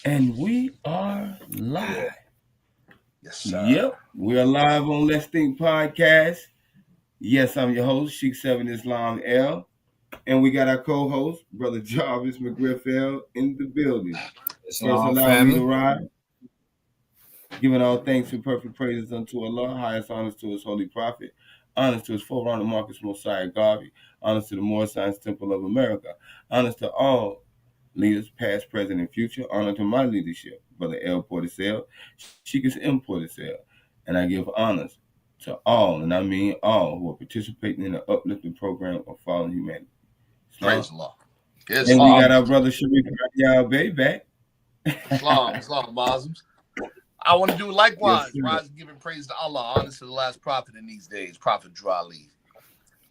And we are live. Yes, sir. Yep, we are live on Let's Think Podcast. Yes, I'm your host, Sheikh 7 Islam L. And we got our co-host, Brother Jarvis McGriff in the building. First, allow me to ride. Giving all thanks and perfect praises unto Allah, highest honors to his holy prophet, honors to his forerunner Marcus Mosiah Garvey, honors to the Moorish-Americans Temple of America, honors to all leaders, past, present, and future. Honor to my leadership, Brother L. Portisel, Sheikh M. Portisel. And I give honors to all, and I mean all, who are participating in the uplifting program of fallen humanity. Praise Allah. And we got our brother Sharif Anael-Bey back. Islam, Muslims. I want to do likewise. Yes, rise and giving praise to Allah. Honors to the last prophet in these days, Prophet Dred Scott.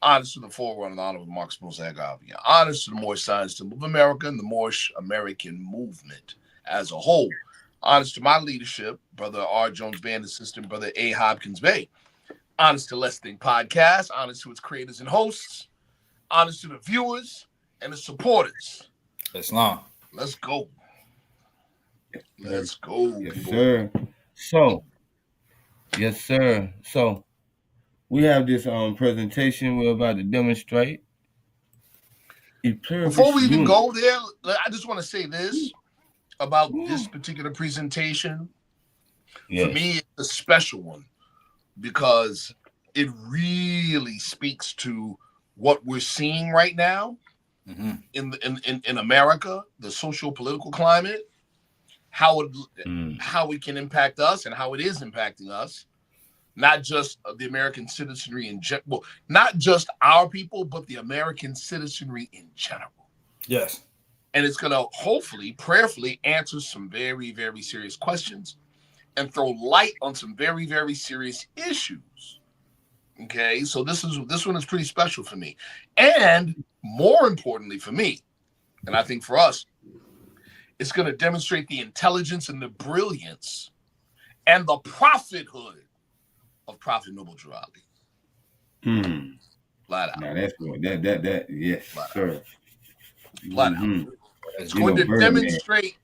Honors to the forerunner and honor of Marcus Mosiah Garvey. Honors to the Moorish-Americans Temple of America and the Moorish-American movement as a whole. Honors to my leadership, Brother R. Jones Band Assistant, Brother A. Hopkins Bey. Honors to Let's Think Podcast. Honors to its creators and hosts. Honors to the viewers and the supporters. Islam. Let's go. Let's go. Yes, sir. So, we have this presentation we're about to demonstrate. Before we even go there, I just want to say this about this particular presentation. Yes. For me, it's a special one because it really speaks to what we're seeing right now in America, the social political climate, how it can impact us and how it is impacting us. Not just the American citizenry in general, not just our people, but the American citizenry in general. Yes. And it's going to hopefully, prayerfully answer some very, very serious questions and throw light on some very, very serious issues. Okay, so this one is pretty special for me. And more importantly for me, and I think for us, it's going to demonstrate the intelligence and the brilliance and the prophethood of Prophet Noble Dred. Flat out. Now that's good. That yes, flat sir. Out. Flat out. It's going to demonstrate,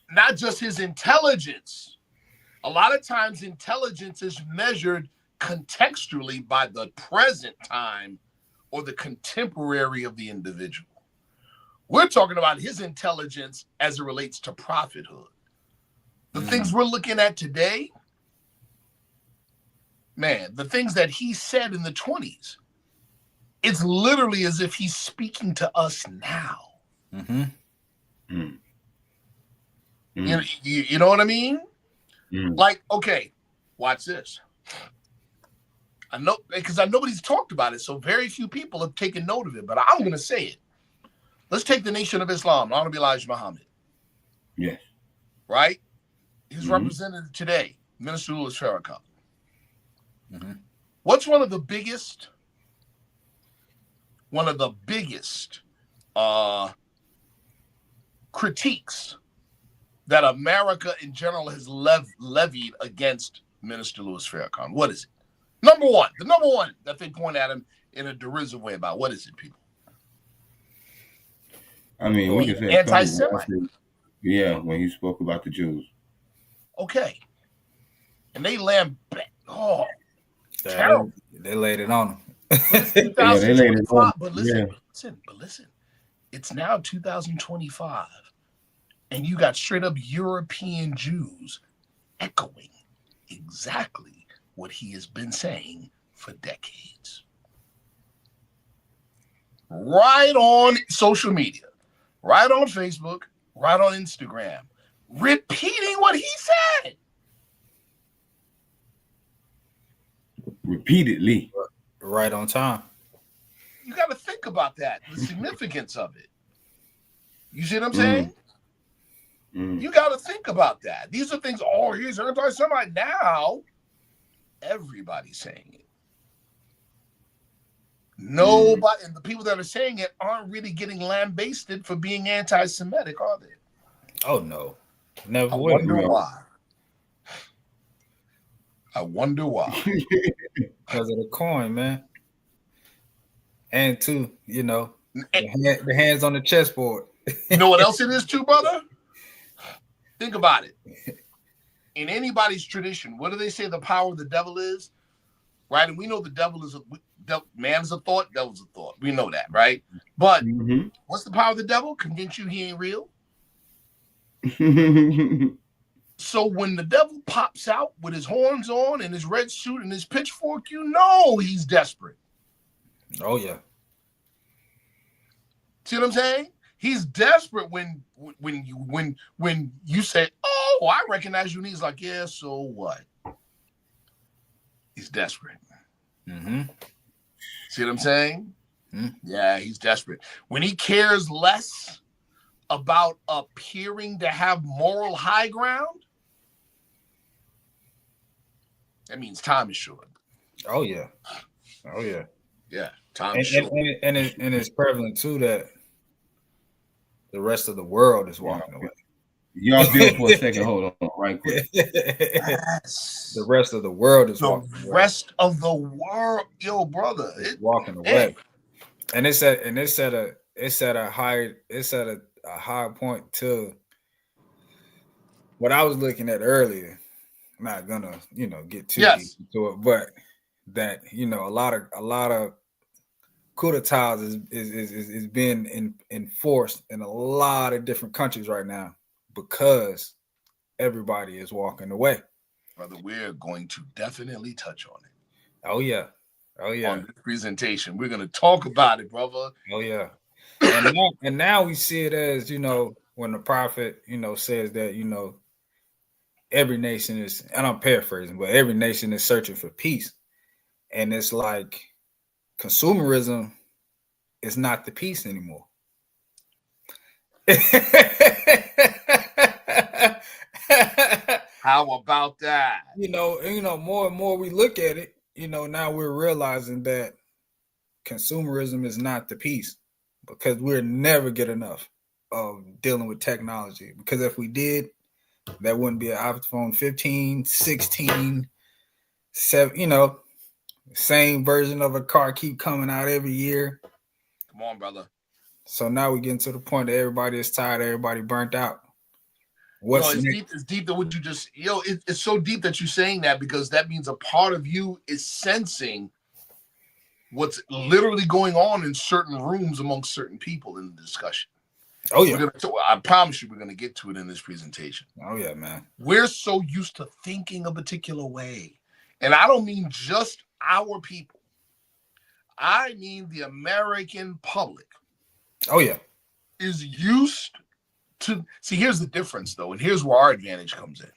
not just his intelligence. A lot of times intelligence is measured contextually by the present time or the contemporary of the individual. We're talking about his intelligence as it relates to prophethood. The things we're looking at today, man, the things that he said in the 20s, it's literally as if he's speaking to us now. You know what I mean? Like, okay, watch this. I know, because nobody's talked about it, so very few people have taken note of it, but I'm going to say it. Let's take the Nation of Islam, Honorable Elijah Muhammad. Yes. Right? He's represented today, Minister Louis Farrakhan. What's one of the biggest critiques that America in general has levied against Minister Louis Farrakhan? What is it? The number one that they point at him in a derisive way about. What is it, people? I mean, we can say anti-Semite. Yeah, when he spoke about the Jews. Okay. And they terrible. They laid it on him. Yeah, they laid it on. But listen. It's now 2025, and you got straight up European Jews echoing exactly what he has been saying for decades. Right on social media, right on Facebook, right on Instagram, repeating what he said. Repeatedly. Right on time. You got to think about that, the significance of it. You see what I'm saying? You got to think about that. These are things, he's anti-Semite. Now, everybody's saying it. Nobody, and the people that are saying it aren't really getting lambasted for being anti-Semitic, are they? Oh, no. Never I would. wonder why. Because of the coin, man. And too, the hands on the chessboard. You know what else it is too, brother? Think about it. In anybody's tradition, what do they say the power of the devil is? Right? And we know the devil is man is a thought, devil's a thought. We know that, right? But what's the power of the devil? Convince you he ain't real. So when the devil pops out with his horns on and his red suit and his pitchfork, you know he's desperate. Oh yeah. See what I'm saying? He's desperate when you say, "Oh, I recognize you," and he's like, "Yeah, so what?" He's desperate. See what I'm saying? Yeah, he's desperate. When he cares less about appearing to have moral high ground, that means time is short. Oh yeah. Oh yeah. Yeah, time is short. And it's prevalent too that the rest of the world is walking away. Y'all deal for a second. Hold on, right quick. Yes. The rest of the world is walking away. The rest of the world, yo, brother, it's walking away. And it's at a high point to what I was looking at earlier. I'm not gonna, get too deep into it, but that a lot of coup d'etats is being enforced in a lot of different countries right now because everybody is walking away. Brother, we're going to definitely touch on it. Oh yeah. On this presentation, we're going to talk about it, brother. Oh yeah. And now we see it as, when the prophet, says that, every nation is, and I'm paraphrasing, but every nation is searching for peace. And it's like consumerism is not the peace anymore. How about that? More and more we look at it, now we're realizing that consumerism is not the peace because we'll never get enough of dealing with technology. Because if we did, that wouldn't be an iPhone 15, 16, 7, same version of a car keep coming out every year. Come on, brother. So now we're getting to the point that everybody is tired, everybody burnt out. It's deep that what you just, it's so deep that you're saying that because that means a part of you is sensing what's literally going on in certain rooms amongst certain people in the discussion. Oh yeah. I promise you we're going to get to it in this presentation. Oh yeah, man. We're so used to thinking a particular way. And I don't mean just our people. I mean the American public. Oh yeah. Is used to see, here's the difference though, and here's where our advantage comes in.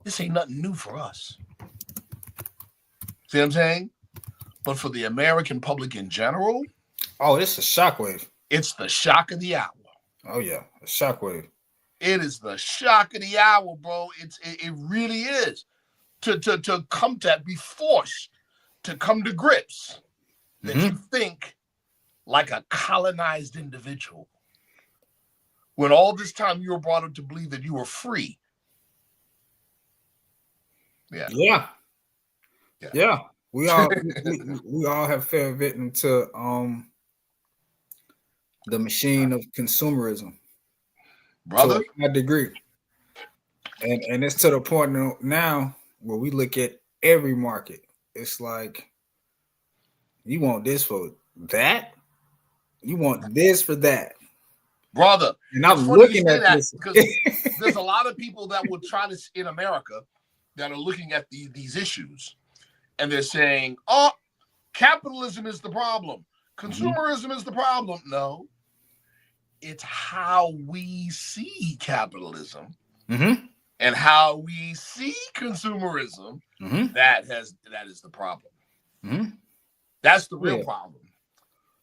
This ain't nothing new for us. See what I'm saying? But for the American public in general, it's a shockwave. It's the shock of the hour. Oh yeah, a shockwave. It is the shock of the hour, bro. It really is. To come to be forced to come to grips that you think like a colonized individual. When all this time you were brought up to believe that you were free. Yeah. We all have fell victim to the machine of consumerism, brother. To a high degree, and it's to the point now where we look at every market. It's like you want this for that, you want this for that. Brother, and I'm looking at this because there's a lot of people that will try to in America that are looking at these issues, and they're saying, "Oh, capitalism is the problem. Consumerism is the problem." No, it's how we see capitalism and how we see consumerism that is the problem. That's the real problem.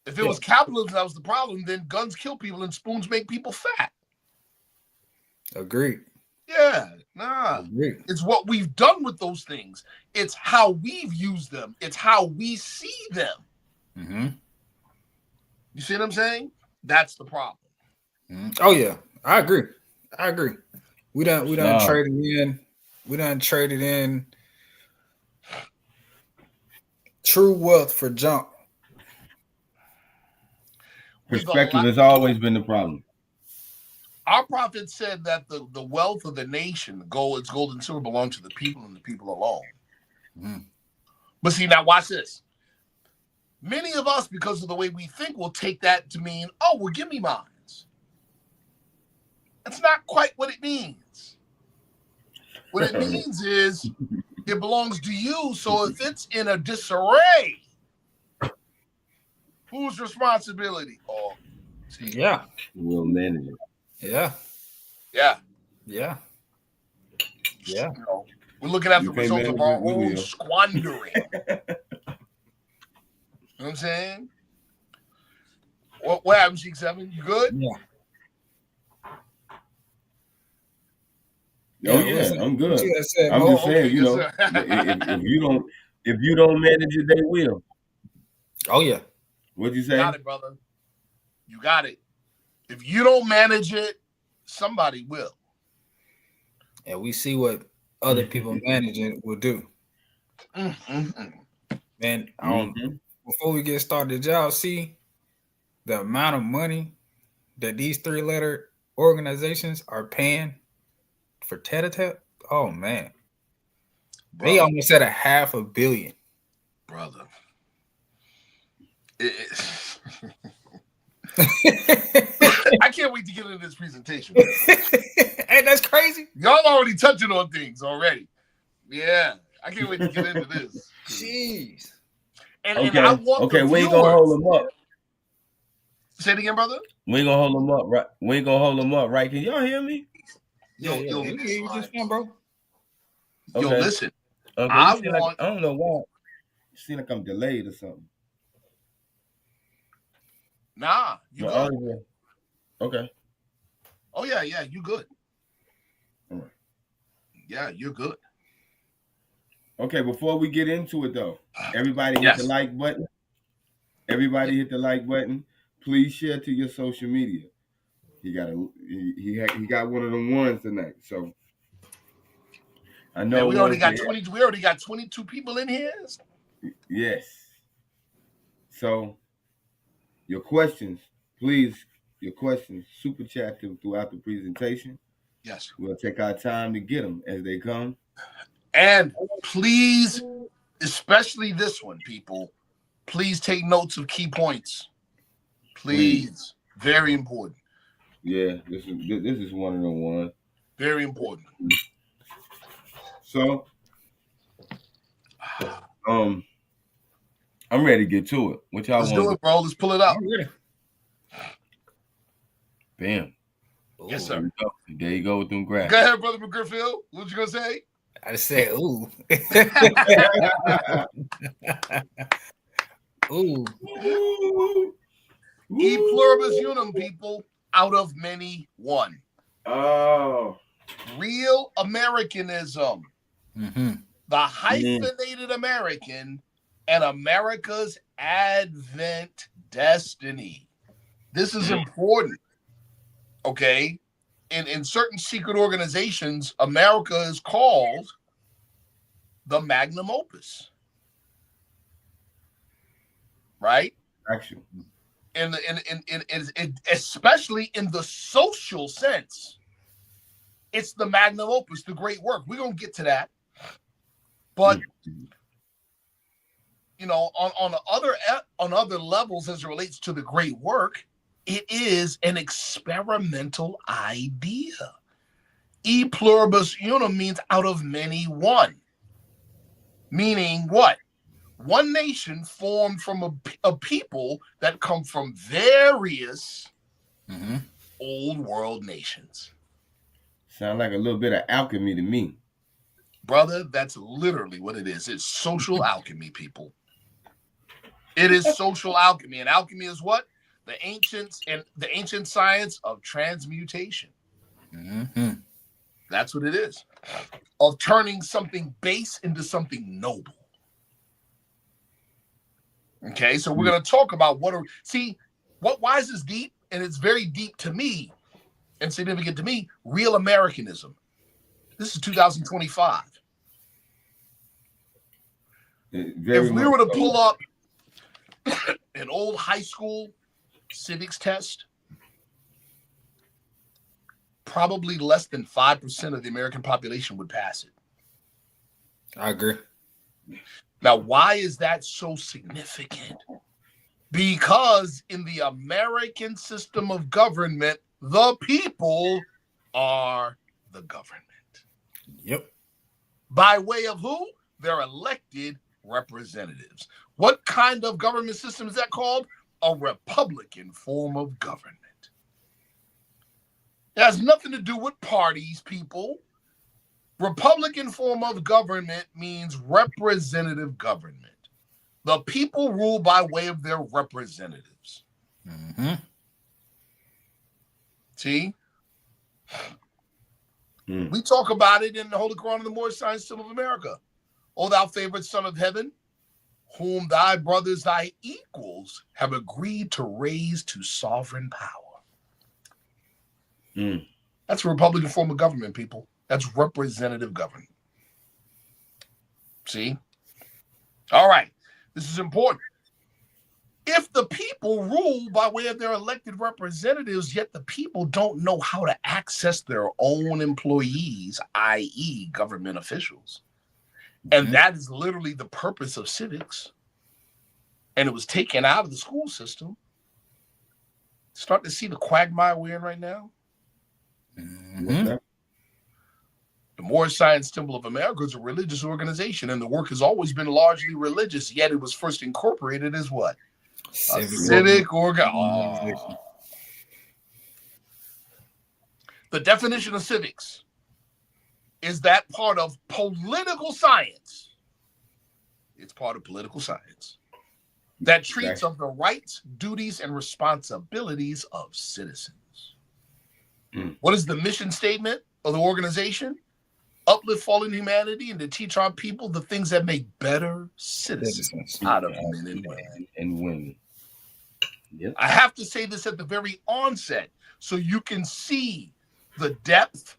If it was capitalism that was the problem, then guns kill people and spoons make people fat. Agreed. Yeah, Agreed. It's what we've done with those things. It's how we've used them. It's how we see them. You see what I'm saying? That's the problem. Oh yeah, I agree. We done traded in. We done traded in true wealth for junk. Perspective has always been the problem. Our prophet said that the wealth of the nation, gold and silver, belong to the people and the people alone. Mm. But see, now watch this. Many of us, because of the way we think, will take that to mean, oh, well, give me mine. That's not quite what it means. What it means is it belongs to you. So if it's in a disarray, whose responsibility? Oh, see. Yeah. We'll manage it. Yeah. Yeah. Yeah. Yeah. You know, we're looking at the results of our own squandering. You know what I'm saying? What happened, Sheik 7? You good? Yeah. Oh yeah, I'm good. I'm just saying, okay, you know, if you don't manage it, they will. Oh yeah. What'd you say? You got it, brother. You got it. If you don't manage it, somebody will. And we see what other people managing will do. Mm-hmm. And before we get started, did y'all see the amount of money that these 3-letter organizations are paying for tete-a-tete? Oh man, brother. They almost at $500 million, brother. I can't wait to get into this presentation. Hey, that's crazy. Y'all already touching on things already. Yeah, I can't wait to get into this. Jeez. And I want the we ain't gonna hold them up. Say it again, brother. We ain't gonna hold them up, right? We ain't gonna hold them up, right? Can y'all hear me? Yo, you just fine, bro. Yo, listen. Okay, I don't know why. It seems like I'm delayed or something. Nah, you good. Okay. Oh yeah, you good. All right. Yeah, you're good. Okay, before we get into it though, everybody hit the like button. Everybody hit the like button. Please share to your social media. He got one of them ones tonight. So I know we already got 20. We already got 22 people in here. Yes. So your questions, please. Your questions, super chat them throughout the presentation. Yes. We'll take our time to get them as they come. And please, especially this one, people, please take notes of key points. Please. Very important. Yeah, this is one of the ones. Very important. So, I'm ready to get to it. What y'all want? Let's do it, bro. Let's pull it up. Bam. Yes, sir. There you go with them graphs. Go ahead, Brother McGriffith. What you gonna say? I said, ooh. Ooh. E pluribus unum, people, out of many, one. Oh. Real Americanism. Mm-hmm. The hyphenated American and America's Advent destiny. This is important. Okay. In certain secret organizations, America is called the magnum opus. Right? Actually. In especially in the social sense, it's the magnum opus, the great work. We're gonna get to that. But you know, on other levels as it relates to the great work, it is an experimental idea. E pluribus unum means out of many one. Meaning what? One nation formed from a people that come from various old world nations. Sound like a little bit of alchemy to me. Brother, that's literally what it is. It's social alchemy, people. It is social alchemy. And alchemy is what? The ancient science of transmutation. Mm-hmm. That's what it is. Of turning something base into something noble. Okay, so we're going to talk about why is this deep? And it's very deep to me and significant to me, real Americanism. This is 2025. If we were to pull up an old high school civics test, probably less than 5% of the American population would pass it. I agree. Now, why is that so significant? Because in the American system of government, the people are the government. Yep. By way of who? Their elected representatives. What kind of government system is that called? A Republican form of government. It has nothing to do with parties, people. Republican form of government means representative government. The people rule by way of their representatives. Mm-hmm. See? We talk about it in the Holy Quran of the Moorish-American system of America. O thou favored son of heaven, whom thy brothers, thy equals, have agreed to raise to sovereign power. That's a Republican form of government, people. That's representative government. See? All right. This is important. If the people rule by way of their elected representatives, yet the people don't know how to access their own employees, i.e., government officials, and that is literally the purpose of civics, and it was taken out of the school system, start to see the quagmire we're in right now? The Moorish-American Symbol of America is a religious organization, and the work has always been largely religious, yet it was first incorporated as what? A civic organization. The definition of civics is that part of political science. It's part of political science that treats of the rights, duties, and responsibilities of citizens. What is the mission statement of the organization? Uplift fallen humanity and to teach our people the things that make better citizens out of men and women. Yep. I have to say this at the very onset so you can see the depth,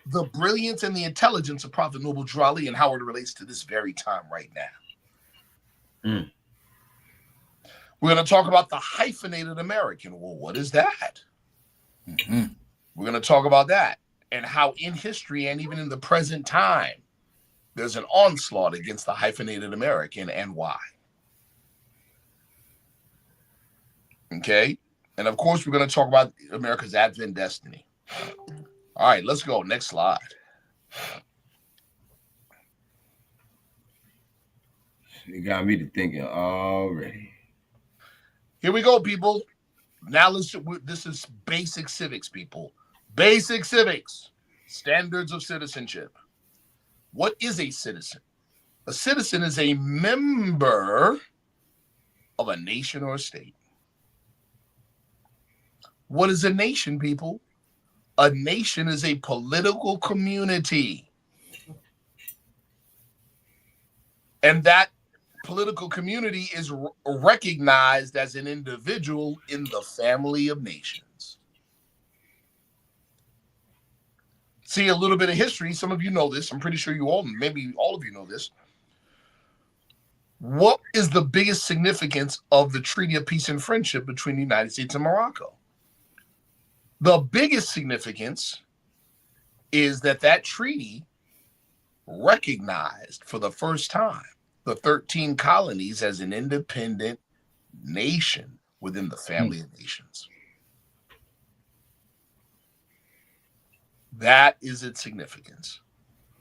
the brilliance, and the intelligence of Prophet Noble Drew Ali and how it relates to this very time right now. We're going to talk about the hyphenated American. Well, what is that? We're going to talk about that and how in history and even in the present time, there's an onslaught against the hyphenated American and why. Okay? And of course, we're going to talk about America's advent destiny. All right, let's go. Next slide. You got me to thinking already. Here we go, people. Now this is basic civics, people. Basic civics. Standards of citizenship. What is a citizen? A citizen is a member of a nation or a state. What is a nation, people? A nation is a political community. And that political community is recognized as an individual in the family of nations. See, a little bit of history. Some of you know this. I'm pretty sure you all, maybe all of you know this. What is the biggest significance of the Treaty of Peace and Friendship between the United States and Morocco? The biggest significance is that treaty recognized for the first time the 13 colonies as an independent nation within the family of nations. That is its significance.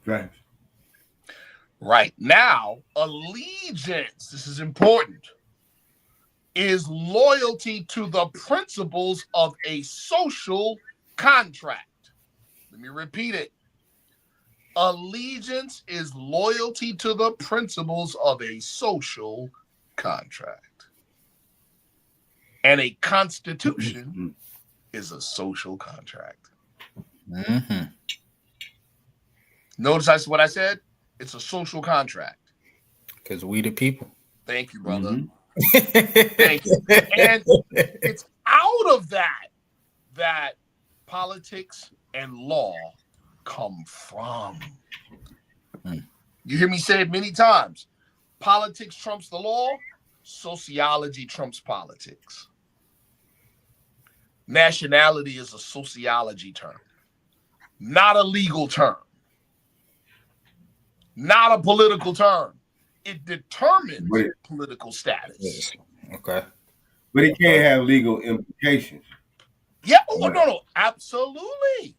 Right. Right. Now, allegiance, this is important, is loyalty to the principles of a social contract. Let me repeat it. Allegiance is loyalty to the principles of a social contract. And a constitution is a social contract. Notice what I said? It's a social contract. Because we the people. Thank you, brother. Thank you. And it's out of that politics and law come from. You hear me say it many times. Politics trumps the law. Sociology trumps politics. nationality is a sociology term, not a legal term, not a political term. It determines political status. Okay. But it can't have legal implications. Yeah, no, absolutely.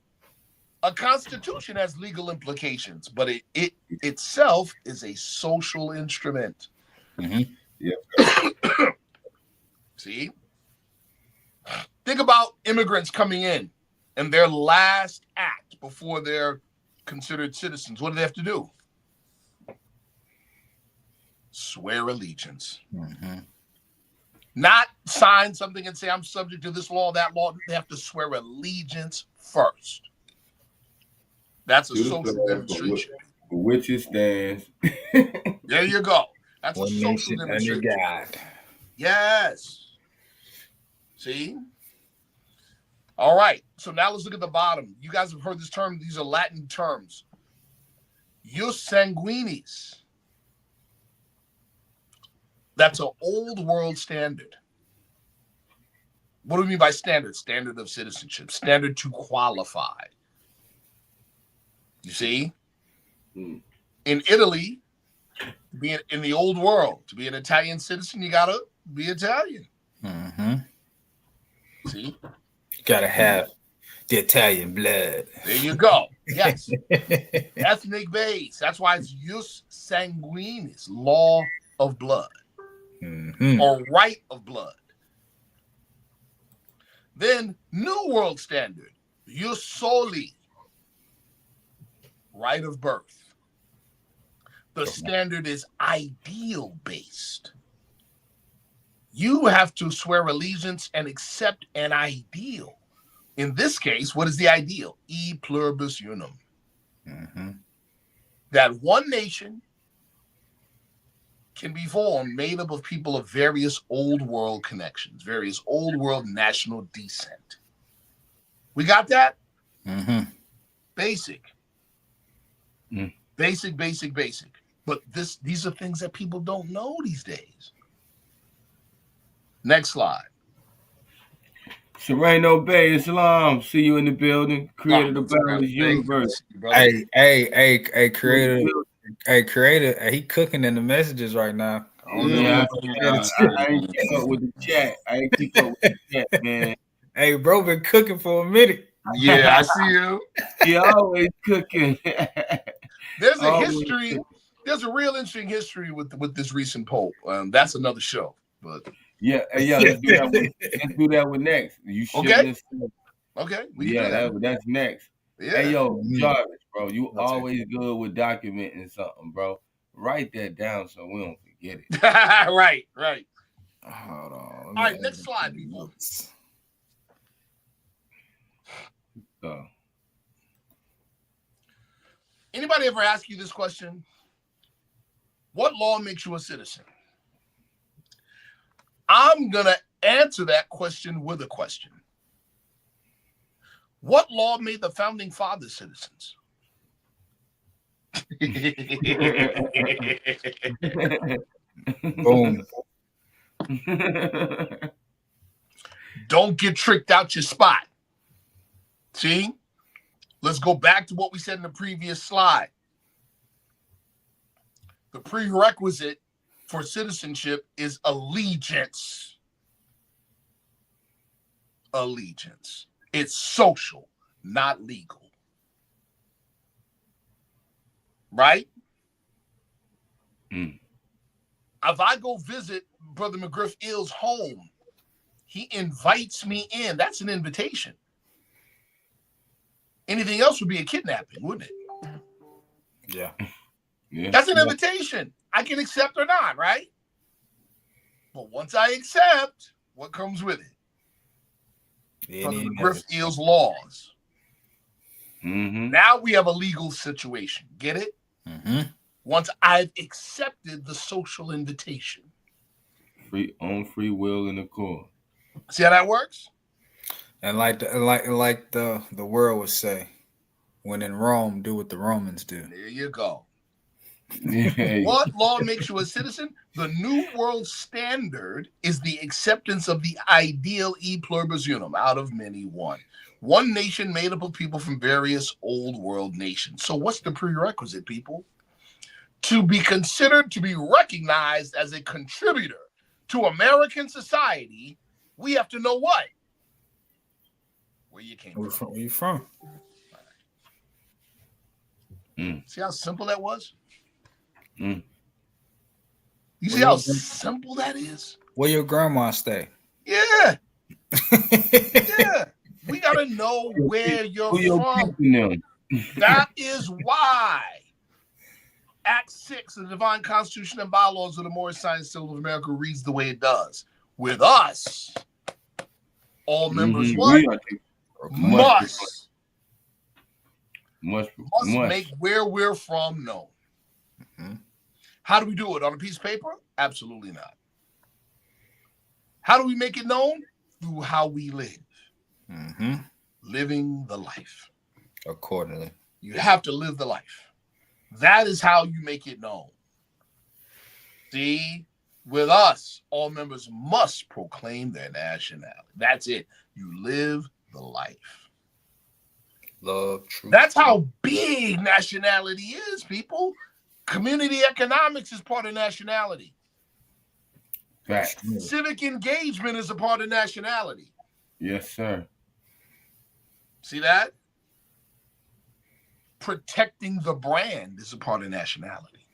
A constitution has legal implications, but it itself is a social instrument. Mm-hmm. Yeah. See? Think about immigrants coming in and their last act before they're considered citizens. What do they have to do? Swear allegiance. Mm-hmm. Not sign something and say, I'm subject to this law, that law. They have to swear allegiance first. That's a social demonstration. For which it stands. There you go. That's One a social nation demonstration. under God. Yes. See? All right. So now let's look at the bottom. You guys have heard this term. These are Latin terms. Jus sanguinis. That's an old world standard. What do we mean by standard? Standard of citizenship. Standard to qualify. You see? In Italy, in the old world, to be an Italian citizen, you gotta be Italian. Mm-hmm. See? You gotta have the Italian blood. There you go. Yes. Ethnic base. That's why it's jus sanguinis, law of blood. Mm-hmm. Or right of blood. Then New World Standard, jus soli, right of birth. The standard is ideal based. You have to swear allegiance and accept an ideal. In this case, what is the ideal? E pluribus unum. Mm-hmm. That one nation can be formed made up of people of various old world connections, various old world national descent. We got that? Mm-hmm. Basic. Basic. But these are things that people don't know these days. Next slide. Sharif Anael-Bey, Islam. See you in the building. Creator of the boundless universe. Hey, creator. He cooking in the messages right now. I ain't keep up with the chat. Man. Hey, bro, been cooking for a minute. Yeah, I see you. He always cooking. There's a history. There's a real interesting history with this recent pope. That's another show. But yeah. Let's do that with next. You should. Okay. That's next. Yeah. Hey, yo, Jarvis, bro, you always good with documenting something, bro. Write that down so we don't forget it. Right. Hold on. All right, next slide, people. Anybody ever ask you this question? What law makes you a citizen? I'm going to answer that question with a question. What law made the founding fathers citizens? Boom. Don't get tricked out your spot. See? Let's go back to what we said in the previous slide. The prerequisite for citizenship is allegiance. Allegiance. It's social, not legal. Right? If I go visit Brother McGriff-Ill's home, he invites me in. That's an invitation. Anything else would be a kidnapping, wouldn't it? Yeah. That's an invitation. I can accept or not, right? But once I accept, what comes with it? Brother McGriff-Ill's laws. Mm-hmm. Now we have a legal situation. Get it? Mm-hmm. Once I've accepted the social invitation. Free will and accord. See how that works? And like the world would say, when in Rome, do what the Romans do. There you go. What law makes you a citizen? The New World Standard is the acceptance of the ideal e pluribus unum, out of many one. One nation made up of people from various old world nations. So what's the prerequisite, people? To be considered to be recognized as a contributor to American society, we have to know what? Where you came from. Where you from? See how simple that was? Mm. You see how simple that is? Where your grandma stay? Yeah. Yeah. We got to know where you're from. That is why Act 6 of the Divine Constitution and Bylaws of the Moorish-American Civil of America reads the way it does. With us, all members must make where we're from known. Mm-hmm. How do we do it? On a piece of paper? Absolutely not. How do we make it known? Through how we live. Mm-hmm. Living the life. Accordingly. You have to live the life. That is how you make it known. See? With us, all members must proclaim their nationality. That's it. You live the life. Love, truth. That's how big nationality is, people. Community economics is part of nationality. Right. Civic engagement is a part of nationality. Yes, sir. See that? Protecting the brand is a part of nationality.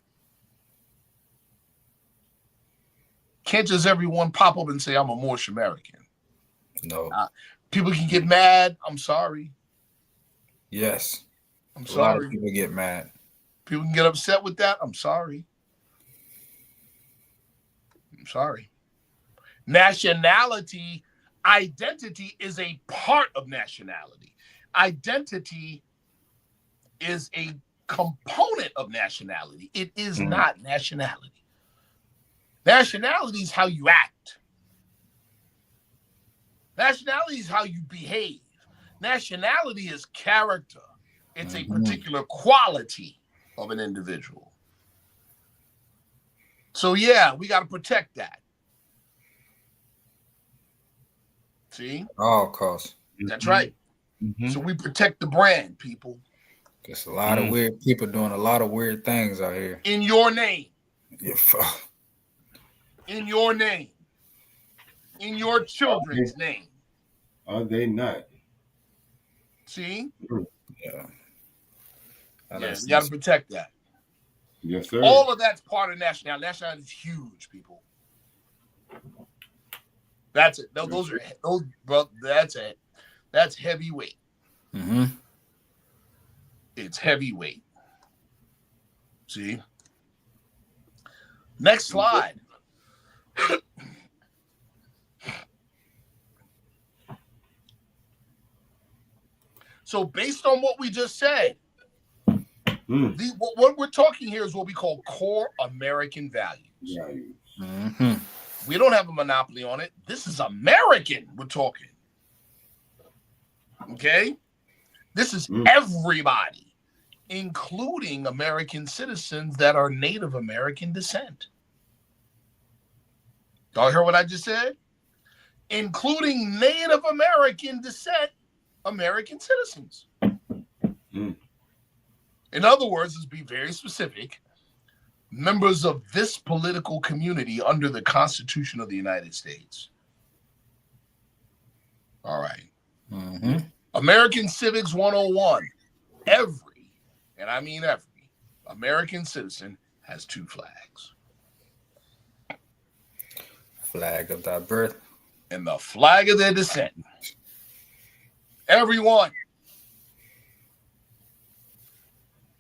Can't just everyone pop up and say, I'm a Moorish-American. No. People can get mad. I'm sorry. Yes. I'm sorry. A lot of people get mad. People can get upset with that. I'm sorry. I'm sorry. Nationality, identity is a part of nationality. Identity is a component of nationality. It is not nationality. Nationality is how you act. Nationality is how you behave. Nationality is character. It's a particular quality of an individual. So yeah, we got to protect that. See? All costs. That's right. Mm-hmm. So we protect the brand, people. There's a lot of weird people doing a lot of weird things out here. In your name. Yeah. In your name. In your children's name. Are they not? See? Yeah. Yeah, you got to protect that. Yes, sir. All of that's part of nationality. Nationality is huge, people. That's it. Those, bro, that's it. That's heavyweight. Mm-hmm. It's heavyweight. See? Next slide. So based on what we just said, what we're talking here is what we call core American values. Mm-hmm. We don't have a monopoly on it. This is American we're talking. Okay? This is everybody, including American citizens that are Native American descent. Y'all hear what I just said? Including Native American descent American citizens. In other words, let's be very specific, members of this political community under the Constitution of the United States. All right. Mm-hmm. American Civics 101. Every, and I mean every, American citizen has two flags. Flag of thy birth. And the flag of their descent. Everyone.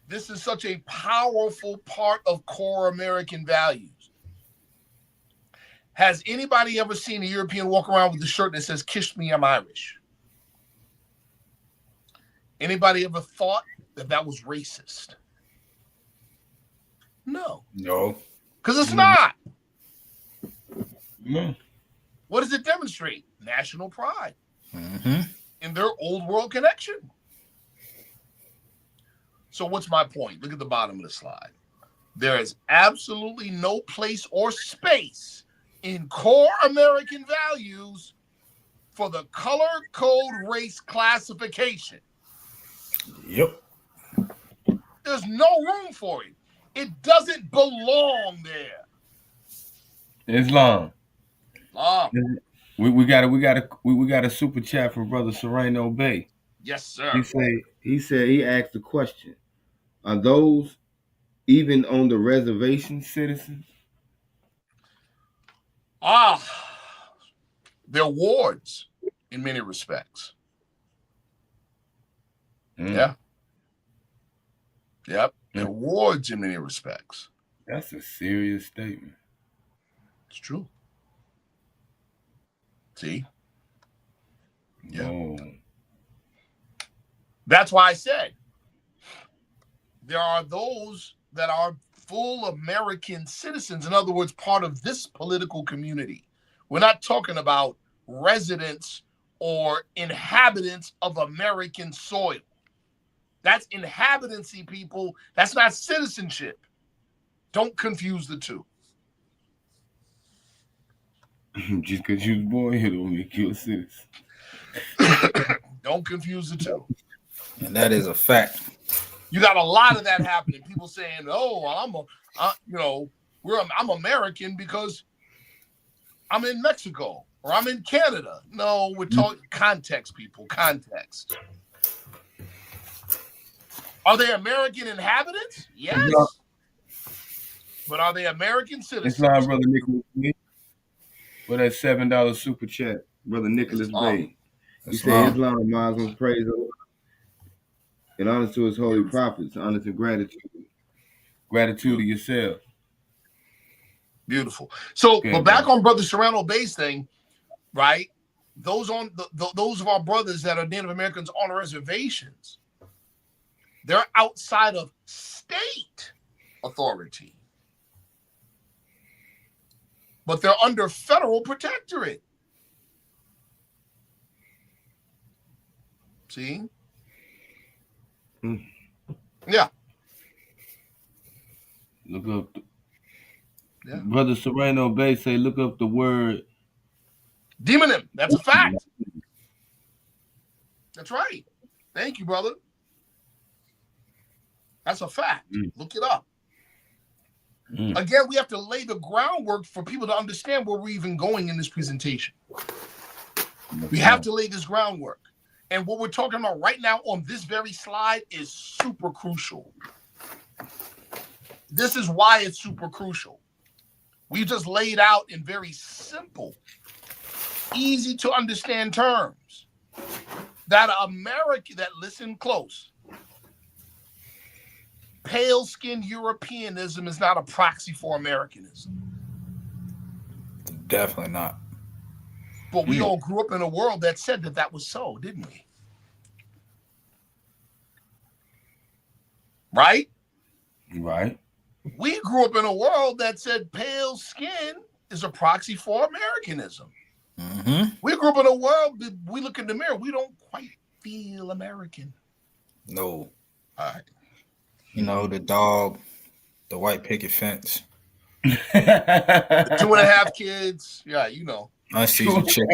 This is such a powerful part of core American values. Has anybody ever seen a European walk around with a shirt that says, "Kiss me, I'm Irish"? Anybody ever thought that that was racist? No. No. Because it's not. No. What does it demonstrate? National pride. Mm-hmm. In their old world connection. So what's my point? Look at the bottom of the slide. there is absolutely no place or space in core American values for the color code race classification. Yep. There's no room for it. It doesn't belong there. Islam. Ah. We got a super chat from brother Sharif Anael-Bey. Yes, sir. He asked the question: are those even on the reservation citizens? They're wards in many respects. Yeah. Yep. They're wards in many respects. That's a serious statement. It's true. See? Yeah. Oh. That's why I said there are those that are full American citizens. In other words, part of this political community. We're not talking about residents or inhabitants of American soil. That's inhabitancy, people. That's not citizenship. Don't confuse the two. Just because you was born here don't make you a citizen. Don't confuse the two. And that is a fact. You got a lot of that happening. People saying, "Oh, I'm American because I'm in Mexico or I'm in Canada." No, we're talking context, people. Context. Are they American inhabitants? Yes. But are they American citizens? It's not Brother Nicholas Bey. For that $7 super chat, Brother Nicholas Bey. He said Islam and Muslims praise Allah in honor to his holy prophets, honor to gratitude. Gratitude to yourself. Beautiful. So, but back on Brother Sharif Anael-Bey's thing, right? Those of our brothers that are Native Americans on reservations, they're outside of state authority, but they're under federal protectorate. See? Yeah. Look up. Brother Sharif Anael-Bey say, look up the word demonym. That's a fact. That's right. Thank you, brother. That's a fact. Look it up. Again, we have to lay the groundwork for people to understand where we're even going in this presentation. We have to lay this groundwork. And what we're talking about right now on this very slide is super crucial. This is why it's super crucial. We just laid out in very simple, easy to understand terms that listen close. Pale skin Europeanism is not a proxy for Americanism. Definitely not. But we all grew up in a world that said that was so, didn't we? Right? Right. We grew up in a world that said pale skin is a proxy for Americanism. We grew up in a world that we look in the mirror, we don't quite feel American. No. All right. You know, the dog, the white picket fence. 2.5 kids. Yeah, you know. Unseasoned chicken.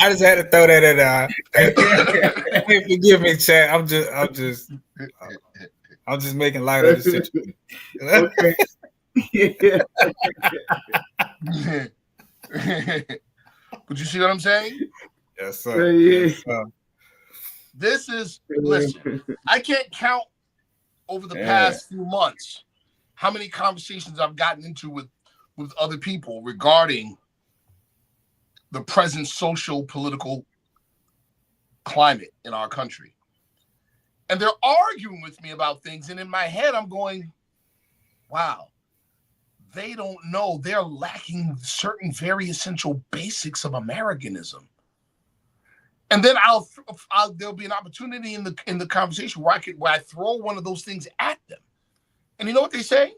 I just had to throw that in there. Forgive me, Chad. I'm just making light of the situation. But you see what I'm saying? Yes, sir. Yes, sir. This is, listen, I can't count over the past few months how many conversations I've gotten into with other people regarding the present social political climate in our country. And they're arguing with me about things. And in my head, I'm going, wow, they don't know they're lacking certain very essential basics of Americanism. And then there'll be an opportunity in the conversation where I throw one of those things at them. And you know what they say?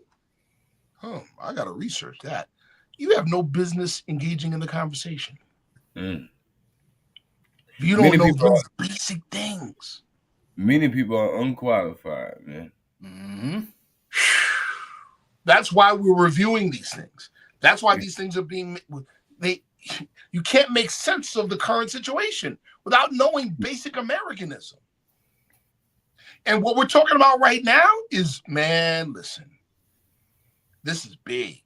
Oh, I got to research that. You have no business engaging in the conversation. You don't know those basic things. Many people are unqualified, man. Mm-hmm. That's why we're reviewing these things. That's why these things are being you can't make sense of the current situation without knowing basic Americanism. And what we're talking about right now is, man, listen, this is big.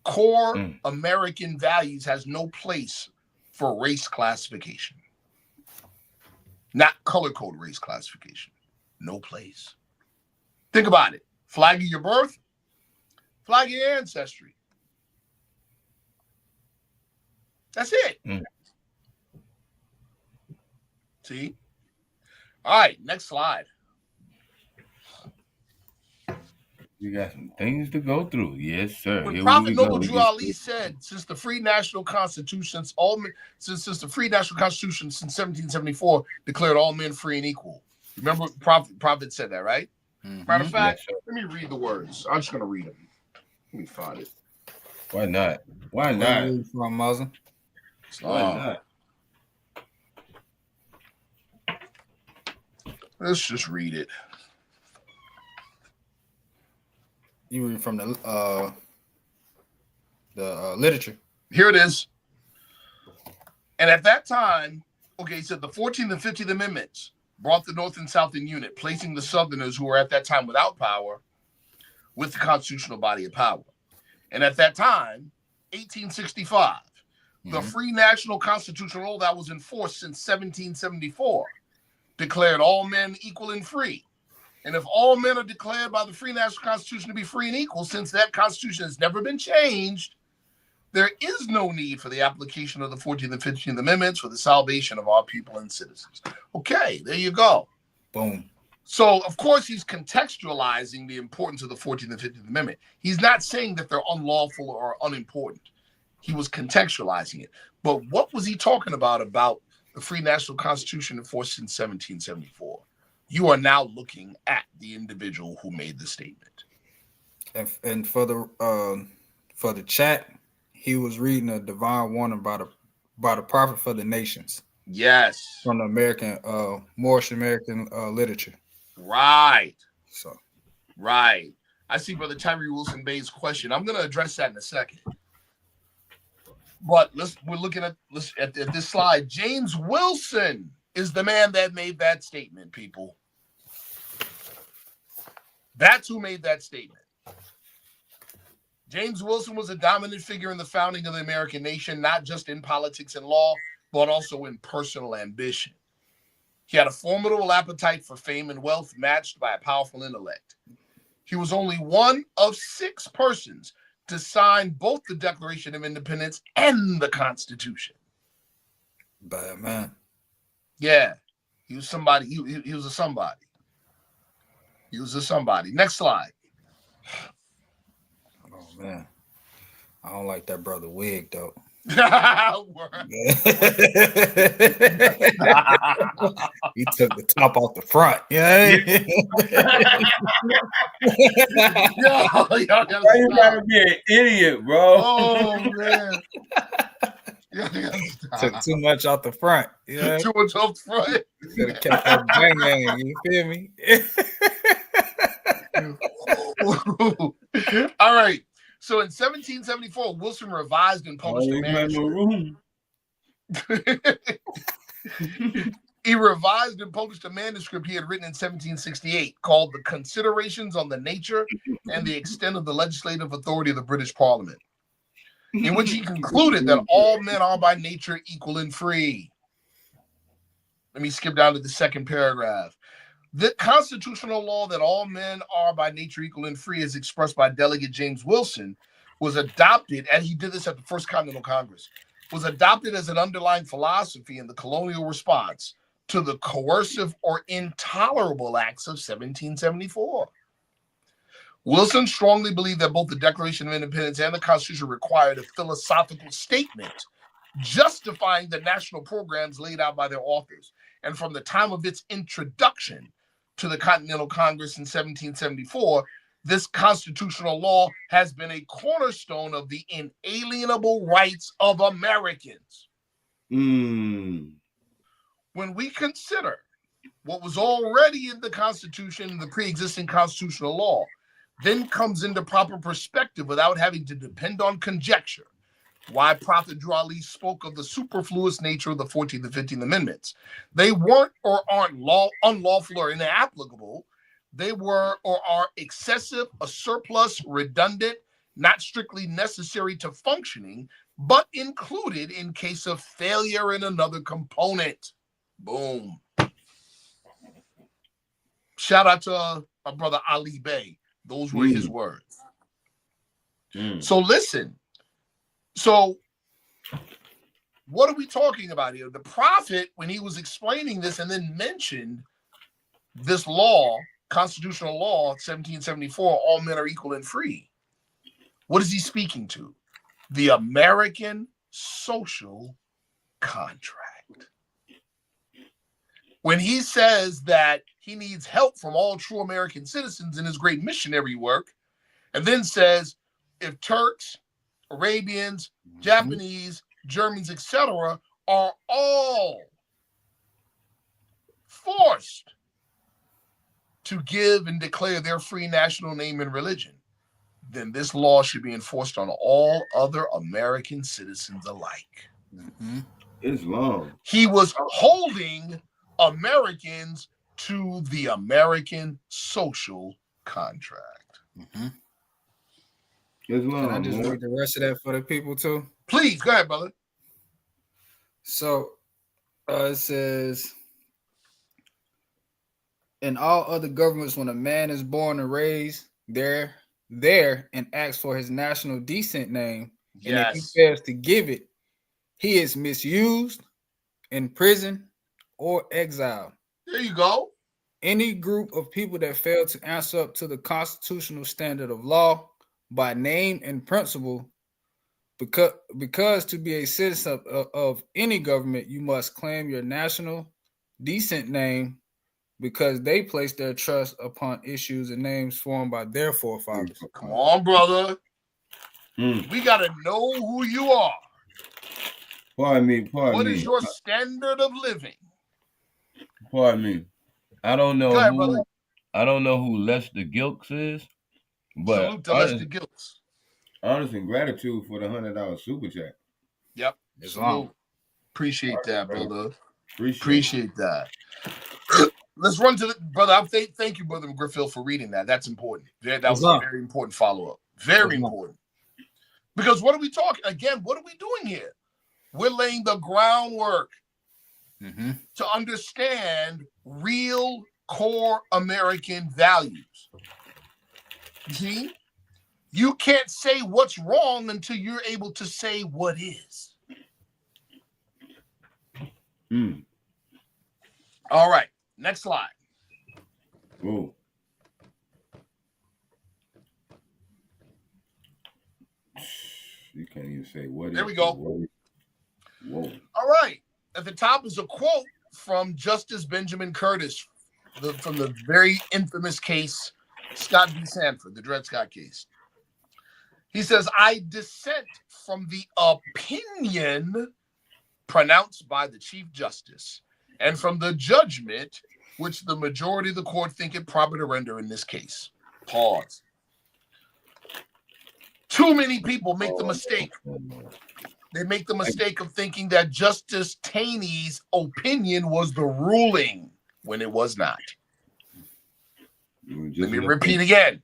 Core American values has no place for race classification. Not color code race classification. No place. Think about it. Flag of your birth, flag of your ancestry. That's it. See? All right, next slide. We got some things to go through. Yes, sir. When Prophet Noble Drew Ali said, since the free national constitution since 1774 declared all men free and equal. Remember, Prophet said that, right? Matter of fact, let me read the words. I'm just going to read them. Let me find it. Why not? Why not? From Muslim. Why not? Let's just read it. You read from the literature. Here it is. And at that time, okay, he said the 14th and 15th Amendments brought the North and South in unit, placing the Southerners who were at that time without power with the constitutional body of power. And at that time, 1865, the free national constitutional law that was in force since 1774 declared all men equal and free. And if all men are declared by the free national constitution to be free and equal, since that constitution has never been changed, there is no need for the application of the 14th and 15th Amendments for the salvation of our people and citizens. Okay, there you go. Boom. So, of course, he's contextualizing the importance of the 14th and 15th Amendment. He's not saying that they're unlawful or unimportant. He was contextualizing it. But what was he talking about the free national constitution in force in 1774? You are now looking at the individual who made the statement. And for the chat, he was reading a divine warning by the prophet for the nations. Yes. From the American Moorish-American literature. Right. So. Right. I see Brother Tyree Wilson Bay's question. I'm going to address that in a second. But we're looking at this slide. James Wilson is the man that made that statement, people. That's who made that statement. James Wilson was a dominant figure in the founding of the American nation, not just in politics and law, but also in personal ambition. He had a formidable appetite for fame and wealth matched by a powerful intellect. He was only one of 6 persons to sign both the Declaration of Independence and the Constitution. Bad man. Yeah, he was somebody. He was a somebody. He was a somebody. Next slide. Oh man, I don't like that brother wig though. He took the top off the front. Yeah. Why you gotta be an idiot, bro? Oh man. Took too much off the front. Yeah. Too much off the front. Could have kept that bang, you feel me? All right. So in 1774, Wilson revised and published a manuscript. He revised and published a manuscript he had written in 1768 called The Considerations on the Nature and the Extent of the Legislative Authority of the British Parliament, in which he concluded that all men are by nature equal and free. Let me skip down to the second paragraph. The constitutional law that all men are by nature equal and free, as expressed by Delegate James Wilson, was adopted, and he did this at the First Continental Congress, was adopted as an underlying philosophy in the colonial response to the coercive or intolerable acts of 1774. Wilson strongly believed that both the Declaration of Independence and the Constitution required a philosophical statement justifying the national programs laid out by their authors. And from the time of its introduction to the Continental Congress in 1774, this constitutional law has been a cornerstone of the inalienable rights of Americans. when we consider what was already in the Constitution, the pre-existing constitutional law, then comes into proper perspective without having to depend on conjecture, why Prophet Drali spoke of the superfluous nature of the 14th and 15th Amendments. They weren't or aren't unlawful or inapplicable. They were or are excessive, a surplus, redundant, not strictly necessary to functioning, but included in case of failure in another component. Boom. Shout out to my brother Ali Bey. Those were his words. So listen. So what are we talking about here? The prophet, when he was explaining this and then mentioned this law, constitutional law, 1774, all men are equal and free. What is he speaking to? The American social contract. When he says that he needs help from all true American citizens in his great missionary work, and then says if Turks, Arabians, Japanese, Germans, etc., are all forced to give and declare their free national name and religion, then this law should be enforced on all other American citizens alike. Islam. He was holding Americans to the American social contract. Islam. Can I just read the rest of that for the people too? Please, go ahead, brother. So it says, in all other governments, when a man is born and raised there and asks for his national descent name, and if he fails to give it, he is misused, imprisoned, or exiled. There you go. Any group of people that fail to answer up to the constitutional standard of law by name and principle, because to be a citizen of any government, you must claim your national descent name, because they place their trust upon issues and names formed by their forefathers. Come on, brother. We got to know who you are. Pardon me. What is your standard of living? Pardon me. I don't know ahead, who brother. I don't know who Lester Gilks is, but Salute to Lester Gilks. Honest and gratitude for the $100 super chat. Yep. Salute. Appreciate that, brother. Appreciate that. Let's run to the brother. Thank you, Brother Griffith, for reading that. That's important. That was a very important follow-up. Very important. Because what are we talking? Again, what are we doing here? We're laying the groundwork to understand real core American values. You see? You can't say what's wrong until you're able to say what is. All right. Next slide. Whoa. You can't even say what there is. we go. Whoa. All right. At the top is a quote from Justice Benjamin Curtis from the very infamous case, Scott v. Sanford, the Dred Scott case. He says, I dissent from the opinion pronounced by the Chief Justice and from the judgment which the majority of the court think it proper to render in this case. Pause. Too many people make the mistake. They make the mistake of thinking that Justice Taney's opinion was the ruling when it was not. Let me repeat again.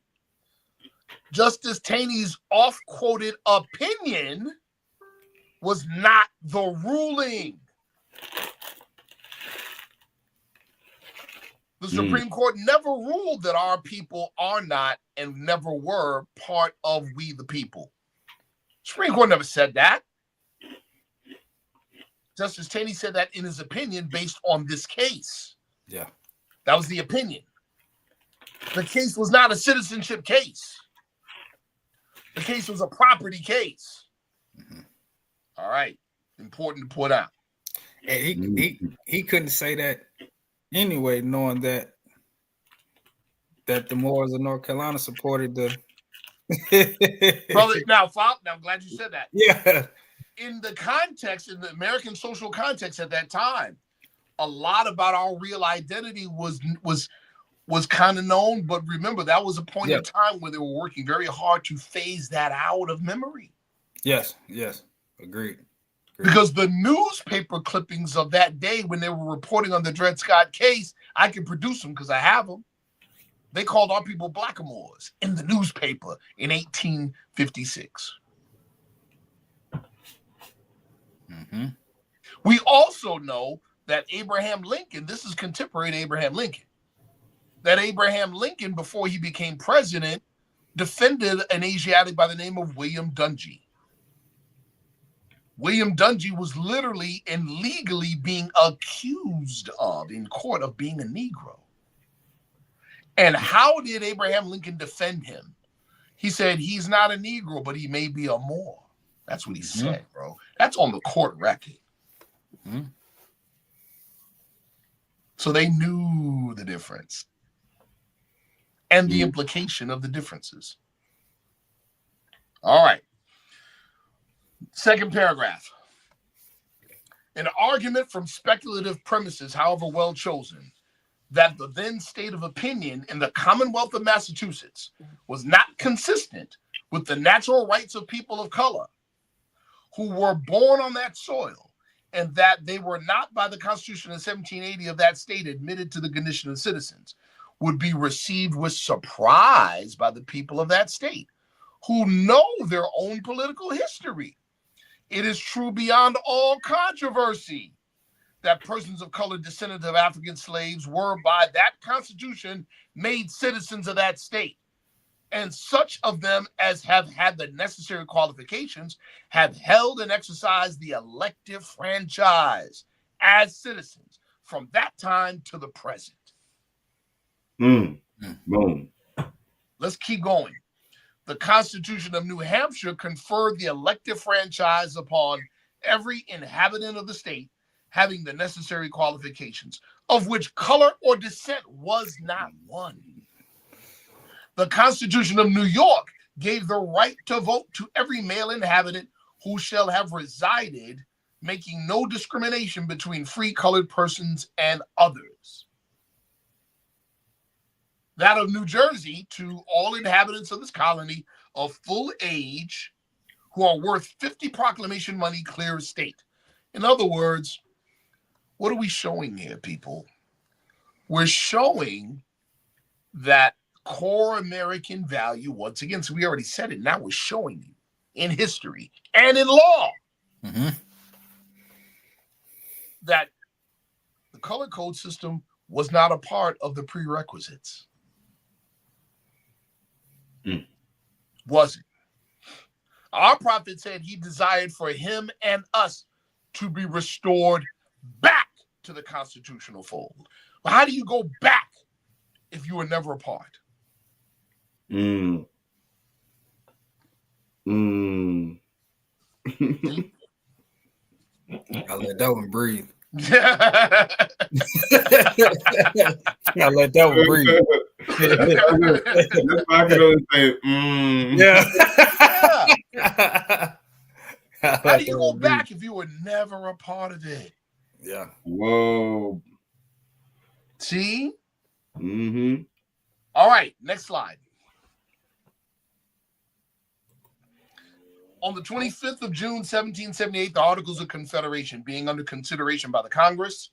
Justice Taney's oft-quoted opinion was not the ruling. The Supreme Court never ruled that our people are not and never were part of we the people. Supreme Court never said that. Justice Taney said that in his opinion based on this case. Yeah. That was the opinion. The case was not a citizenship case. The case was a property case. All right. Important to point out. And he couldn't say that anyway, knowing that the Moors of North Carolina supported the brother. Now, I'm glad you said that. Yeah. In the context, in the American social context at that time, a lot about our real identity was kind of known. But remember, that was a point in time where they were working very hard to phase that out of memory. Yes, agreed. Because the newspaper clippings of that day when they were reporting on the Dred Scott case, I can produce them because I have them. They called our people blackamoors in the newspaper in 1856. Mm-hmm. We also know that Abraham Lincoln, this is contemporary to Abraham Lincoln, that Abraham Lincoln, before he became president, defended an Asiatic by the name of William Dungy. William Dungy was literally and legally being accused of in court of being a Negro. And how did Abraham Lincoln defend him? He said, he's not a Negro, but he may be a Moor. That's what he said, bro. That's on the court record. Mm-hmm. So they knew the difference and the implication of the differences. All right. Second paragraph. An argument from speculative premises, however well chosen, that the then state of opinion in the Commonwealth of Massachusetts was not consistent with the natural rights of people of color who were born on that soil, and that they were not by the Constitution of 1780 of that state admitted to the condition of citizens, would be received with surprise by the people of that state who know their own political history. It is true beyond all controversy that persons of color descendants of African slaves were by that Constitution made citizens of that state. And such of them as have had the necessary qualifications have held and exercised the elective franchise as citizens from that time to the present. Boom. Let's keep going. The Constitution of New Hampshire conferred the elective franchise upon every inhabitant of the state having the necessary qualifications, of which color or descent was not one. The Constitution of New York gave the right to vote to every male inhabitant who shall have resided, making no discrimination between free colored persons and others. That of New Jersey to all inhabitants of this colony of full age who are worth 50 proclamation money clear estate. In other words, what are we showing here, people? We're showing that core American value, once again, so we already said it, now we're showing you in history and in law that the color code system was not a part of the prerequisites. Wasn't. Our prophet said he desired for him and us to be restored back to the constitutional fold. Well, how do you go back if you were never a part? I let that one breathe. Yeah. I let that one breathe. That's why I can only say, Yeah. How do you go back if you were never a part of it? Yeah. Whoa. See? Mm-hmm. All right, next slide. On the 25th of June, 1778, the Articles of Confederation being under consideration by the Congress,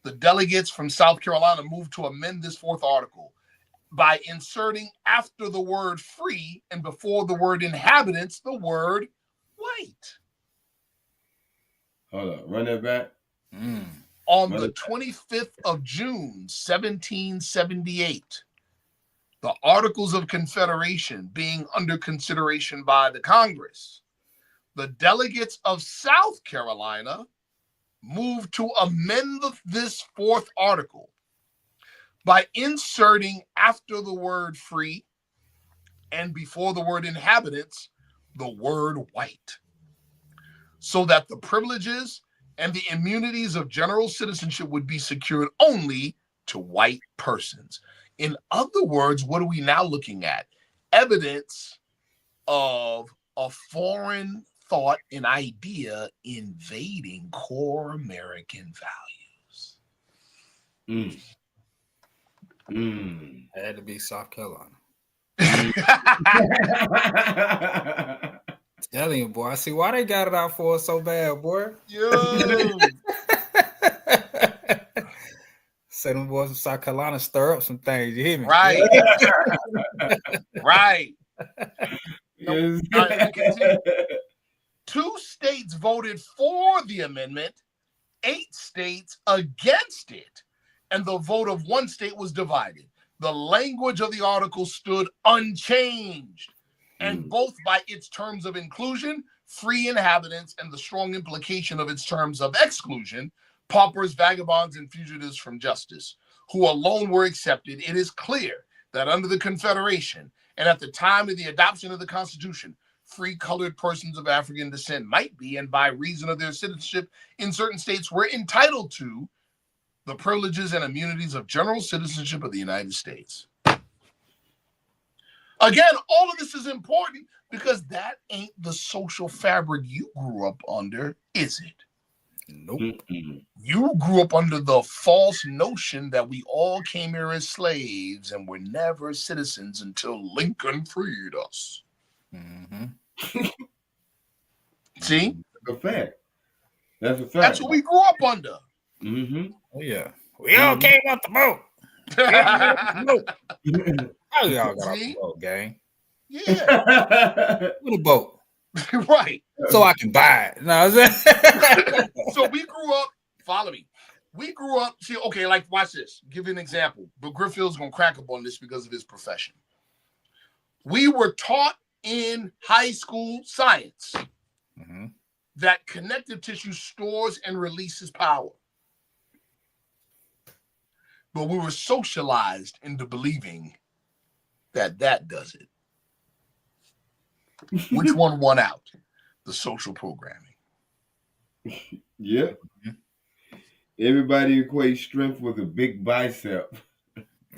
the delegates from South Carolina moved to amend this fourth article by inserting after the word free and before the word inhabitants, the word white. Hold on, run that back. On the 25th of June, 1778, the Articles of Confederation being under consideration by the Congress, the delegates of South Carolina moved to amend this fourth article by inserting after the word free and before the word inhabitants, the word white, so that the privileges and the immunities of general citizenship would be secured only to white persons. In other words, what are we now looking at? Evidence of a foreign thought and idea invading core American values. Mm. Mm. It had to be South Carolina. Telling you, boy. I see why they got it out for us so bad, boy. Yo. Say them boys from South Carolina stir up some things. You hear me? Right. Right. Yes. All right, let me continue. 2 states voted for the amendment, 8 states against it, and the vote of 1 state was divided. The language of the article stood unchanged, and both by its terms of inclusion, free inhabitants, and the strong implication of its terms of exclusion, paupers, vagabonds, and fugitives from justice, who alone were accepted, it is clear that under the Confederation and at the time of the adoption of the Constitution, free colored persons of African descent might be, and by reason of their citizenship in certain states, were entitled to the privileges and immunities of general citizenship of the United States. Again, all of this is important because that ain't the social fabric you grew up under, is it? Nope. Mm-mm. You grew up under the false notion that we all came here as slaves and were never citizens until Lincoln freed us. Mm-hmm. See? That's a fact. That's a fact. That's what we grew up under. Mm-hmm. Oh, yeah. We all came off the boat. How y'all got off the boat, gang? Yeah. With a boat. Right. So I can buy it. No, I'm saying? So we grew up, follow me. We grew up, see, okay, like, watch this. Give you an example. But Griffith's going to crack up on this because of his profession. We were taught in high school science that connective tissue stores and releases power. But we were socialized into believing that that does it. Which one won out? The social programming. Yeah. Everybody equates strength with a big bicep.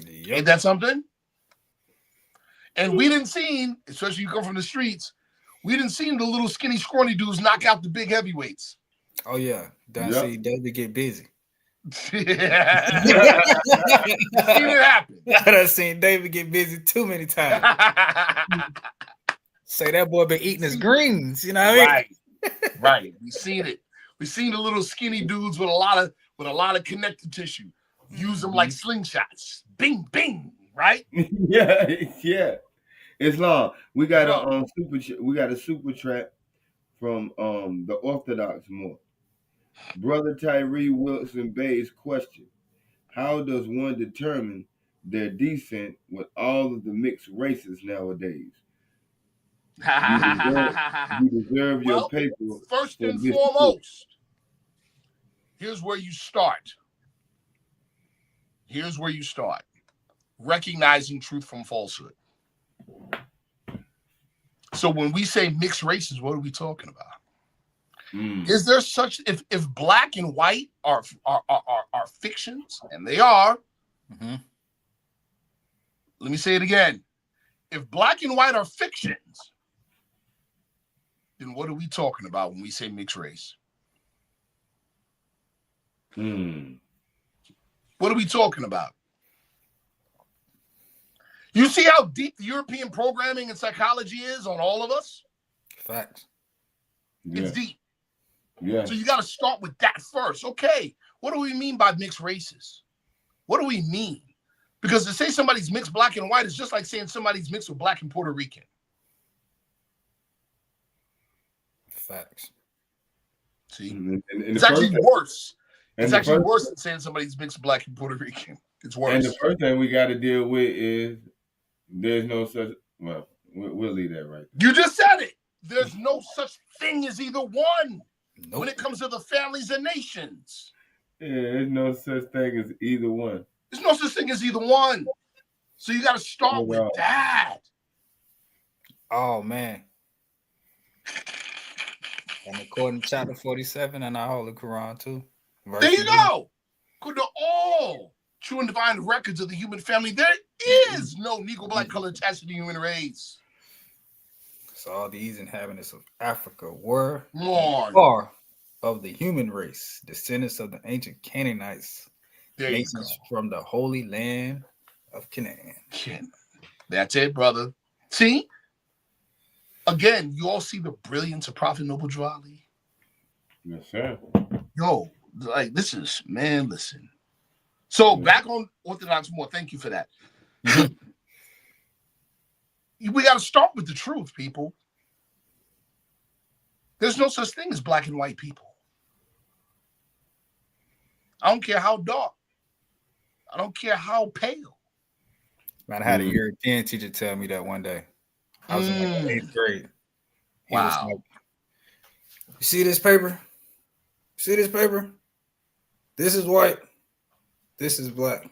Yep. Ain't that something? And we didn't see, especially you come from the streets, we didn't see the little skinny, scrawny dudes knock out the big heavyweights. Oh, yeah. Done Yep. see David get busy. Yeah. Seen it happen. I done seen David get busy too many times. Say that boy been eating his greens, you know what I mean? Right. We seen it. We seen the little skinny dudes with a lot of connective tissue. Use them like slingshots. Bing, bing. Right? Yeah. Islam. We got a super chat from the Orthodox Moor. Brother Tyree Wilson Bay's question: how does one determine their descent with all of the mixed races nowadays? You deserve your paper. First and foremost, here's where you start. Here's where you start. Recognizing truth from falsehood. So when we say mixed races, what are we talking about? Is there such, if black and white are fictions, and they are, let me say it again. If black and white are fictions, then what are we talking about when we say mixed race? What are we talking about? You see how deep the European programming and psychology is on all of us? Facts. It's deep. Yeah. So you got to start with that first. Okay, what do we mean by mixed races? What do we mean? Because to say somebody's mixed black and white is just like saying somebody's mixed with black and Puerto Rican. Facts. See? It's actually worse. It's actually worse than saying somebody's mixed black and Puerto Rican. It's worse. And the first thing we got to deal with is there's no such, well, we'll leave that right there. You just said it. There's no such thing as either one. Nope. When it comes to the families and nations. Yeah, there's no such thing as either one. There's no such thing as either one. So you got to start with that. Oh, man. And according to chapter 47 in our Holy Quran, too. There you go. According to all true and divine records of the human family, there is no Negro black color attached to the human race. So all these inhabitants of Africa were More are of the human race, descendants of the ancient Canaanites, There you nations go. from the Holy Land of Canaan. That's it, brother. See? Again, you all see the brilliance of Prophet Noble Drew Ali? Yes, sir. Yo, like this is, man, listen. So back on Orthodox more. Thank you for that. We got to start with the truth, people. There's no such thing as black and white people. I don't care how dark. I don't care how pale. Man, I had a European teacher tell me that one day. I was in like 8th grade. He was like, you see this paper? See this paper? This is white. This is black.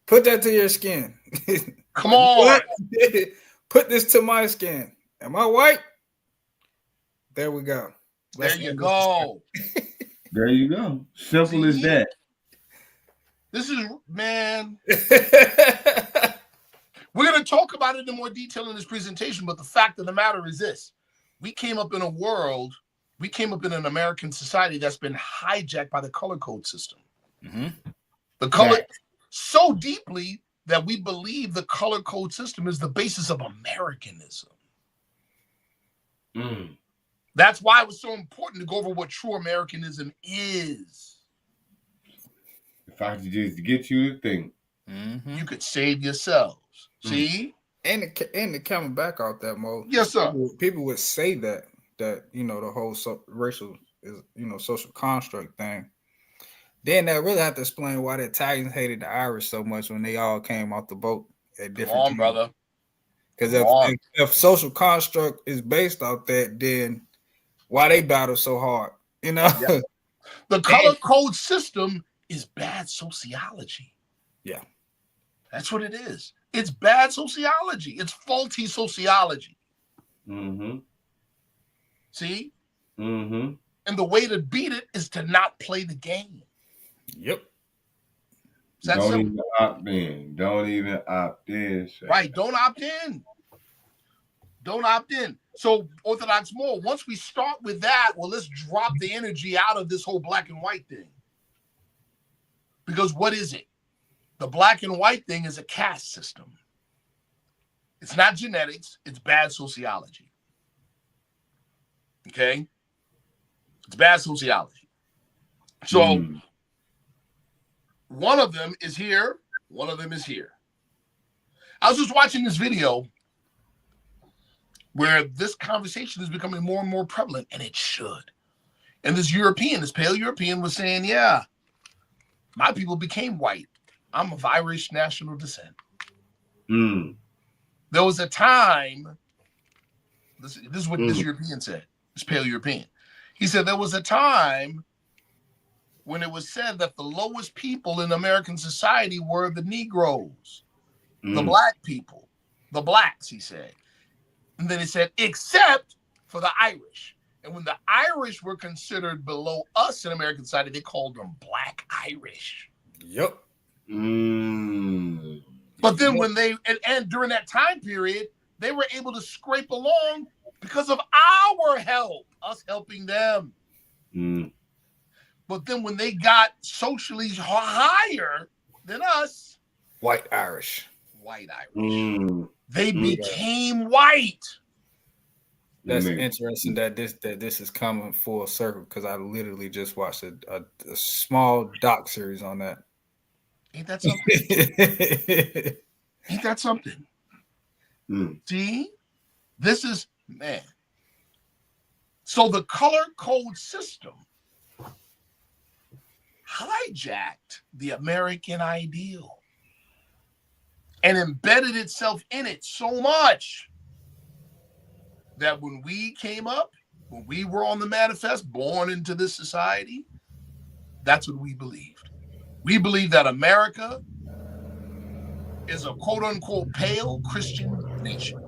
Put that to your skin. Come on. Put this to my skin. Am I white? There we go. There you go. There you go. Simple as that. This is, man. We're going to talk about it in more detail in this presentation, but the fact of the matter is this. We came up in a world, we came up in an American society that's been hijacked by the color code system. The color, so deeply that we believe the color code system is the basis of Americanism. That's why it was so important to go over what true Americanism is. If I could just get you to think. You could save yourselves. See? And the coming back out that mode. Yes, sir. People would say that you know the whole racial is social construct thing. Then they really have to explain why the Italians hated the Irish so much when they all came off the boat at different times. Brother. Because if social construct is based off that, then why they battle so hard? You know, the color code system is bad sociology. Yeah, that's what it is. It's bad sociology. It's faulty sociology. See? And the way to beat it is to not play the game. Yep. Don't even opt in. Don't even opt in. Right. Don't opt in. Don't opt in. So Orthodox more, once we start with that, well, let's drop the energy out of this whole black and white thing. Because what is it? The black and white thing is a caste system. It's not genetics. It's bad sociology. Okay? It's bad sociology. So one of them is here. One of them is here. I was just watching this video where this conversation is becoming more and more prevalent, and it should. And this pale European was saying, yeah, my people became white. I'm of Irish national descent. There was a time, this is what this European said, this pale European. He said there was a time when it was said that the lowest people in American society were the Negroes, the black people, the blacks, he said. And then he said, except for the Irish. And when the Irish were considered below us in American society, they called them Black Irish. Yep. But then when they, and during that time period, they were able to scrape along because of our help, us helping them. But then when they got socially higher than us, White Irish. They became white. That's interesting that this is coming full circle because I literally just watched a small doc series on that. Ain't that something? Ain't that something? See? This is, man. So the color code system hijacked the American ideal and embedded itself in it so much that when we came up, when we were on the manifest, born into this society, that's what we believed. We believe that America is a quote-unquote pale Christian nation.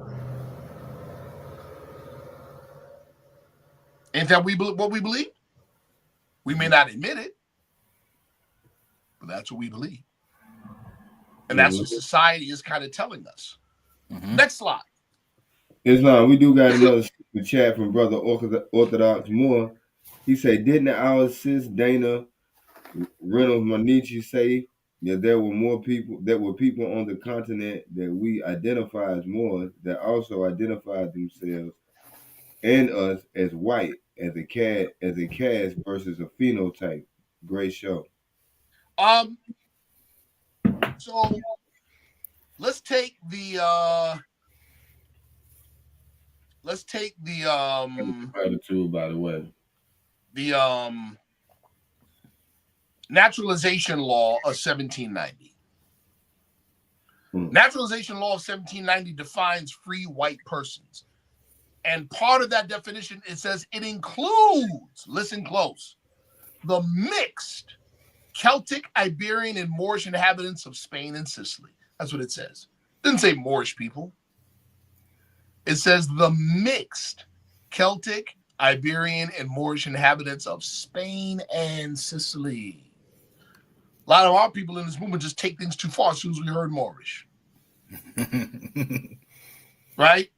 Ain't that what we believe? We may not admit it, but that's what we believe. And that's what society is kind of telling us. Next slide. Islam, we do got another super chat from Brother Orthodox Moore. He said, didn't our sis Dana Reynolds Manichi say that there were people on the continent that we identify as Moors that also identified themselves and us as white, as a caste versus a phenotype. Great show. So let's take the Attitude, by the way. The naturalization law of 1790. Naturalization law of 1790 defines free white persons. And part of that definition, it says it includes, listen close, the mixed Celtic, Iberian, and Moorish inhabitants of Spain and Sicily. That's what it says. It doesn't say Moorish people. It says the mixed Celtic, Iberian, and Moorish inhabitants of Spain and Sicily. A lot of our people in this movement just take things too far as soon as we heard Moorish. Right?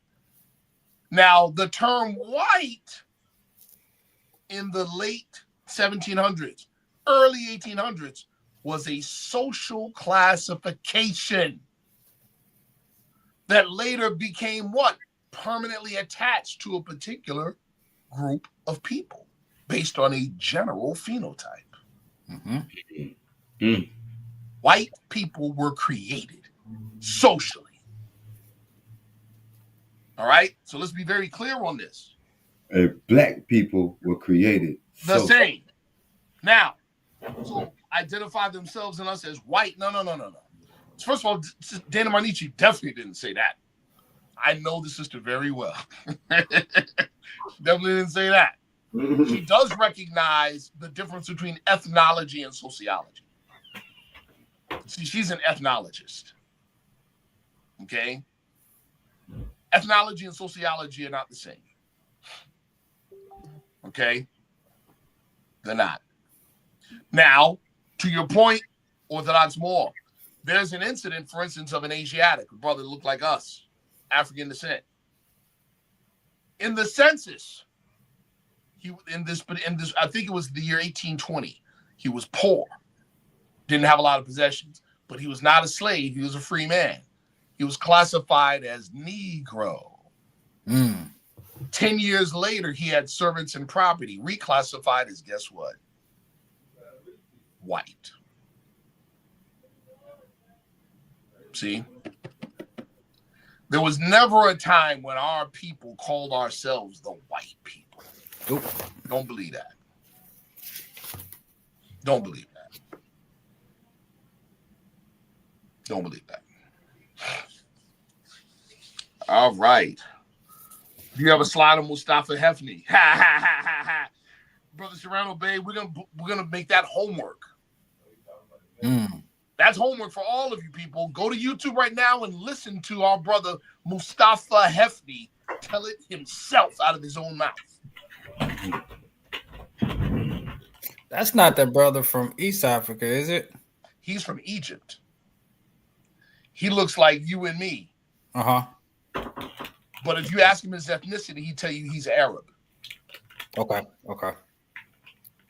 Now, the term white in the late 1700s, early 1800s, was a social classification that later became what? Permanently attached to a particular group of people based on a general phenotype. White people were created socially. All right? So let's be very clear on this. Black people were created the same. Now, so identify themselves and us as white. No. First of all, Dana Manichi definitely didn't say that. I know the sister very well. Definitely didn't say that. She does recognize the difference between ethnology and sociology. See, she's an ethnologist. Okay? Ethnology and sociology are not the same. Okay? They're not. Now, to your point, Orthodox more, there's an incident, for instance, of an Asiatic, a brother that looked like us, African descent. In the census, I think it was the year 1820, he was poor, didn't have a lot of possessions, but he was not a slave, he was a free man. He was classified as Negro. 10 years later, he had servants and property, reclassified as, guess what? White. See? There was never a time when our people called ourselves the white people. Nope. Don't believe that. Don't believe that. Don't believe that. All right. Do you have a slide on Mustafa Hefni? Brother Sharif Anael-Bey, we're gonna make that homework. That's homework for all of you people. Go to YouTube right now and listen to our brother Mustafa Hefni tell it himself out of his own mouth. That's not that brother from East Africa, is it? He's from Egypt. He looks like you and me. But if you ask him his ethnicity, he'd tell you he's Arab. Okay.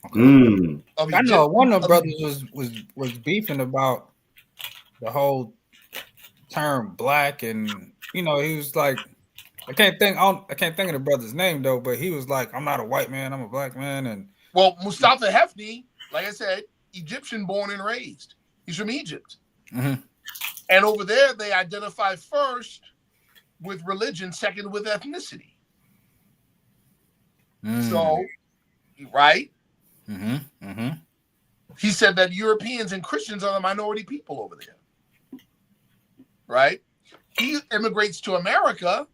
I know one of the brothers was beefing about the whole term black, and he was like, I can't think of the brother's name though, but he was like, I'm not a white man, I'm a black man. And well, Mustafa Hefni, like I said, Egyptian born and raised. He's from Egypt. And over there, they identify first with religion, second with ethnicity. So, right? He said that Europeans and Christians are the minority people over there. Right? He immigrates to America,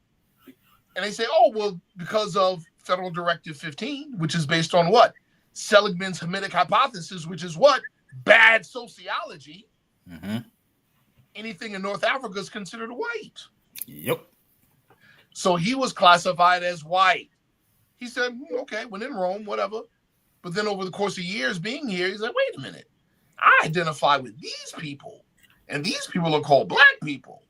and they say, oh, well, because of Federal Directive 15, which is based on what? Seligman's Hamitic hypothesis, which is what? Bad sociology. Anything in North Africa is considered white. Yep. So he was classified as white. He said, okay, when in Rome, whatever. But then over the course of years being here, he's like, wait a minute. I identify with these people, and these people are called black people.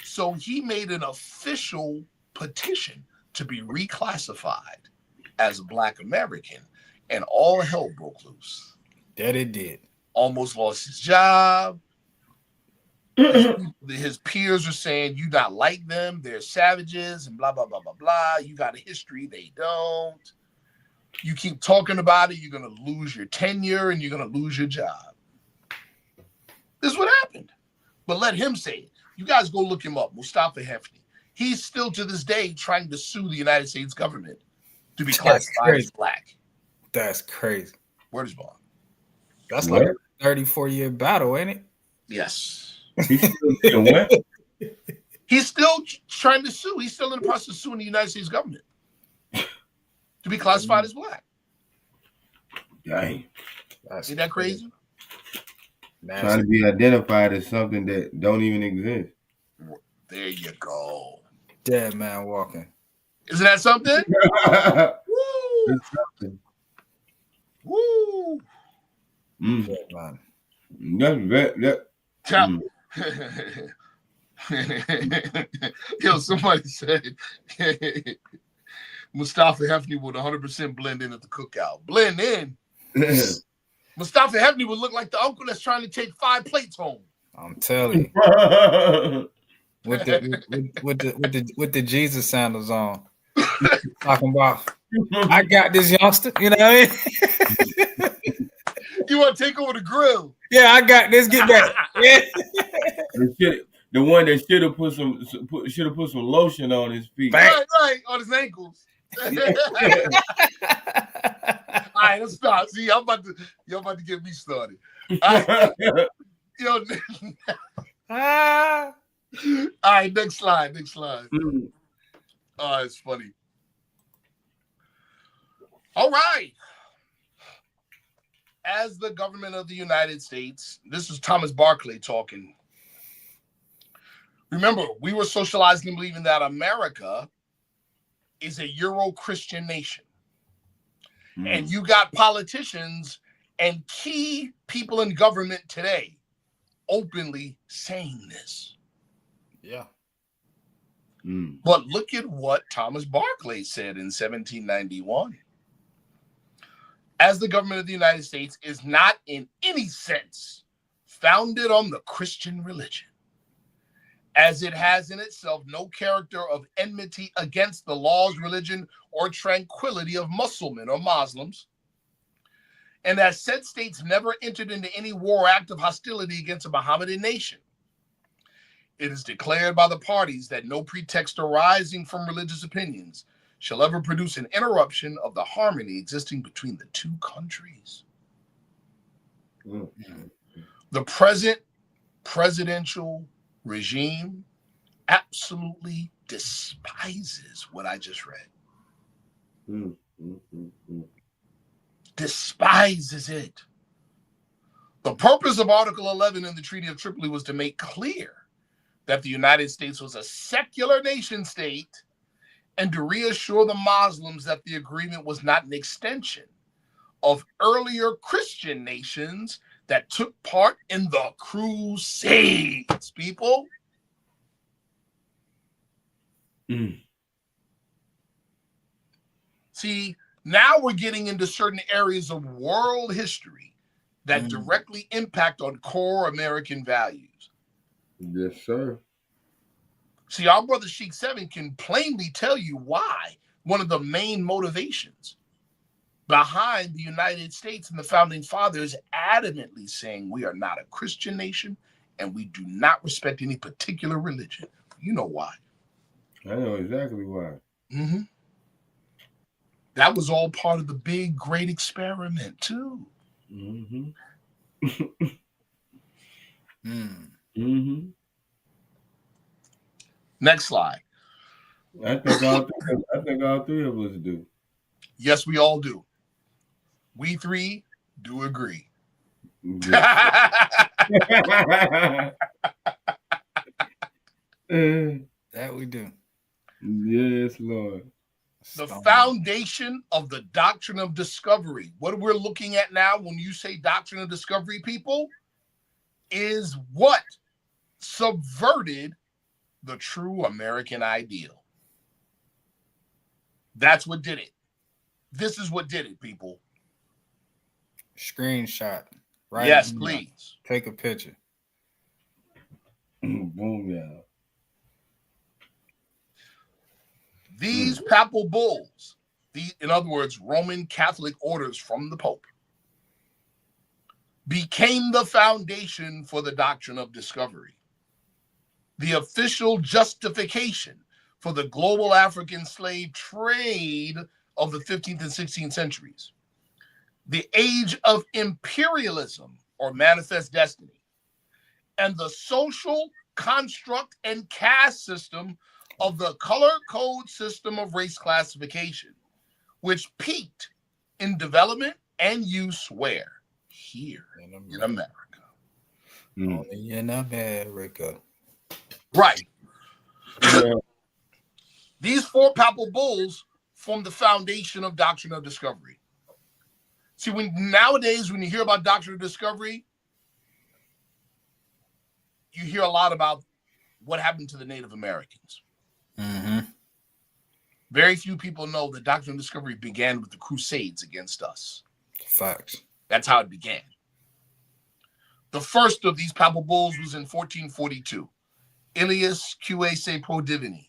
So he made an official petition to be reclassified as a Black American, and all hell broke loose. That it did. Almost lost his job. His peers are saying you not like them, they're savages, and blah blah blah blah blah. You got a history, they don't. You keep talking about it, you're gonna lose your tenure and you're gonna lose your job. This is what happened. But let him say it. You guys go look him up, Mustafa Hefny. He's still to this day trying to sue the United States government to be classified as black. That's crazy. Word is bond. That's like a 34-year battle, ain't it? Yes. He's still trying to sue. He's still in the process of suing the United States government to be classified as black. Dang. Ain't that crazy? Trying to be identified as something that don't even exist. There you go. Dead man walking. Isn't that something? Woo! It's something. Woo! Dead man. Yo, somebody said Mustafa Hefny would 100% blend in at the cookout. Blend in? Mustafa Hefny would look like the uncle that's trying to take 5 plates home. I'm telling you. with the Jesus sandals on. Talking about, I got this youngster, you know what I mean? You want to take over the grill? Yeah, I got this. Get back. Yeah. The one that should have put some lotion on his feet. Right, on his ankles. All right, let's stop. See, y'all about to get me started. All right, next slide. Oh, it's funny. All right. As the government of the United States, this is Thomas Barclay talking. Remember, we were socialized in believing that America is a Euro-Christian nation. And you got politicians and key people in government today openly saying this. Yeah. But look at what Thomas Barclay said in 1791. As the government of the United States is not in any sense founded on the Christian religion, as it has in itself no character of enmity against the laws, religion, or tranquility of Mussulman or Muslims, and as said states never entered into any war or act of hostility against a Mohammedan nation, it is declared by the parties that no pretext arising from religious opinions shall ever produce an interruption of the harmony existing between the two countries. The present presidential regime absolutely despises what I just read. Despises it. The purpose of Article 11 in the Treaty of Tripoli was to make clear that the United States was a secular nation state and to reassure the Muslims that the agreement was not an extension of earlier Christian nations that took part in the Crusades, people. See, now we're getting into certain areas of world history that directly impact on core American values. Yes, sir. See, our brother Sheikh 7 can plainly tell you why one of the main motivations behind the United States and the founding fathers adamantly saying we are not a Christian nation and we do not respect any particular religion. You know why. I know exactly why. That was all part of the big, great experiment, too. Next slide. I think all three of us do. Yes, we all do. We three do agree. That we do. Yes, Lord. The foundation of the doctrine of discovery, what we're looking at now when you say doctrine of discovery, people, is what subverted the true American ideal. That's what did it. This is what did it, people. Screenshot. Right. Yes, please. Take a picture. Boom, yeah. These papal bulls, in other words, Roman Catholic orders from the Pope, became the foundation for the doctrine of discovery, the official justification for the global African slave trade of the 15th and 16th centuries, the age of imperialism or manifest destiny, and the social construct and caste system of the color code system of race classification, which peaked in development and use where? Here in America. Only in America. Right. Yeah. These four papal bulls form the foundation of doctrine of discovery. See, nowadays, when you hear about doctrine of discovery, you hear a lot about what happened to the Native Americans. Mm-hmm. Very few people know that doctrine of discovery began with the Crusades against us. Facts. That's how it began. The first of these papal bulls was in 1442. Ilias Quae Pro Divini.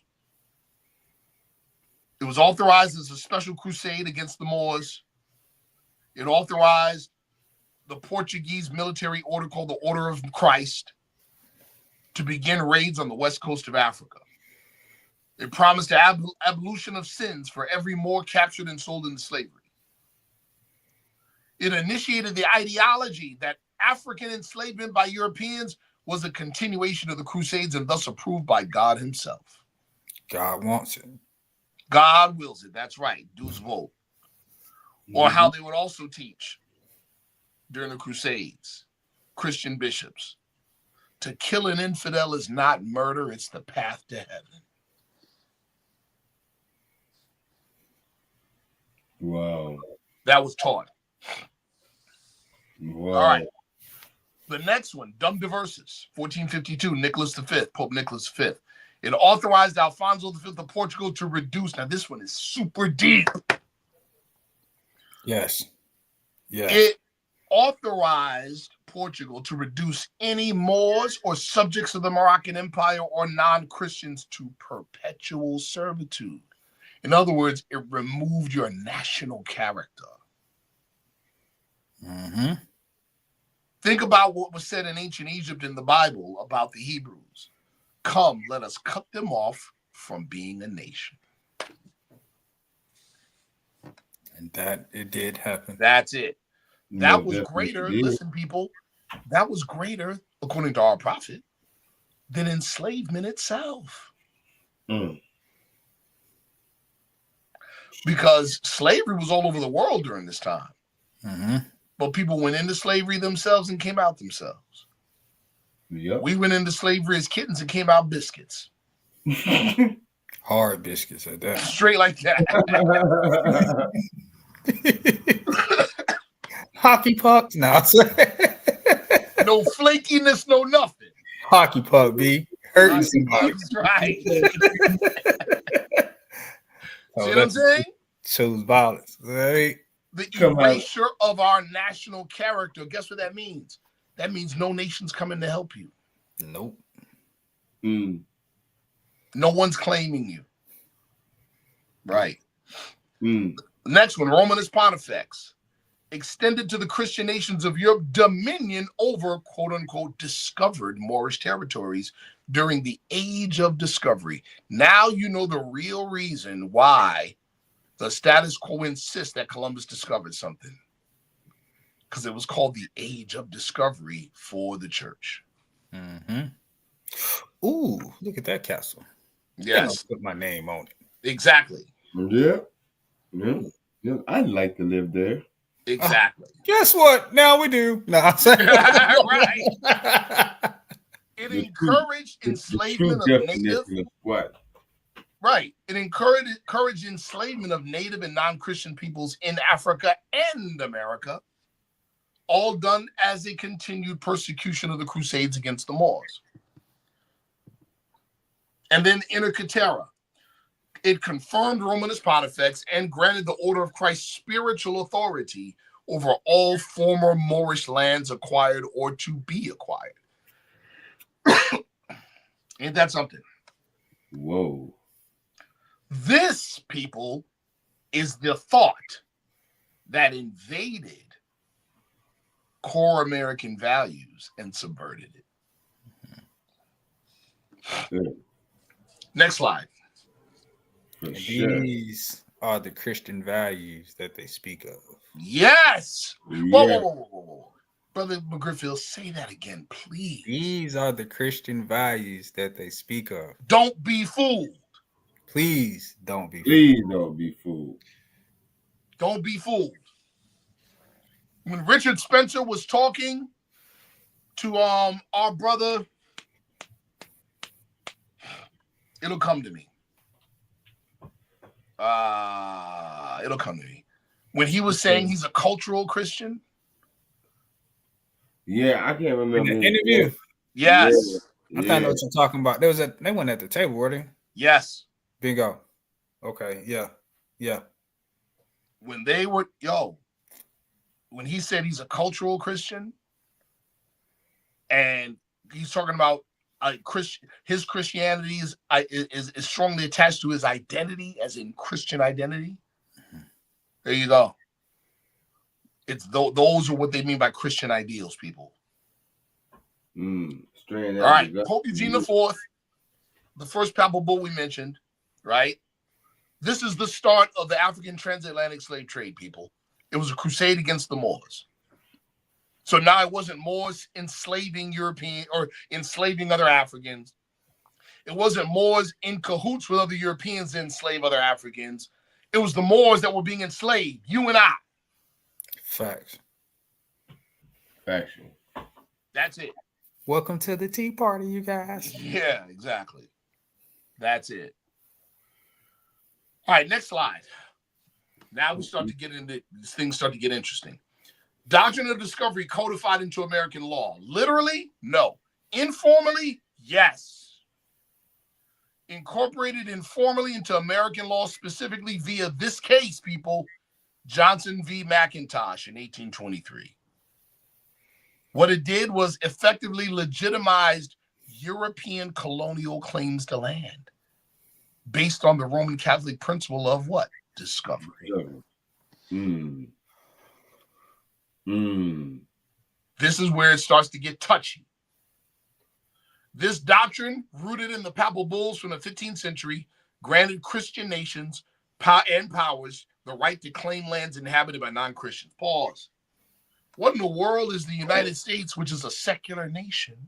It was authorized as a special crusade against the Moors. It authorized the Portuguese military order called the Order of Christ to begin raids on the west coast of Africa. It promised the abolition of sins for every Moor captured and sold into slavery. It initiated the ideology that African enslavement by Europeans was a continuation of the Crusades and thus approved by God himself. God wants it. God wills it. That's right. Deus vult. Or how they would also teach during the Crusades, Christian bishops, to kill an infidel is not murder, it's the path to heaven. Wow. That was taught. Wow. All right. The next one, Dum Diversus, 1452, Nicholas V, Pope Nicholas V. It authorized Alfonso V of Portugal to reduce. Now, this one is super deep. Yes. Yes. It authorized Portugal to reduce any Moors or subjects of the Moroccan Empire or non-Christians to perpetual servitude. In other words, it removed your national character. Mm-hmm. Think about what was said in ancient Egypt in the Bible about the Hebrews. Come, let us cut them off from being a nation. And that it did happen. That's it. That was definitely greater. did. Listen, people, that was greater, according to our prophet, than enslavement itself. Mm. Because slavery was all over the world during this time. Mm-hmm. But people went into slavery themselves and came out themselves. Yep. We went into slavery as kittens and came out biscuits. Hard biscuits at that. Straight like that. Hockey pucks? No. No flakiness, no nothing. Hockey puck, B. Hurting somebody. That's right. Oh, See what I'm saying? Shows violence. Right? The erasure of our national character. Guess what that means? That means no nation's coming to help you. Nope. Mm. No one's claiming you. Right. Mm. Next one, Romanus Pontifex. Extended to the Christian nations of Europe dominion over quote-unquote discovered Moorish territories during the Age of Discovery. Now you know the real reason why the status quo insists that Columbus discovered something. Because it was called the Age of Discovery for the church. Mm-hmm. Ooh, look at that castle. Yes. Put my name on it. Exactly. Yeah. Yeah. Yeah. I'd like to live there. Exactly. Guess what? Now we do. No, I'm saying. Right. It encouraged enslavement of native. Of what? Right. It encouraged enslavement of native and non-Christian peoples in Africa and America, all done as a continued persecution of the Crusades against the Moors. And then Inter Caetera. It confirmed Romanus Pontifex and granted the Order of Christ spiritual authority, over all former Moorish lands acquired or to be acquired. Ain't that something? Whoa. This, people, is the thought that invaded core American values and subverted it. Good. Next slide. For sure. These are the Christian values that they speak of. Yes. Yeah. Whoa. Brother McGriffith, say that again, please. These are the Christian values that they speak of. Don't be fooled. Please don't be fooled. Please don't be fooled. Don't be fooled. When Richard Spencer was talking to our brother, it'll come to me. It'll come to me. When he was saying he's a cultural Christian. Yeah, I can't remember. In the interview. Yes. Yeah. I think I know what you're talking about. They went at the table, were they? Yes. Bingo. Okay. Yeah. When they were, when he said he's a cultural Christian, and he's talking about his Christianity is strongly attached to his identity, as in Christian identity. There you go. It's those are what they mean by Christian ideals, people. Straight All right, Pope Eugene IV, the first papal bull we mentioned, right? This is the start of the African transatlantic slave trade, people. It was a crusade against the Moors. So now it wasn't Moors enslaving European or enslaving other Africans. It wasn't Moors in cahoots with other Europeans to enslave other Africans. It was the Moors that were being enslaved, you and I. Facts. Factual. That's it. Welcome to the Tea Party, you guys. Yeah, exactly. That's it. All right, next slide. Now we start to get into things start to get interesting. Doctrine of discovery codified into American law. Literally, no. Informally, yes. Incorporated informally into American law, specifically via this case, people, Johnson v. McIntosh in 1823. What it did was effectively legitimized European colonial claims to land based on the Roman Catholic principle of what? Discovery. This is where it starts to get touchy. This doctrine, rooted in the papal bulls from the 15th century, granted Christian nations and powers the right to claim lands inhabited by non-Christians. Pause. What in the world is the United States, which is a secular nation,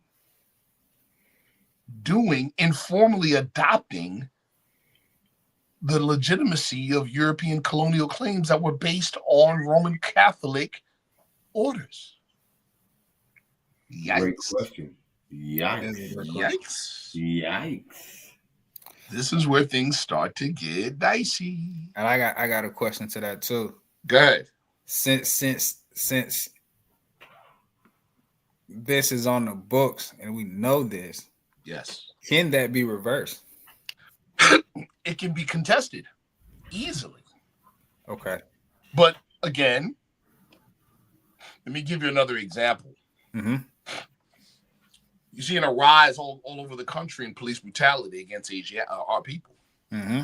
doing informally adopting the legitimacy of European colonial claims that were based on Roman Catholic orders? Yikes. Great question. Yikes. This is where things start to get dicey. And I got a question to that too. Go ahead. Since this is on the books and we know this, yes, can that be reversed? It can be contested easily. Okay. But again, let me give you another example. Mm-hmm. You're seeing a rise all over the country in police brutality against our people. Mm-hmm.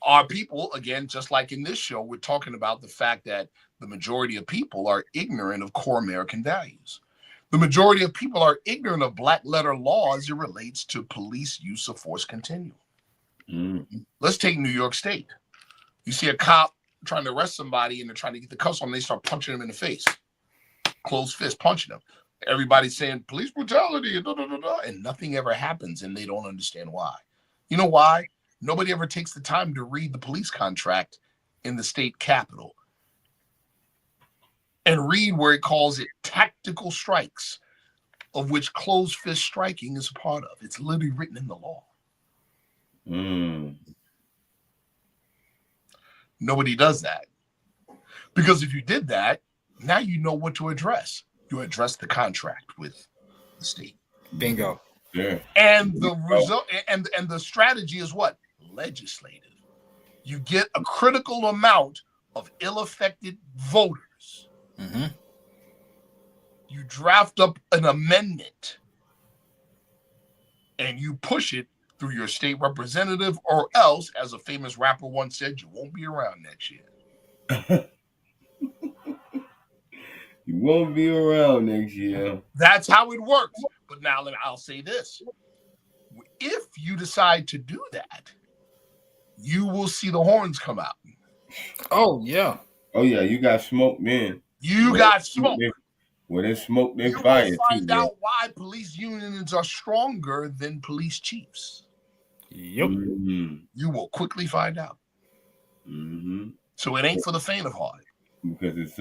Our people, again, just like in this show, we're talking about the fact that the majority of people are ignorant of core American values. The majority of people are ignorant of black letter law as it relates to police use of force continuum. Let's take New York State. You see a cop trying to arrest somebody and they're trying to get the cuffs on, they start punching him in the face. Closed fist, punching him. Everybody's saying police brutality, and nothing ever happens, and they don't understand why. You know why? Nobody ever takes the time to read the police contract in the state capitol and read where it calls it tactical strikes, of which closed fist striking is a part of. It's literally written in the law. Nobody does that. Because if you did that, now you know what to address. You address the contract with the state. Bingo. Yeah. And the result and the strategy is what? Legislative. You get a critical amount of ill-affected voters. Mm-hmm. You draft up an amendment and you push it through your state representative, or else, as a famous rapper once said, you won't be around next year. You won't be around next year. That's how it works. But now I'll say this. If you decide to do that, you will see the horns come out. Oh, yeah. Oh, yeah, you got smoke then. You got smoke. When there's smoke, there's You fire. will find out why police unions are stronger than police chiefs. Yep. Mm-hmm. You will quickly find out. Mm-hmm. So it ain't for the faint of heart. Because it's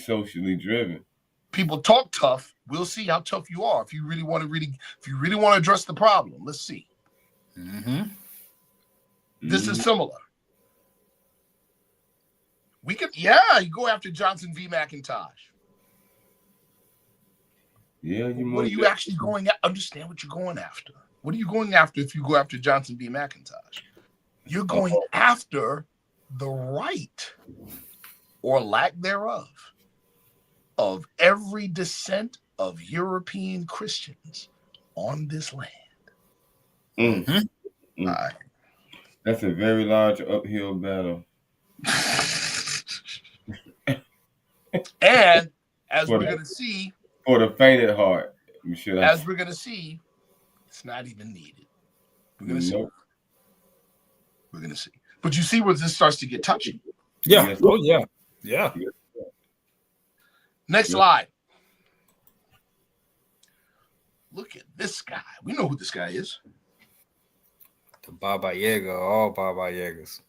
socially driven. People talk tough. We'll see how tough you are. If you really want to address the problem, let's see. Mm-hmm. This is similar. You go after Johnson v. McIntosh. Yeah, what are you actually going at? Understand what you're going after. What are you going after if you go after Johnson v. McIntosh? You're going after the right, or lack thereof, of every descent of European Christians on this land. Mm-hmm. Mm-hmm. All right. That's a very large uphill battle. And as we're going to see, for the faint at heart, we're going to see, it's not even needed. We're going to see. We're going to see. But you see where this starts to get touchy. Yeah. Yes. Oh, yeah. Yeah. Next slide. Look at this guy. We know who this guy is. The Baba Yaga, all Baba Yagas.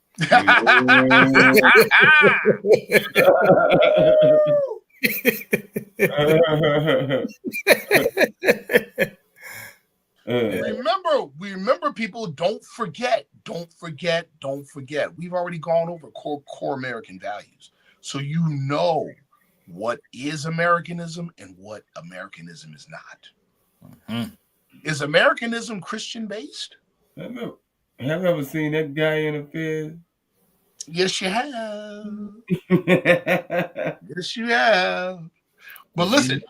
Remember, people, don't forget. We've already gone over core American values. So you know what is Americanism and what Americanism is not. Mm-hmm. Is Americanism Christian-based? Have you ever seen that guy in a field? Yes, you have. Yes, you have. But listen,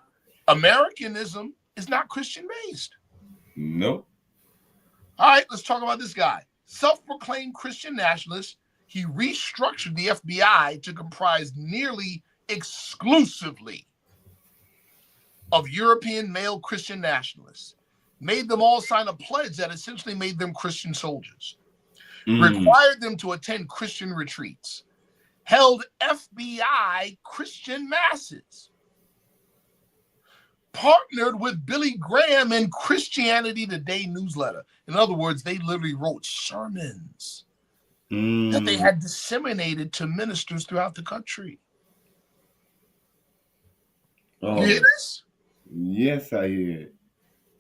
Americanism is not Christian-based. Nope. All right, let's talk about this guy. Self-proclaimed Christian nationalist, he restructured the FBI to comprise nearly exclusively of European male Christian nationalists, made them all sign a pledge that essentially made them Christian soldiers, required them to attend Christian retreats, held FBI Christian masses, partnered with Billy Graham and Christianity Today newsletter. In other words, they literally wrote sermons that they had disseminated to ministers throughout the country. Oh. You hear this? Yes, I hear it.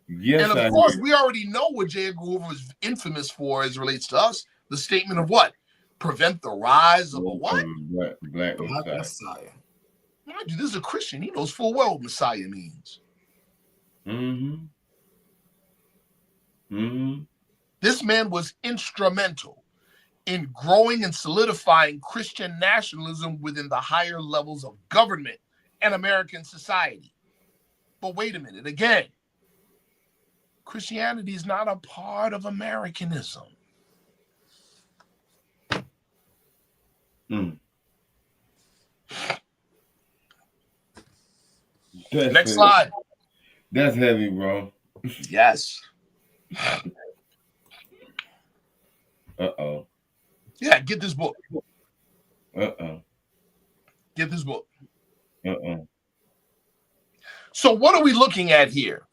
Yes, and of course, we already know what J. Edgar Hoover is infamous for as it relates to us. The statement of what? Prevent the rise of a what? Black Messiah. Mind you, this is a Christian. He knows full well what Messiah means. Mm-hmm. Mm-hmm. This man was instrumental in growing and solidifying Christian nationalism within the higher levels of government and American society. But wait a minute, again, Christianity is not a part of Americanism. Next slide. That's heavy, bro. Yes. Uh-oh. Yeah, get this book. Uh-oh. Get this book. Uh-oh. So what are we looking at here?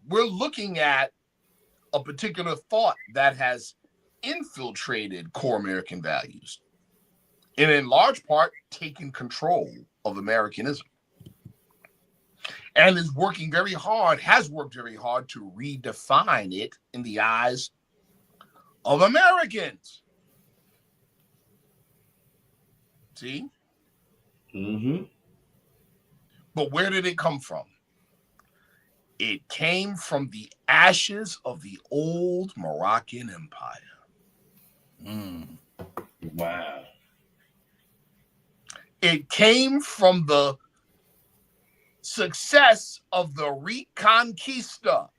We're looking at a particular thought that has infiltrated core American values and in large part taken control of Americanism and is working very hard, has worked very hard to redefine it in the eyes of Americans. See? Mm-hmm. But where did it come from? It came from the ashes of the old Moroccan Empire. Wow. It came from the success of the Reconquista.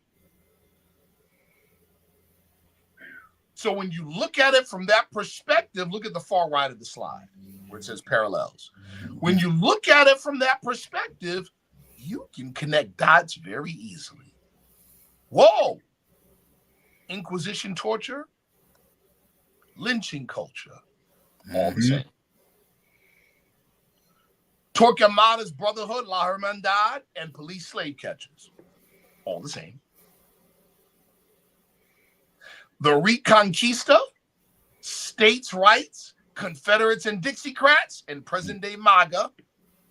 So when you look at it from that perspective, look at the far right of the slide where it says parallels. When you look at it from that perspective, you can connect dots very easily. Whoa! Inquisition torture, lynching culture, all the same. Torquemada's Brotherhood, La Hermandad, and police slave catchers, all the same. The Reconquista, states' rights, Confederates and Dixiecrats, and present-day MAGA,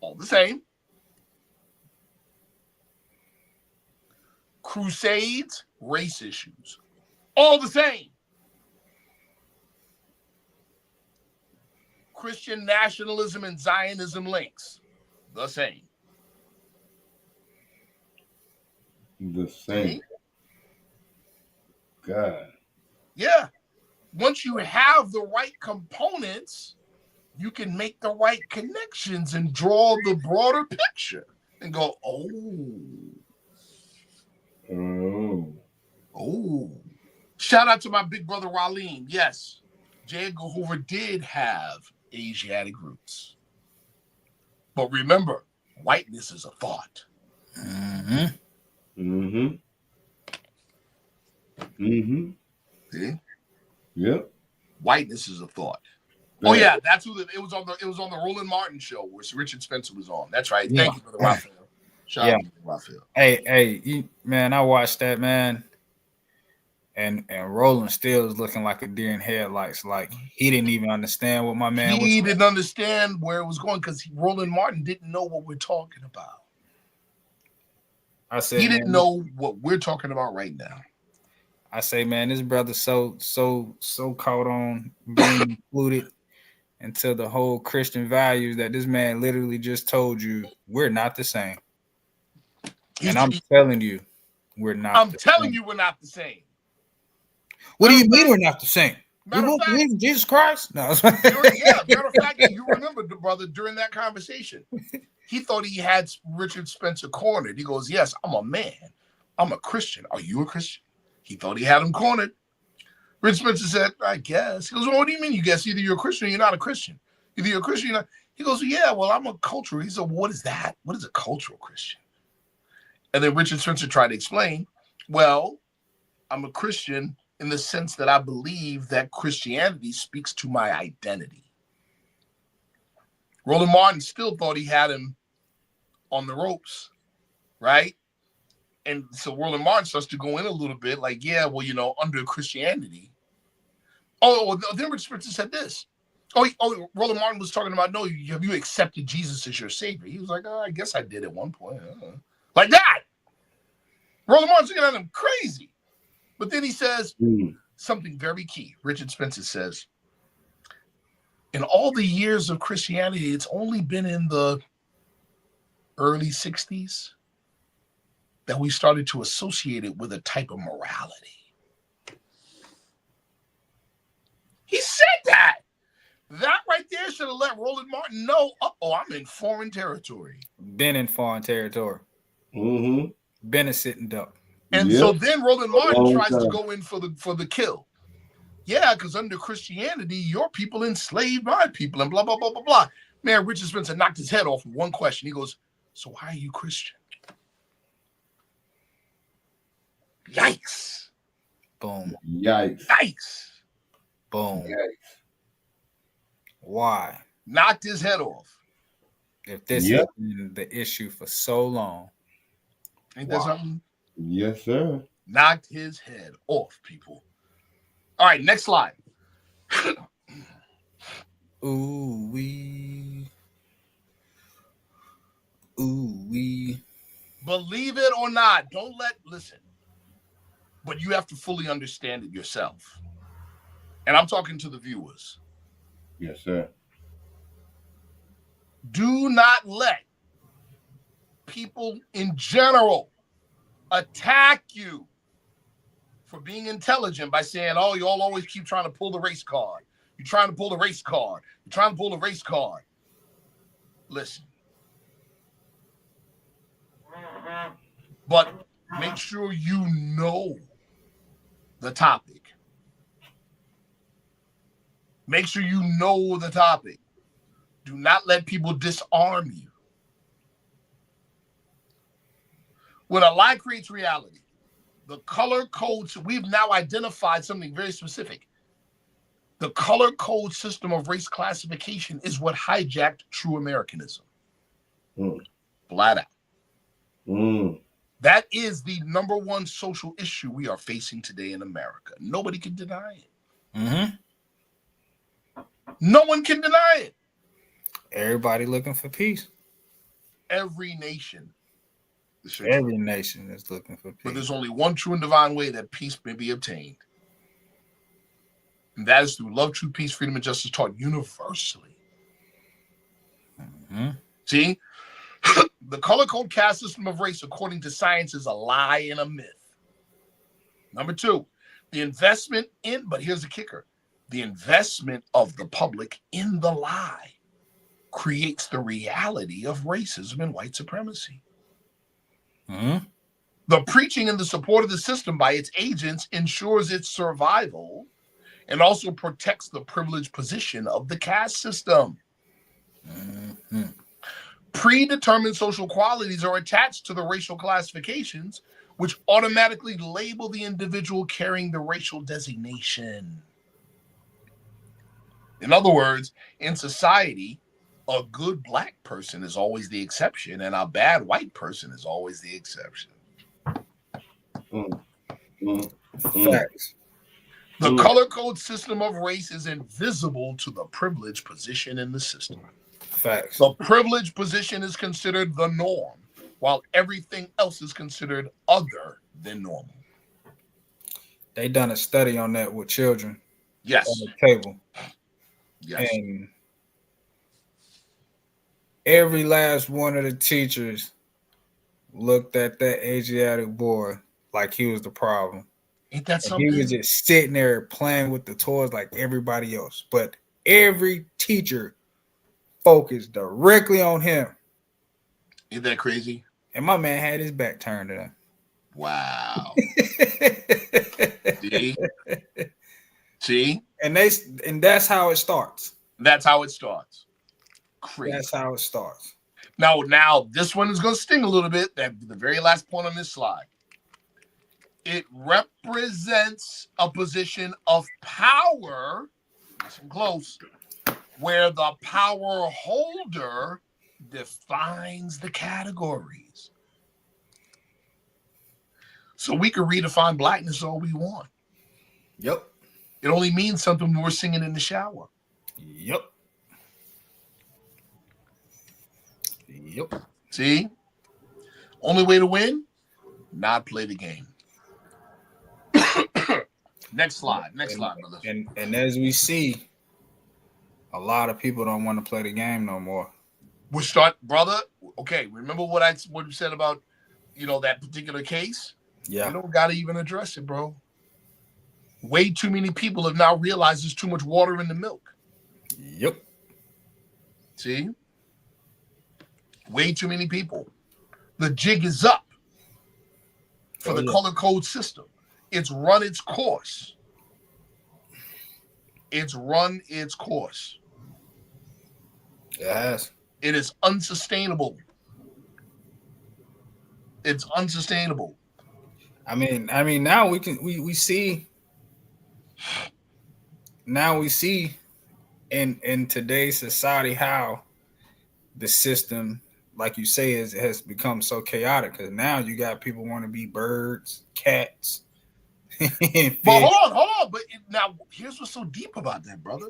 all the same. Crusades, race issues, all the same. Christian nationalism and Zionism links, the same. The same. God. Yeah. Once you have the right components, you can make the right connections and draw the broader picture and go, oh. Shout out to my big brother Ralim. Yes, J. Edgar Hoover did have Asiatic roots. But remember, whiteness is a thought. See? Yep. Whiteness is a thought. Oh yeah, that's who it was on the Roland Martin show where Richard Spencer was on. That's right. Thank you for the Raphael. Shout out to Raphael. Hey, man, I watched that, man. And Roland still is looking like a deer in headlights. Like he didn't even understand what my man was. He didn't understand where it was going because Roland Martin didn't know what we're talking about. I said he didn't know what we're talking about right now. I say, man, this brother's so caught on being included into the whole Christian values that this man literally just told you we're not the same. And I'm telling you, we're not. I'm telling you, we're not the same. What do you mean we're not the same? We won't believe in Jesus Christ? No. Matter of fact, you remember the brother during that conversation. He thought he had Richard Spencer cornered. He goes, yes, I'm a man. I'm a Christian. Are you a Christian? He thought he had him cornered. Richard Spencer said, I guess. He goes, well, what do you mean you guess? Either you're a Christian or you're not a Christian. Either you're a Christian or you're not. He goes, yeah, well, I'm a cultural. He said, well, what is that? What is a cultural Christian? And then Richard Spencer tried to explain, well, I'm a Christian in the sense that I believe that Christianity speaks to my identity. Roland Martin still thought he had him on the ropes, right? And so Roland Martin starts to go in a little bit like, yeah, well, under Christianity. Oh, then Richard Spencer said this. Roland Martin was talking about, no, have you accepted Jesus as your savior? He was like, I guess I did at one point. Like that. Roland Martin's looking at him crazy. But then he says something very key. Richard Spencer says, in all the years of Christianity, it's only been in the early 60s that we started to associate it with a type of morality. He said that. That right there should have let Roland Martin know, I'm in foreign territory. Been in foreign territory. Mm-hmm. Been a sitting duck. And so then Roland Martin tries to go in for the kill. Yeah, because under Christianity, your people enslaved my people and blah, blah, blah, blah, blah. Man, Richard Spencer knocked his head off with one question. He goes, so why are you Christian? Yikes. Boom. Yikes. Boom. Yikes. Why? Knocked his head off. If this has been the issue for so long. Ain't that something? Yes, sir. Knocked his head off, people. All right, next slide. Ooh wee. Believe it or not, listen. But you have to fully understand it yourself. And I'm talking to the viewers. Yes, sir. Do not let people in general attack you for being intelligent by saying, oh, you all always keep trying to pull the race card. You're trying to pull the race card. You're trying to pull the race card. listen. But make sure you know the topic. Make sure you know the topic. Do not let people disarm you. When a lie creates reality, the color codes, we've now identified something very specific. The color code system of race classification is what hijacked true Americanism. Flat out. That is the number one social issue we are facing today in America. Nobody can deny it. No one can deny it. Everybody looking for peace. Every nation. Every nation is looking for peace. But there's only one true and divine way that peace may be obtained. And that is through love, truth, peace, freedom, and justice taught universally. See? The color code caste system of race, according to science, is a lie and a myth. Number two, the investment in, but here's the kicker, the investment of the public in the lie creates the reality of racism and white supremacy. The preaching and the support of the system by its agents ensures its survival and also protects the privileged position of the caste system. Predetermined social qualities are attached to the racial classifications, which automatically label the individual carrying the racial designation. In other words, in society, a good black person is always the exception, and a bad white person is always the exception. Facts. The color code system of race is invisible to the privileged position in the system. Facts. The privileged position is considered the norm, while everything else is considered other than normal. They done a study on that with children. Yes. On the table. Yes. And every last one of the teachers looked at that Asiatic boy like he was the problem. Ain't that something? He was just sitting there playing with the toys like everybody else. But every teacher focused directly on him. Ain't that crazy? And my man had his back turned to them. Wow. See? And that's how it starts. That's how it starts. Crazy. That's how it starts. Now this one is going to sting a little bit. That the very last point on this slide. It represents a position of power, listen close, where the power holder defines the categories. So we can redefine blackness all we want. Yep. It only means something when we're singing in the shower. Yep. See? Only way to win? Not play the game. Next slide, brother. And as we see, a lot of people don't want to play the game no more. We start, brother. Okay, remember what you said about, that particular case? Yeah. You don't got to even address it, bro. Way too many people have now realized there's too much water in the milk. Yep. See? Way too many people. The jig is up for the color code system. It's run its course. It's run its course. It has. It is unsustainable. It's unsustainable. I mean, now we see. Now we see in today's society how the system, like you say, has become so chaotic. Because now you got people want to be birds, cats. But hold on. But now here's what's so deep about that, brother.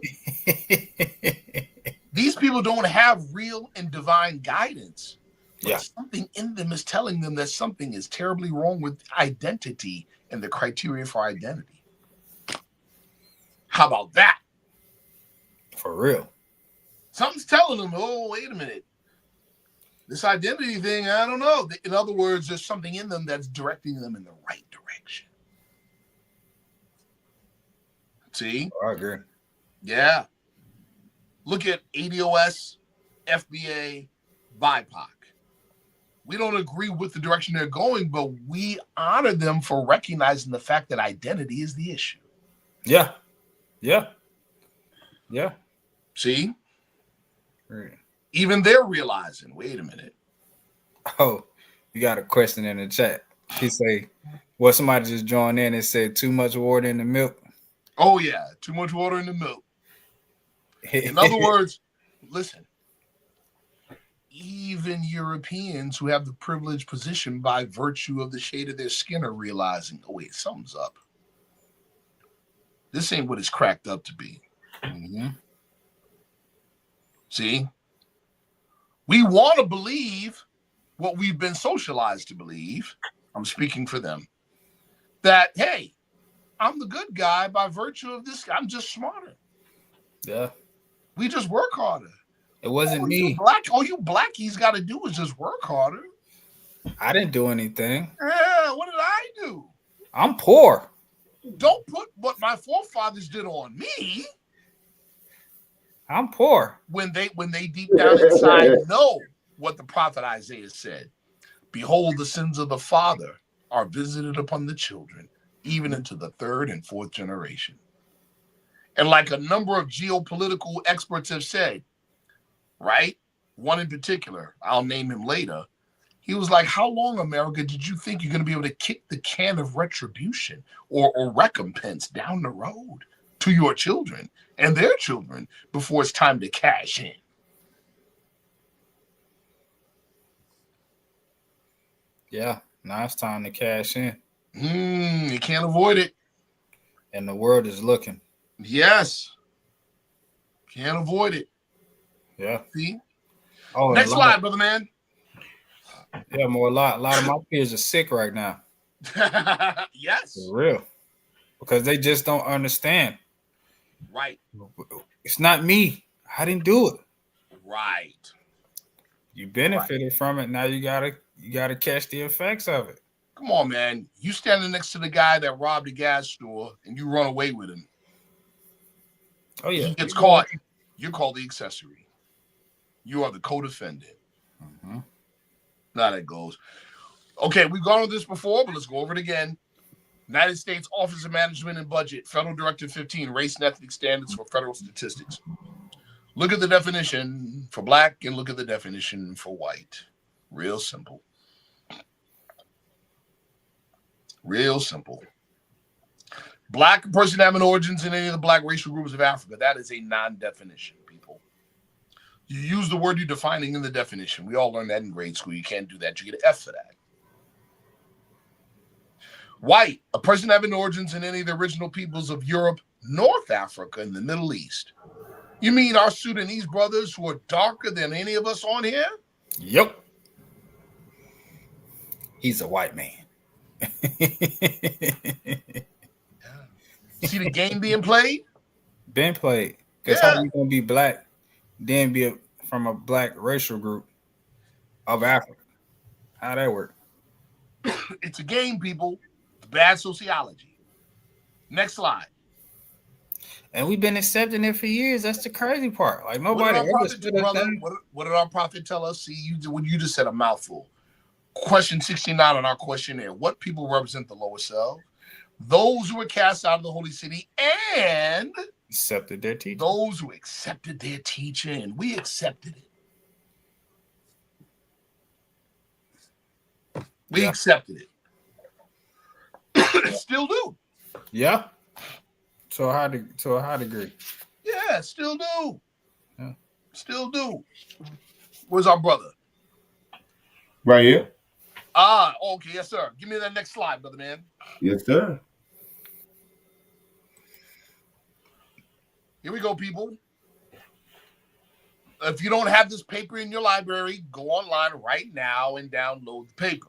These people don't have real and divine guidance. But something in them is telling them that something is terribly wrong with identity and the criteria for identity. How about that? For real. Something's telling them, oh, wait a minute. This identity thing, I don't know. In other words, there's something in them that's directing them in the right direction. See? I agree. Yeah. Look at ADOS, FBA, BIPOC. We don't agree with the direction they're going, but we honor them for recognizing the fact that identity is the issue. Yeah. See? Right. Even they're realizing, wait a minute. Oh, you got a question in the chat. He say, well, somebody just joined in and said too much water in the milk. Oh, yeah, too much water in the milk. In other words, listen, even Europeans who have the privileged position by virtue of the shade of their skin are realizing, oh, wait, something's up. This ain't what it's cracked up to be. Mm-hmm. See? We want to believe what we've been socialized to believe. I'm speaking for them. That, hey, I'm the good guy by virtue of this. I'm just smarter. Yeah. We just work harder. It wasn't me. All you blackies got to do is just work harder. I didn't do anything. Yeah, what did I do? I'm poor. Don't put what my forefathers did on me. I'm poor. When they deep down inside know what the prophet Isaiah said. Behold, the sins of the father are visited upon the children, even into the third and fourth generation. And like a number of geopolitical experts have said, right? One in particular, I'll name him later. He was like, how long, America, did you think you're going to be able to kick the can of retribution or recompense down the road to your children and their children before it's time to cash in? Yeah, now it's time to cash in. You can't avoid it. And the world is looking. Yes. Can't avoid it. Yeah. See? Oh, next slide, brother man. Yeah, more a lot of my peers are sick right now. Yes. For real. Because they just don't understand. Right. It's not me. I didn't do it. Right. You benefited from it. Now you gotta catch the effects of it. Come on, man. You standing next to the guy that robbed the gas store and you run away with him. Oh, yeah. He gets caught. You're called the accessory. You are the co-defendant. Mm-hmm. Now that goes. Okay, we've gone over this before, but let's go over it again. United States Office of Management and Budget, Federal Directive 15, Race and Ethnic Standards for Federal Statistics. Look at the definition for black and look at the definition for white. Real simple. Real simple. Black person having origins in any of the black racial groups of Africa. That is a non-definition, people. You use the word you're defining in the definition. We all learned that in grade school. You can't do that. You get an F for that. White, a person having origins in any of the original peoples of Europe, North Africa, and the Middle East. You mean our Sudanese brothers who are darker than any of us on here? Yep. He's a white man. See the game being played? Been played. Because how you gonna be black, then be from a black racial group of Africa? How that work? It's a game, people. It's bad sociology. Next slide. And we've been accepting it for years. That's the crazy part. Like nobody what did our prophet tell us? See, you just said a mouthful. Question 69 on our questionnaire. What people represent the lower self? Those who were cast out of the holy city and accepted their teaching. Those who accepted their teaching. And we accepted it. We accepted it. Still do. Yeah. To a high degree. Yeah, still do. Yeah. Still do. Where's our brother? Right here. Okay, yes, sir. Give me that next slide, brother man. Yes, sir. Here we go, people. If you don't have this paper in your library, go online right now and download the paper.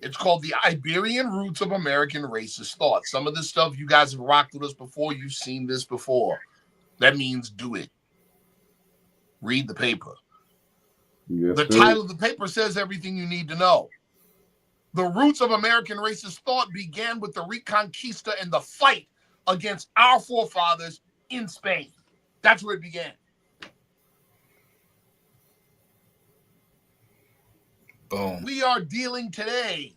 It's called The Iberian Roots of American Racist Thought. Some of this stuff you guys have rocked with us before. You've seen this before. That means do it. Read the paper. Yes, the title of the paper says everything you need to know. The roots of American racist thought began with the Reconquista and the fight against our forefathers in Spain. That's where it began. Boom. We are dealing today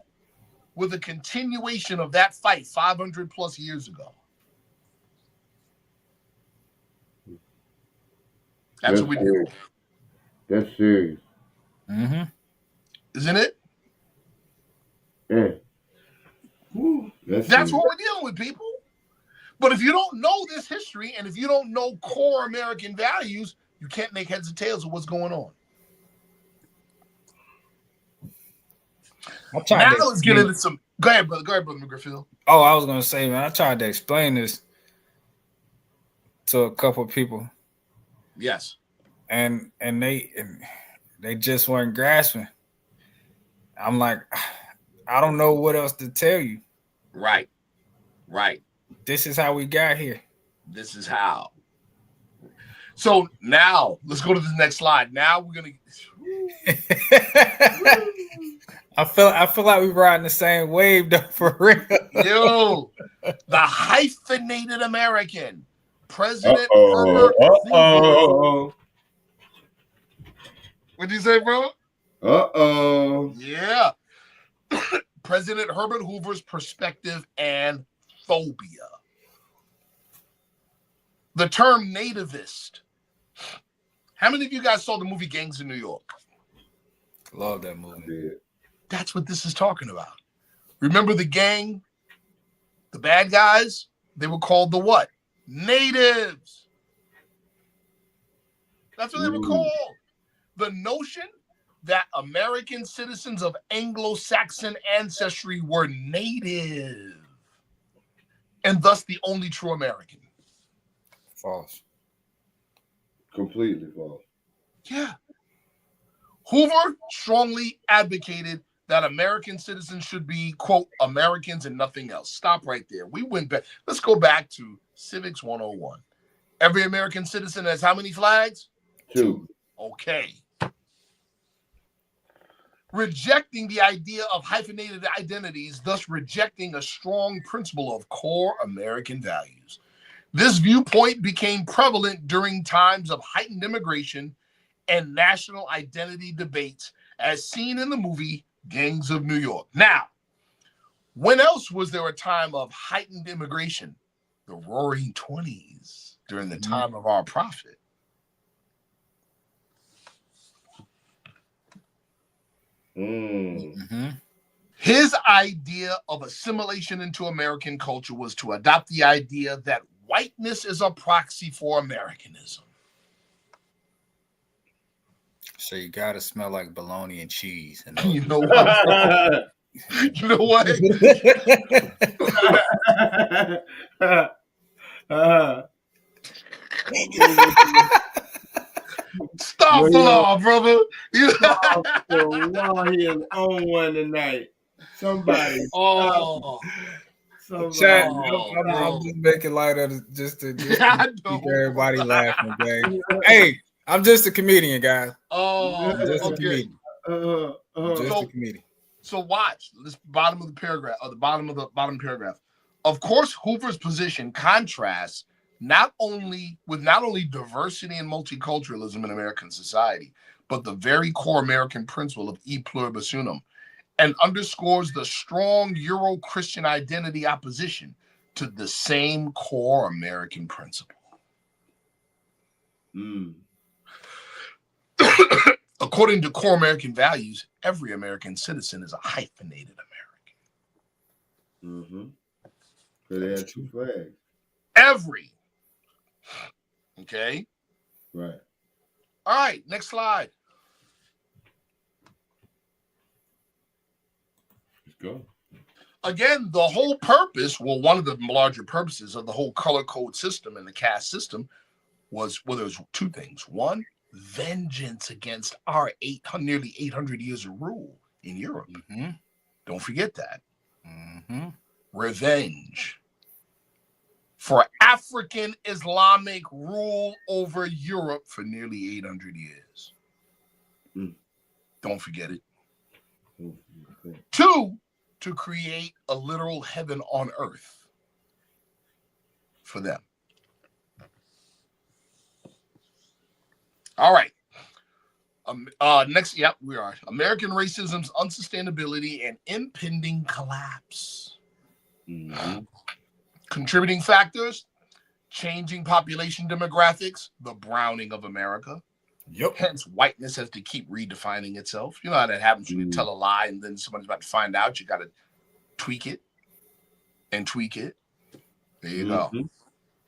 with a continuation of that fight 500 plus years ago. That's what we're doing. That's serious. Mm-hmm. Isn't it? Yeah. Woo, That's what we're dealing with, people. But if you don't know this history and if you don't know core American values, you can't make heads or tails of what's going on. Now let's get into some. Go ahead, brother. Go ahead, brother McGriff. Oh, I was gonna say, man, I tried to explain this to a couple of people. Yes. And they just weren't grasping. I'm like, I don't know what else to tell you. Right. This is how we got here. This is how. So now let's go to the next slide. Now we're gonna. I feel like we're riding the same wave though, for real. Yo, the hyphenated American, President Herbert Hoover. What'd you say, bro? Yeah. President Herbert Hoover's perspective and phobia. The term nativist. How many of you guys saw the movie Gangs of New York? Love that movie. That's what this is talking about. Remember the gang? The bad guys? They were called the what? Natives. That's what they were called. The notion that American citizens of Anglo-Saxon ancestry were native and thus the only true American. False. Completely false. Yeah. Hoover strongly advocated that American citizens should be, quote, Americans and nothing else. Stop right there. We went back. Let's go back to Civics 101. Every American citizen has how many flags? 2. Okay. Rejecting the idea of hyphenated identities, thus rejecting a strong principle of core American values. This viewpoint became prevalent during times of heightened immigration and national identity debates, as seen in the movie Gangs of New York. Now, when else was there a time of heightened immigration? The Roaring 20s, during the time of our prophet. His idea of assimilation into American culture was to adopt the idea that whiteness is a proxy for Americanism. So you gotta smell like bologna and cheese. You know what? You know what? Stop the law, brother. Stop the law. He is on one tonight. Somebody. Chat, I'm just making light of it just to keep everybody laughing, gang. Hey, I'm just a comedian, guys. I'm just a comedian. Just a comedian. So watch this bottom of the paragraph, or the bottom paragraph. Of course, Hoover's position contrasts not only diversity and multiculturalism in American society, but the very core American principle of e pluribus unum, and underscores the strong Euro-Christian identity opposition to the same core American principle. According to core American values, every American citizen is a hyphenated American. So they have 2 flags. Every. Okay. Right. All right. Next slide. Let's go. Again, the whole purpose, well, one of the larger purposes of the whole color code system and the caste system was, well, there was 2 things. One, vengeance against our nearly 800 years of rule in Europe. Don't forget that. Revenge for African Islamic rule over Europe for nearly 800 years. Don't forget it. 2, to create a literal heaven on earth for them. All right. Next, yep, we are. American racism's unsustainability and impending collapse. Mm-hmm. Contributing factors: changing population demographics, the browning of America. Yep. Hence, whiteness has to keep redefining itself. You know how that happens when you tell a lie and then somebody's about to find out. You got to tweak it and tweak it. There you go.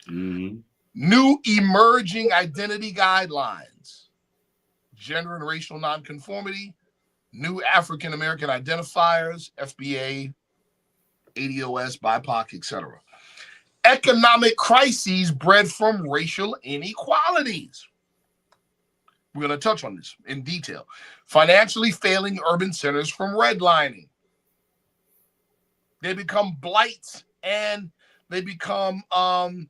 Mm-hmm. New emerging identity guidelines, gender and racial nonconformity, new African American identifiers, FBA, ADOS, BIPOC, etc. Economic crises bred from racial inequalities. We're going to touch on this in detail. Financially failing urban centers from redlining. They become blights and they become what's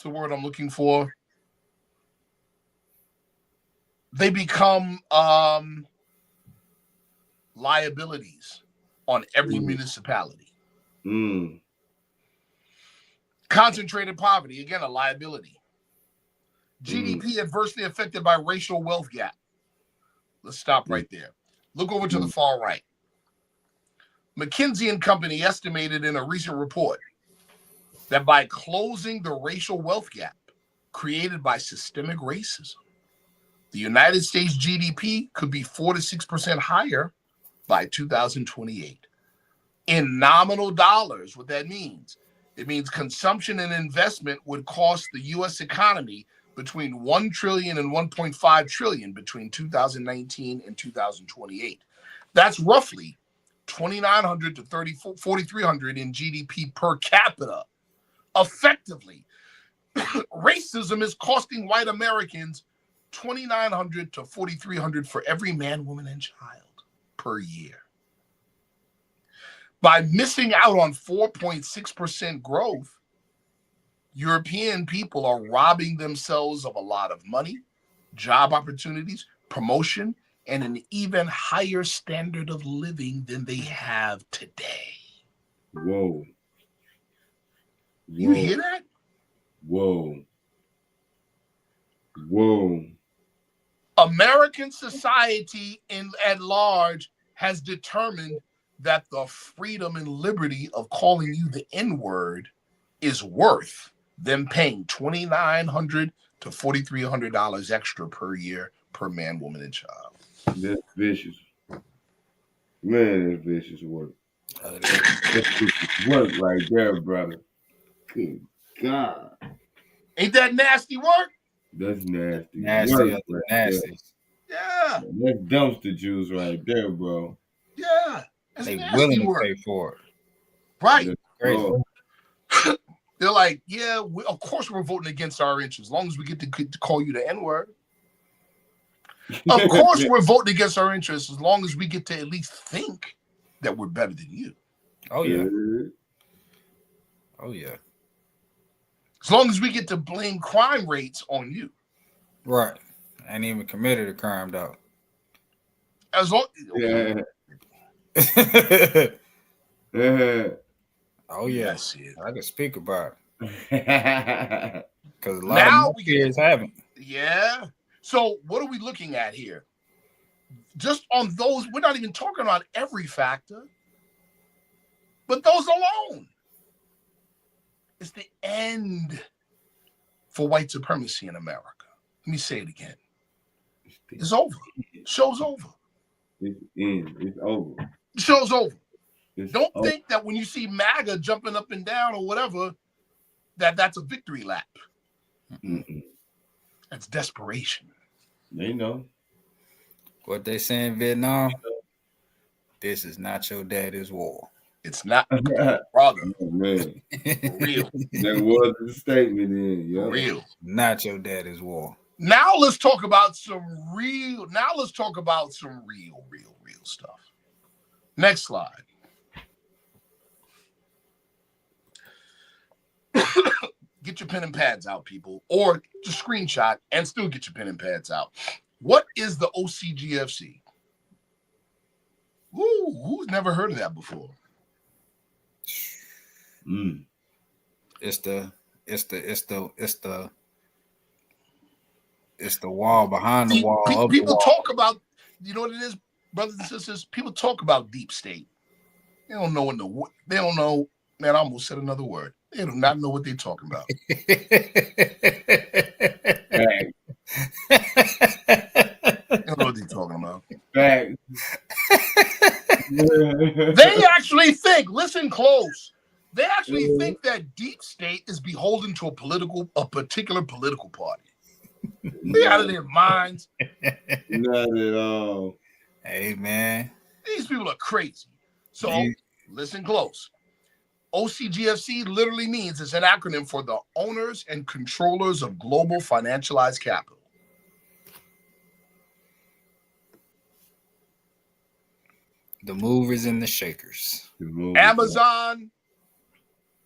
the word I'm looking for? They become liabilities on every municipality. Concentrated poverty, again, a liability. GDP adversely affected by racial wealth gap. Let's stop right there. Look over to the far right. McKinsey & Company estimated in a recent report that by closing the racial wealth gap created by systemic racism, the United States GDP could be 4 to 6% higher by 2028. In nominal dollars, what that means, it means consumption and investment would cost the U.S. economy between $1 trillion and $1.5 trillion between 2019 and 2028. That's roughly $2,900 to $4,300 in GDP per capita. Effectively, racism is costing white Americans $2,900 to $4,300 for every man, woman, and child per year. By missing out on 4.6% growth, European people are robbing themselves of a lot of money, job opportunities, promotion, and an even higher standard of living than they have today. Whoa. You hear that? Whoa. American society at large has determined that the freedom and liberty of calling you the N-word is worth them paying $2,900 to $4,300 extra per year per man, woman, and child. That's vicious. Man, that's vicious work. That's vicious work right there, brother. Good God. Ain't that nasty work? That's nasty. Nasty. Work right Nasty. Yeah. There. That's dumpster juice right there, bro. Yeah. That's They nasty willing work. to pay for it. Right. That's Crazy. They're like, yeah, of course we're voting against our interests, as long as we get to call you the N-word. Of course we're voting against our interests, as long as we get to at least think that we're better than you. Oh, yeah. Oh, yeah. As long as we get to blame crime rates on you. Right. I ain't even committed a crime, though. As long, okay. Oh, yeah. Yes, I can speak about it. Because a lot Now of my kids haven't. Yeah. So what are we looking at here? Just on those, we're not even talking about every factor, but those alone. It's the end for white supremacy in America. Let me say it again. It's over. Show's over. It's over. Show's over. Don't over. think that when you see MAGA jumping up and down or whatever, that's a victory lap. Mm-mm. That's desperation. They know. What they say in Vietnam, this is not your daddy's war. It's not, brother. Oh, man. For real. That was the statement in. For real. Not your daddy's war. Now let's talk about some real stuff. Next slide. Get your pen and pads out, people, or just screenshot and still get your pen and pads out. What is the OCGFC? Ooh, who's never heard of that before? It's the It's the wall behind the wall of the People wall. talk about, you know what it is, brothers and sisters? People talk about deep state. They don't know they don't know. Man, I almost said another word. They do not know what they're talking about. Facts. They don't know what they're talking about. Facts. They actually think, listen close, they actually think that deep state is beholden to a particular political party. They out of their minds. Not at all. Hey, man. These people are crazy. So listen close. OCGFC literally means, it's an acronym for the owners and controllers of global financialized capital. The movers and the shakers. Amazon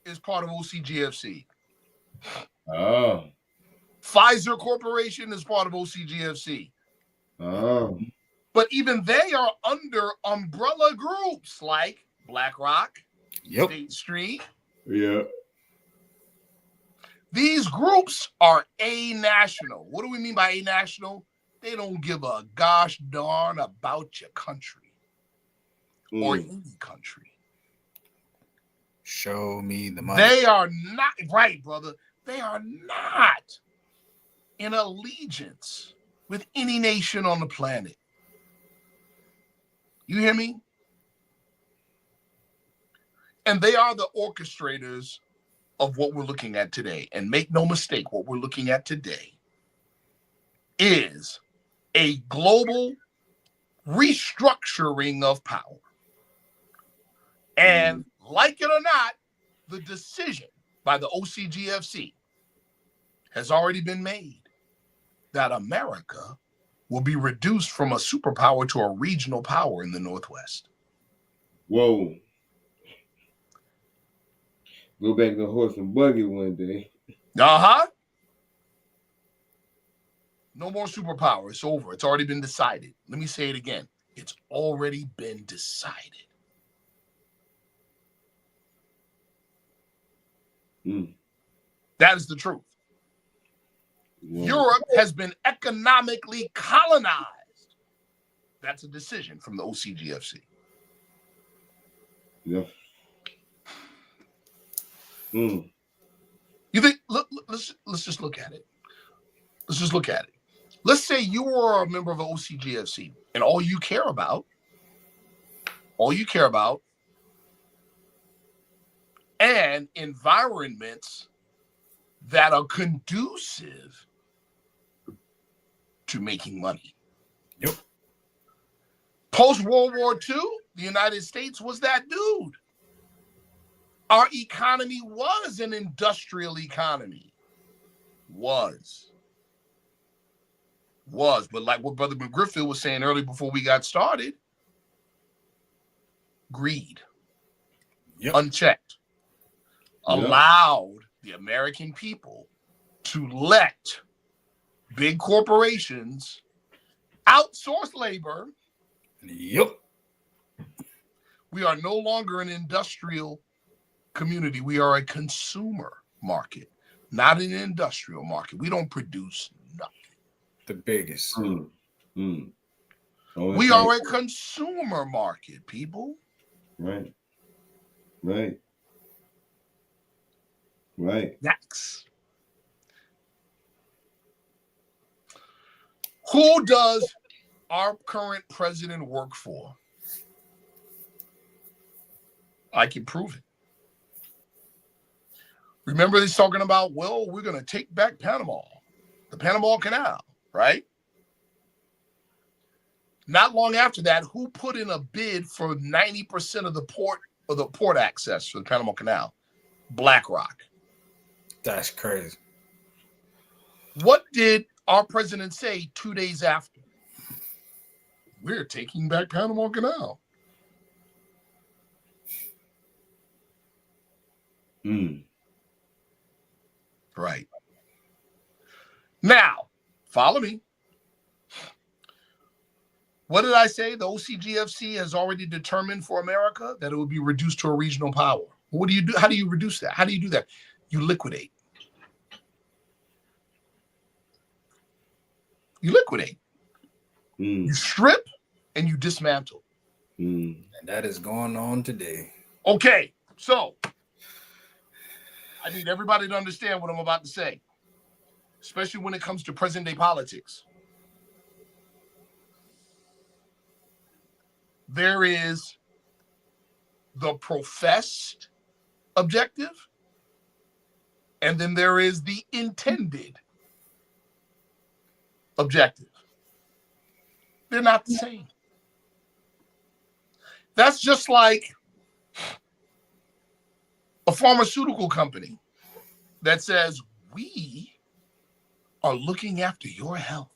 is part of OCGFC. Oh. Pfizer Corporation is part of OCGFC. Oh. But even they are under umbrella groups like BlackRock, State Street. Yeah. These groups are a-national. What do we mean by a-national? They don't give a gosh darn about your country or any country. Show me the money. They are not, right, brother. They are not in allegiance with any nation on the planet. You hear me? And they are the orchestrators of what we're looking at today. And make no mistake, what we're looking at today is a global restructuring of power. And like it or not, the decision by the OCGFC has already been made that America will be reduced from a superpower to a regional power in the Northwest. Whoa. Go back to horse and buggy one day. Uh-huh. No more superpower. It's over. It's already been decided. Let me say it again. It's already been decided. That is the truth. Wow. Europe has been economically colonized. That's a decision from the OCGFC. Yeah. You think, let's just look at it. Let's just look at it. Let's say you were a member of the OCGFC and all you care about and environments that are conducive to making money. Yep. Post-World War II, the United States was that dude. Our economy was an industrial economy. Was. But like what Brother McGriff was saying earlier before we got started, greed, unchecked, allowed the American people to let big corporations outsource labor. Yep. We are no longer an industrial community. We are a consumer market, not an industrial market. We don't produce nothing. The biggest. We are a consumer market, people. Right. Next. Who does our current president work for? I can prove it. Remember he's talking about, well, we're going to take back Panama, the Panama Canal, right? Not long after that, who put in a bid for 90% of the port access for the Panama Canal? BlackRock. That's crazy. What did our president say 2 days after? We're taking back Panama Canal. Right. Now, follow me. What did I say? The OCGFC has already determined for America that it will be reduced to a regional power. What do you do? How do you reduce that? How do you do that? You liquidate. You liquidate. Mm. You strip and you dismantle. Mm. And that is going on today. Okay, so I need everybody to understand what I'm about to say, especially when it comes to present-day politics. There is the professed objective, and then there is the intended objective. They're not the same. That's just like a pharmaceutical company that says, we are looking after your health.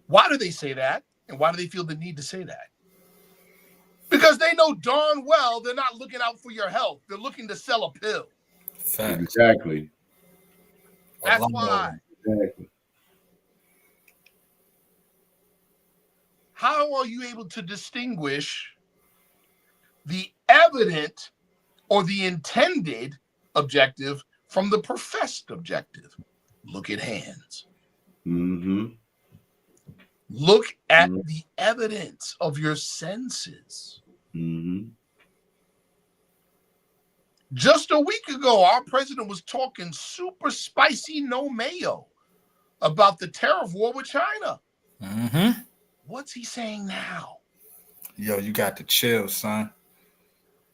Why do they say that? And why do they feel the need to say that? Because they know darn well they're not looking out for your health. They're looking to sell a pill. Facts. Exactly. That's why. Exactly. How are you able to distinguish the evident or the intended objective from the professed objective? Look at hands. Mm-hmm. Look at the evidence of your senses. Mm-hmm. Just a week ago, our president was talking super spicy, no mayo about the tariff war with China. Mm-hmm. What's he saying now? Yo, you got to chill, son.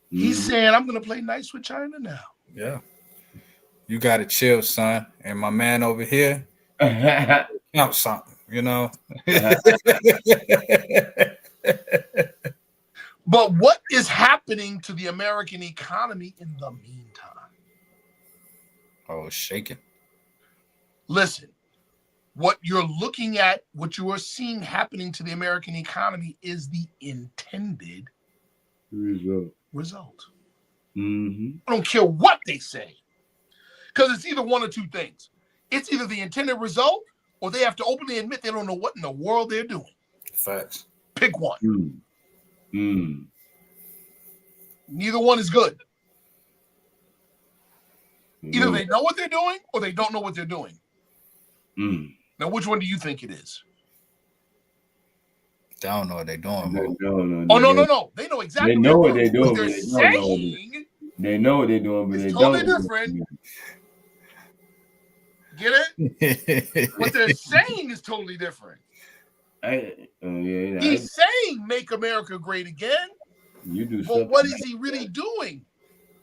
He's saying, I'm going to play nice with China now. Yeah. You got to chill, son. And my man over here, count something, you know? But what is happening to the American economy in the meantime? Oh, it's shaking. Listen, what you're looking at, what you are seeing happening to the American economy is the intended result. Mm-hmm. I don't care what they say, because it's either one or two things. It's either the intended result or they have to openly admit they don't know what in the world they're doing. Facts. Pick one. Mm. Neither one is good. Either they know what they're doing or they don't know what they're doing. Mm. Now, which one do you think it is? They don't know what they're doing, bro. No. They know exactly they know what what they're doing. What they're saying, they know what they're doing, but it's they totally don't. different. Get it? What they're saying is totally different. He's saying make America great again. You do, but what is he really doing?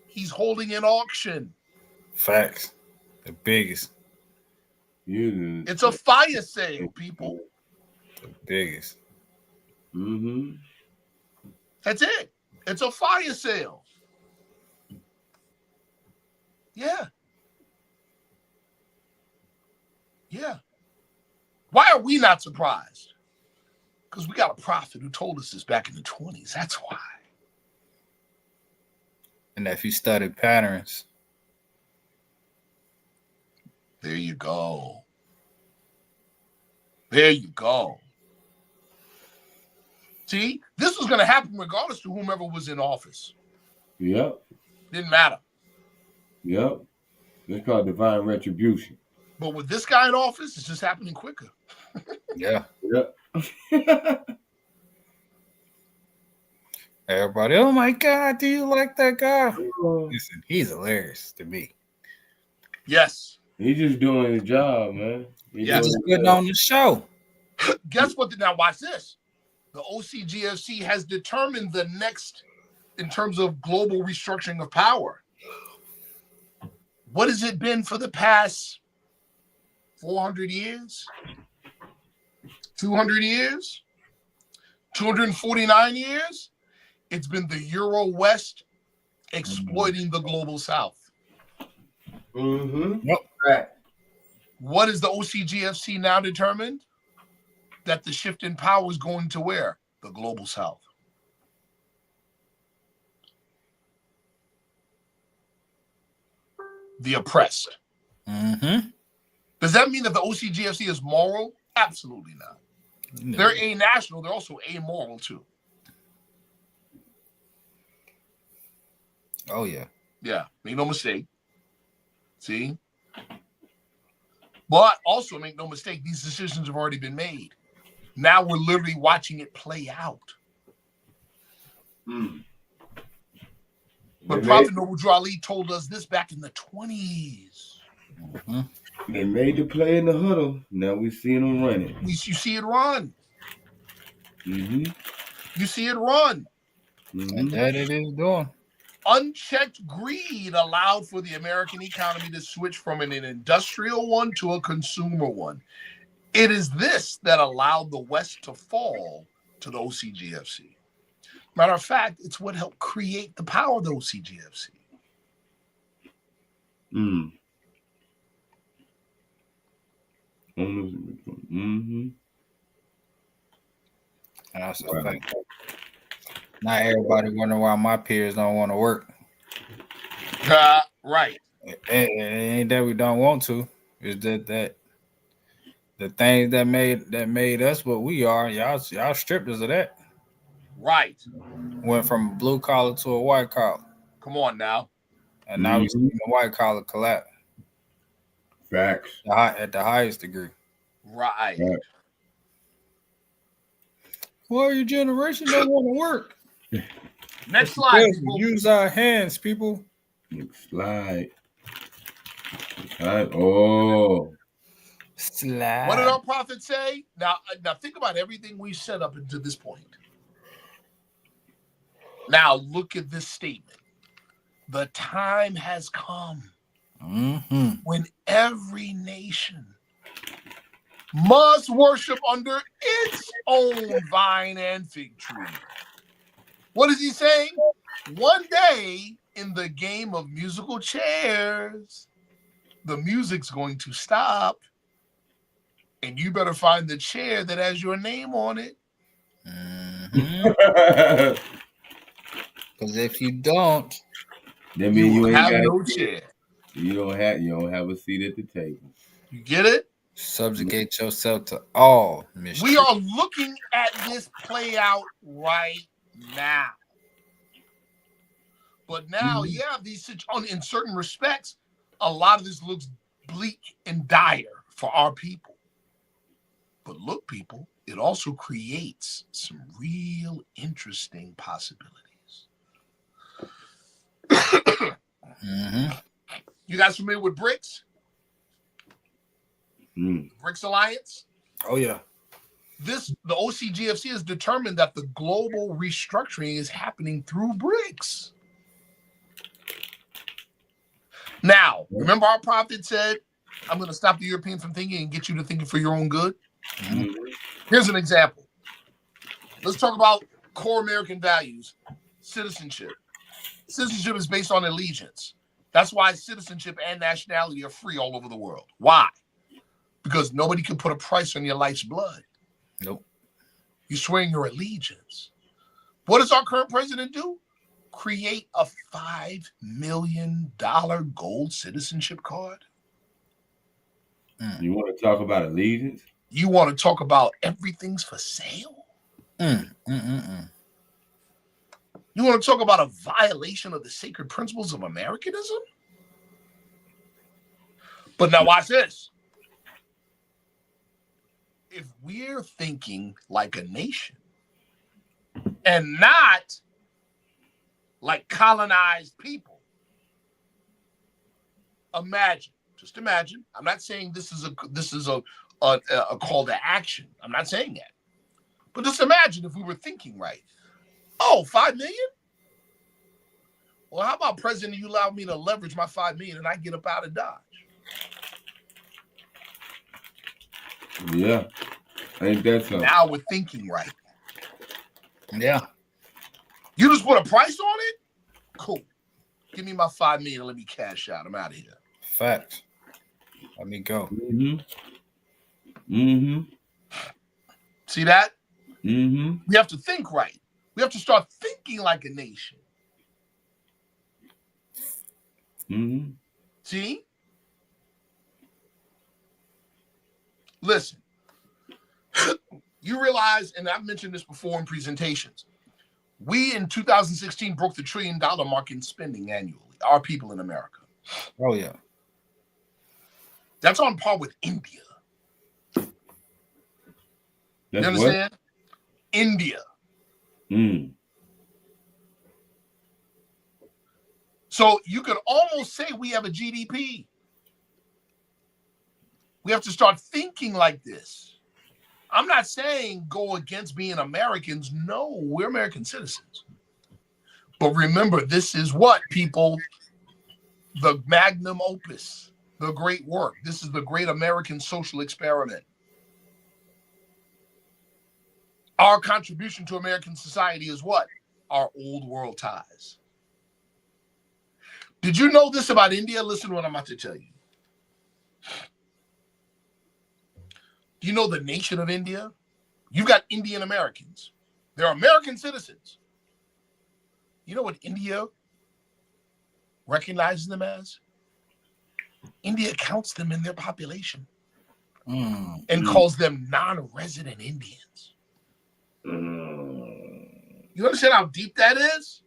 He's holding an auction. Facts. The biggest. It's a fire sale, people. The biggest. Mm-hmm. That's it. It's a fire sale. Yeah. Yeah. Why are we not surprised? Because we got a prophet who told us this back in the 20s. That's why. And if you study patterns. There you go. There you go. See, this was going to happen regardless to whomever was in office. Yep. Didn't matter. Yep. It's called divine retribution. But with this guy in office, it's just happening quicker. Yeah. Yep. Everybody, oh my God, do you like that guy? Listen, he's hilarious to me. Yes. He's just doing his job, man. He's just putting on the show. Guess what? Now watch this. The OCGFC has determined the next in terms of global restructuring of power. What has it been for the past 400 years? 200 years? 249 years? It's been the Euro-West exploiting the global South. Mm-hmm. Yep. Right. What is the OCGFC now determined? That the shift in power is going to where? The global South. The oppressed. Mm-hmm. Does that mean that the OCGFC is moral? Absolutely not. No. They're a-national. They're also amoral too. Oh, yeah. Yeah, make no mistake. See? But also, make no mistake, these decisions have already been made. Now we're literally watching it play out. But Prophet Noble Drew Ali told us this back in the 20s. They made the play in the huddle. Now we're seeing them running. You see it run. Mm-hmm. You see it run. And that it is doing. Unchecked greed allowed for the American economy to switch from an industrial one to a consumer one. It is this that allowed the West to fall to the OCGFC. Matter of fact, it's what helped create the power of the OCGFC. Mm-hmm. And that's a fact. Not everybody wondering why my peers don't want to work. Right. It ain't that we don't want to. It's that the things that made us what we are, y'all stripped us of that. Right. Went from a blue collar to a white collar. Come on now. And now we're seeing the white collar collapse. Facts. At the highest degree. Right. Well, your generation don't want to work. Next slide, people. Use our hands, people. Next slide. Oh. Slide. What did our prophet say? Now think about everything we've set up until this point. Now look at this statement. The time has come when every nation must worship under its own vine and fig tree. What is he saying? One day in the game of musical chairs, the music's going to stop, and you better find the chair that has your name on it. Because if you don't, that means you ain't have got no chair. You don't have a seat at the table. You get it? Subjugate yourself to all mystery. We are looking at this play out right now. But now, these in certain respects, a lot of this looks bleak and dire for our people. But look, people, it also creates some real interesting possibilities. You guys familiar with BRICS? BRICS Alliance? Oh, yeah. The OCGFC has determined that the global restructuring is happening through BRICS. Now, remember our prophet said, I'm going to stop the Europeans from thinking and get you to thinking for your own good? Here's an example. Let's talk about core American values, citizenship. Citizenship is based on allegiance. That's why citizenship and nationality are free all over the world. Why? Because nobody can put a price on your life's blood. Nope. You're swearing your allegiance. What does our current president do? Create a $5 million gold citizenship card. You want to talk about allegiance? You want to talk about everything's for sale? You want to talk about a violation of the sacred principles of Americanism? But now watch this. If we're thinking like a nation and not like colonized people, just imagine. I'm not saying this is a call to action. I'm not saying that. But just imagine if we were thinking right. Oh, 5 million? Well, how about, President, you allow me to leverage my 5 million and I get up out of Dodge? Yeah. Ain't that something? Now we're thinking right. Yeah. You just put a price on it? Cool. Give me my 5 million and let me cash out. I'm out of here. Facts. Let me go. See that? We We have to think right. We have to start thinking like a nation. See? Listen. You realize, and I've mentioned this before in presentations, we in 2016 broke the $1 trillion mark in spending annually, our people in America. Oh, yeah. That's on par with India. You understand? What? India. So you could almost say we have a GDP. We have to start thinking like this. I'm not saying go against being Americans. No, we're American citizens. But remember, this is what, people? The magnum opus, the great work. This is the great American social experiment. Our contribution to American society is what? Our old world ties. Did you know this about India? Listen to what I'm about to tell you. Do you know the nation of India? You've got Indian Americans. They're American citizens. You know what India recognizes them as? India counts them in their population and calls them non-resident Indians. You understand how deep that is?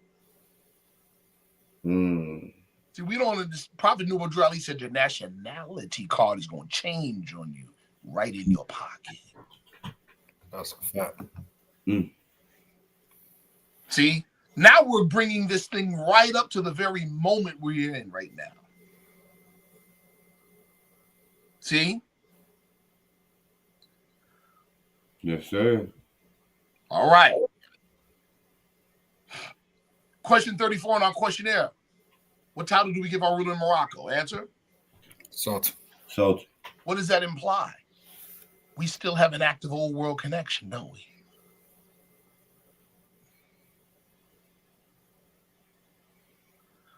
See, we don't understand. Prophet Nouveau Drali said your nationality card is going to change on you right in your pocket. That's a fact. See, now we're bringing this thing right up to the very moment we're in right now. See? Yes, sir. All right. Question 34 on our questionnaire. What title do we give our ruler in Morocco? Answer? Sultan. Sultan. What does that imply? We still have an active old world connection, don't we?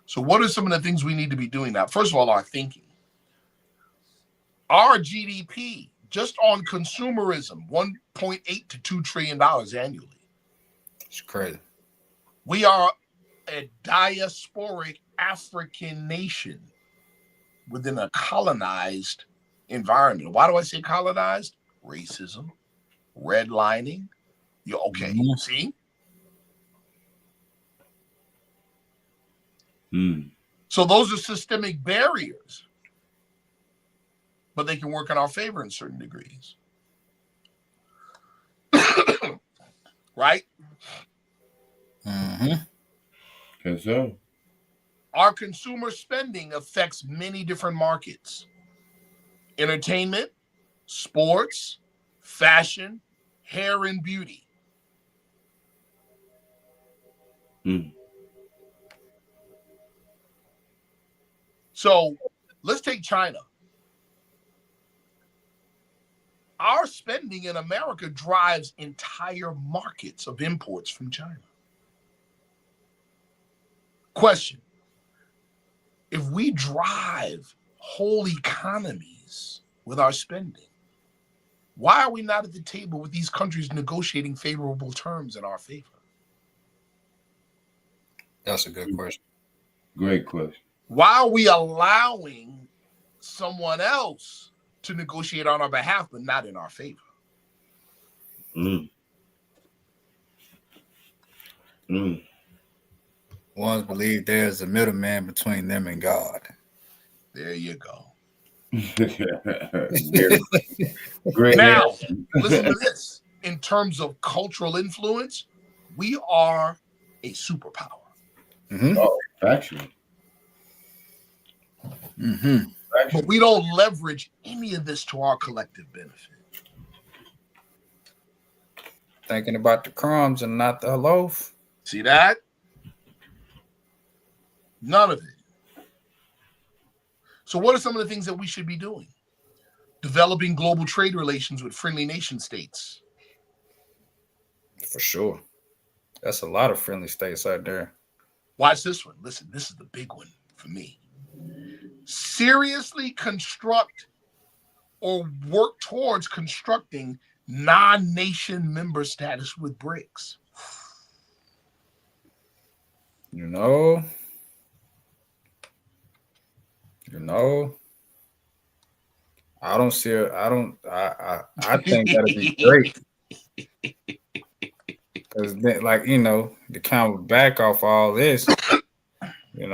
So what are some of the things we need to be doing now? First of all, our thinking. Our GDP, just on consumerism, $1.8 to $2 trillion annually. It's crazy. We are a diasporic African nation within a colonized environment. Why do I say colonized? Racism, redlining. See? So those are systemic barriers, but they can work in our favor in certain degrees. Right? Yes, sir. Our consumer spending affects many different markets. Entertainment, sports, fashion, hair and beauty. So let's take China. Our spending in America drives entire markets of imports from China. Question: if we drive whole economies with our spending, why are we not at the table with these countries negotiating favorable terms in our favor? That's a good question. Great question. Why are we allowing someone else to negotiate on our behalf, but not in our favor? Ones believe there's a middleman between them and God. There you go. Great. Now, listen to this. In terms of cultural influence, we are a superpower. Oh, factual. But we don't leverage any of this to our collective benefit. Thinking about the crumbs and not the loaf. See that? None of it. So what are some of the things that we should be doing? Developing global trade relations with friendly nation states. For sure. That's a lot of friendly states out there. Watch this one. Listen, this is the big one for me. Seriously construct or work towards constructing non-nation member status with BRICS. You know, I don't see it. I think that'd be great. Because, like, to count back off all this, they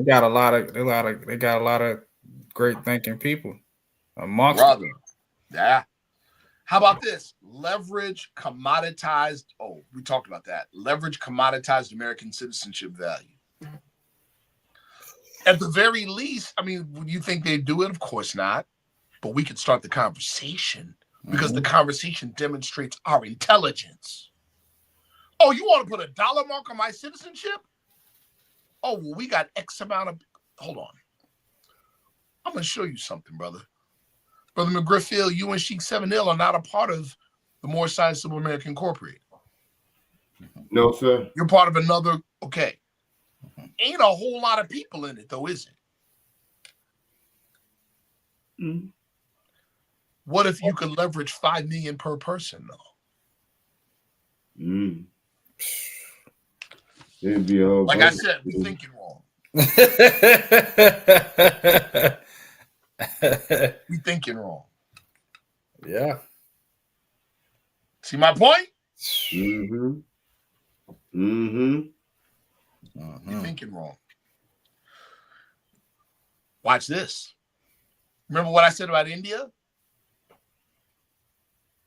got a lot of great thinking people amongst brother. Yeah. How about this? Leverage commoditized. Oh, we talked about that. Leverage commoditized American citizenship value. At the very least, I mean, would you think they'd do it? Of course not. But we could start the conversation because the conversation demonstrates our intelligence. Oh, you want to put a dollar mark on my citizenship? Oh, well, we got X amount of. Hold on. I'm going to show you something, brother. Brother McGriff, you and Sheik 7L are not a part of the Moorish-American Incorporated. No, sir. You're part of another. Okay. Ain't a whole lot of people in it, though, is it? Mm. What if you could leverage 5 million per person, though? Mm. It'd be a whole like I bunch said, of we're thinking wrong. We thinking wrong. Yeah. See my point? Mm-hmm. Mm-hmm. You're thinking wrong. Watch this. Remember what I said about India?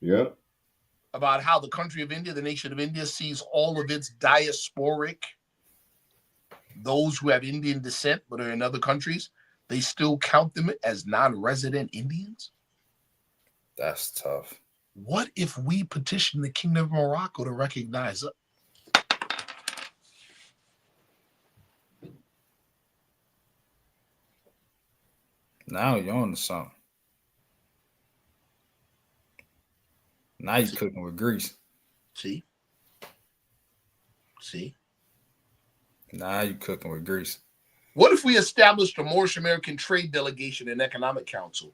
Yep. About how the country of India, the nation of India, sees all of its diasporic, those who have Indian descent but are in other countries, they still count them as non-resident Indians? That's tough. What if we petition the Kingdom of Morocco to recognize us? Now you're on to something. Now you're cooking with grease. See? Now you're cooking with grease. What if we established a Moorish-American trade delegation and economic council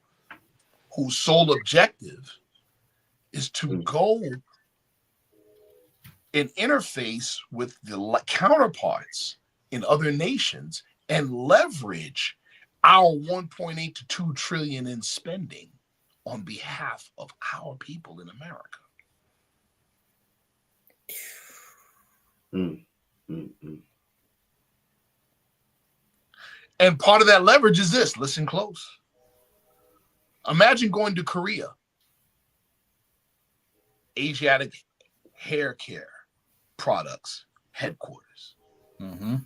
whose sole objective is to go and interface with the counterparts in other nations and leverage our 1.8 to 2 trillion in spending on behalf of our people in America? And part of that leverage is this. Listen close. Imagine going to Korea, Asiatic hair care products headquarters, and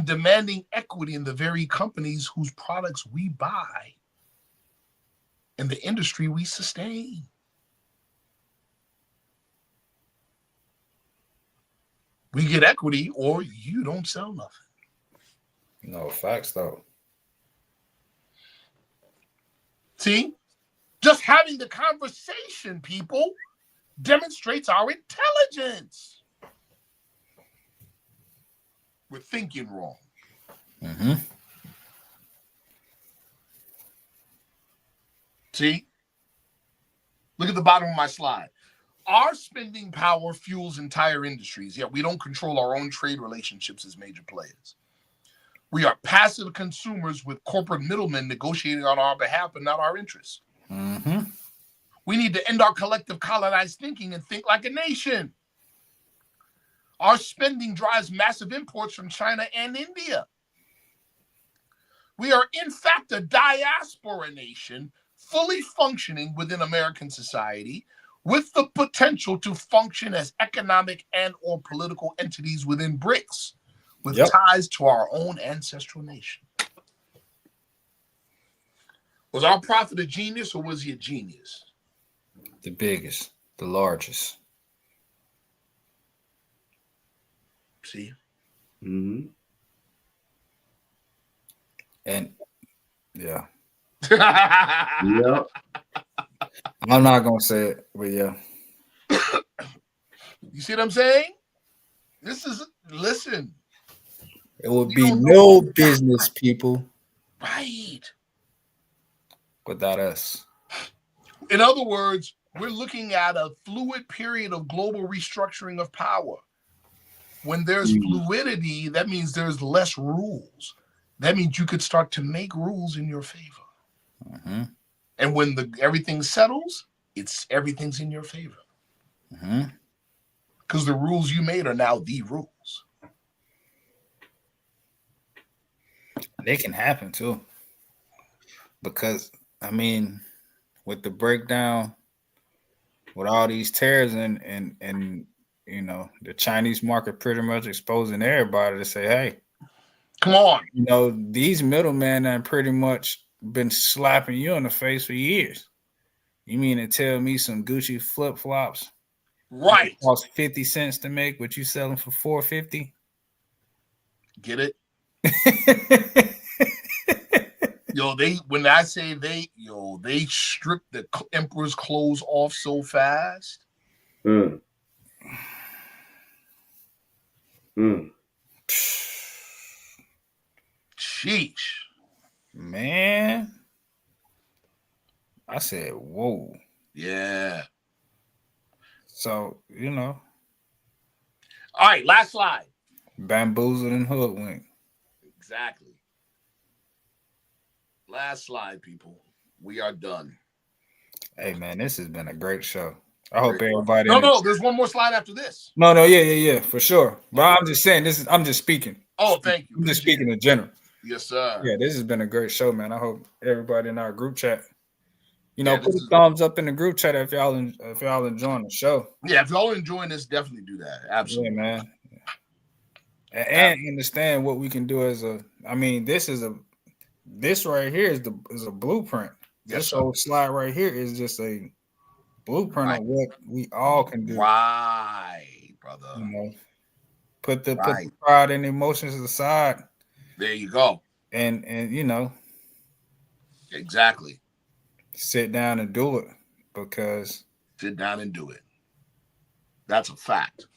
demanding equity in the very companies whose products we buy and the industry we sustain. We get equity or you don't sell nothing. No, facts though. See, just having the conversation, people, demonstrates our intelligence. We're thinking wrong. See? Look at the bottom of my slide. Our spending power fuels entire industries, yet we don't control our own trade relationships as major players. We are passive consumers with corporate middlemen negotiating on our behalf, but not our interests. We need to end our collective colonized thinking and think like a nation. Our spending drives massive imports from China and India. We are, in fact, a diaspora nation fully functioning within American society with the potential to function as economic and or political entities within BRICS with ties to our own ancestral nation. Was our prophet a genius or was he a genius? The biggest, the largest. See? And yeah. Yep. I'm not gonna say it, but yeah. You see what I'm saying? Listen. It would be no business, people. Right. Without us. In other words, we're looking at a fluid period of global restructuring of power. When there's fluidity, that means there's less rules. That means you could start to make rules in your favor. And when everything settles, everything's in your favor. Because the rules you made are now the rules. They can happen too. because I mean, with the breakdown, with all these tariffs and you know, the Chinese market pretty much exposing everybody to say, hey, come on, you know, these middlemen have pretty much been slapping you in the face for years. You mean to tell me some Gucci flip flops right? cost 50 cents to make, but you selling for $4.50? Get it? Yo, when I say they strip the emperor's clothes off so fast. Sheesh. Man. I said, whoa. Yeah. So, you know. All right, last slide. Bamboozled and hoodwinked. Exactly. Last slide, people. We are done. Hey, man, this has been a great show. I hope everybody. No, there's one more slide after this. No, yeah, for sure. But I'm just saying, I'm just speaking. Oh, thank you. I'm just speaking in general. Yes, sir. Yeah, this has been a great show, man. I hope everybody in our group chat, you know, put a thumbs up in the group chat if y'all enjoying the show. Yeah, if y'all enjoying this, definitely do that. Absolutely, yeah, man. And understand what we can do as I mean, this right here is a blueprint. This whole slide right here is just a blueprint of what we all can do. Right, brother. You know, put the pride and emotions aside. There you go. And you know, exactly. Sit down and do it, because sit down and do it. That's a fact.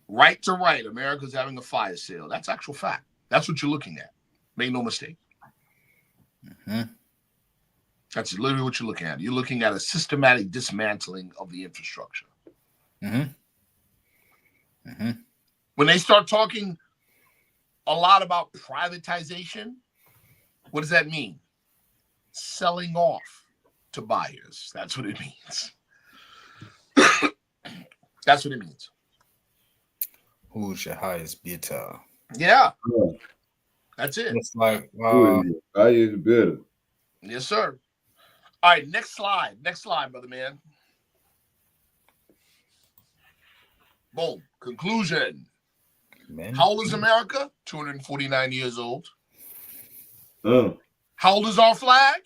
Right to right, America's having a fire sale. That's actual fact. That's what you're looking at. Make no mistake. That's literally what you're looking at. You're looking at a systematic dismantling of the infrastructure. When they start talking a lot about privatization, what does that mean? Selling off to buyers. That's what it means. That's what it means. Who's your highest bidder? Yeah. That's it. It's like highest bidder. Yes, sir. All right, next slide. Next slide, brother man. Boom. Conclusion. How old is America? 249 years old. How old is our flag?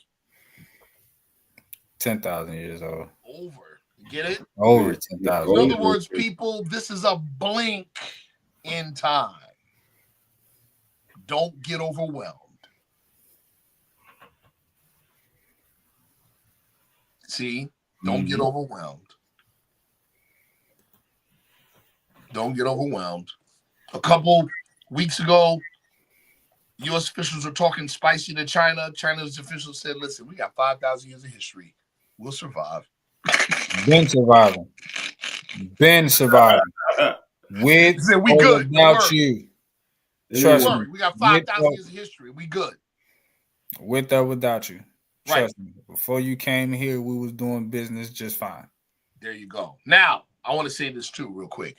10,000 years old. Over. Get it? Over 10,000. In other words, people, this is a blink in time. Don't get overwhelmed. See? Don't get overwhelmed. Don't get overwhelmed. A couple weeks ago, U.S. officials were talking spicy to China. China's officials said, listen, we got 5,000 years of history. We'll survive. Been surviving. Been surviving. With we good. Without you. Trust me. We got 5,000 years of history. We good. With or without you. Trust me. Before you came here, we was doing business just fine. There you go. Now, I want to say this too real quick.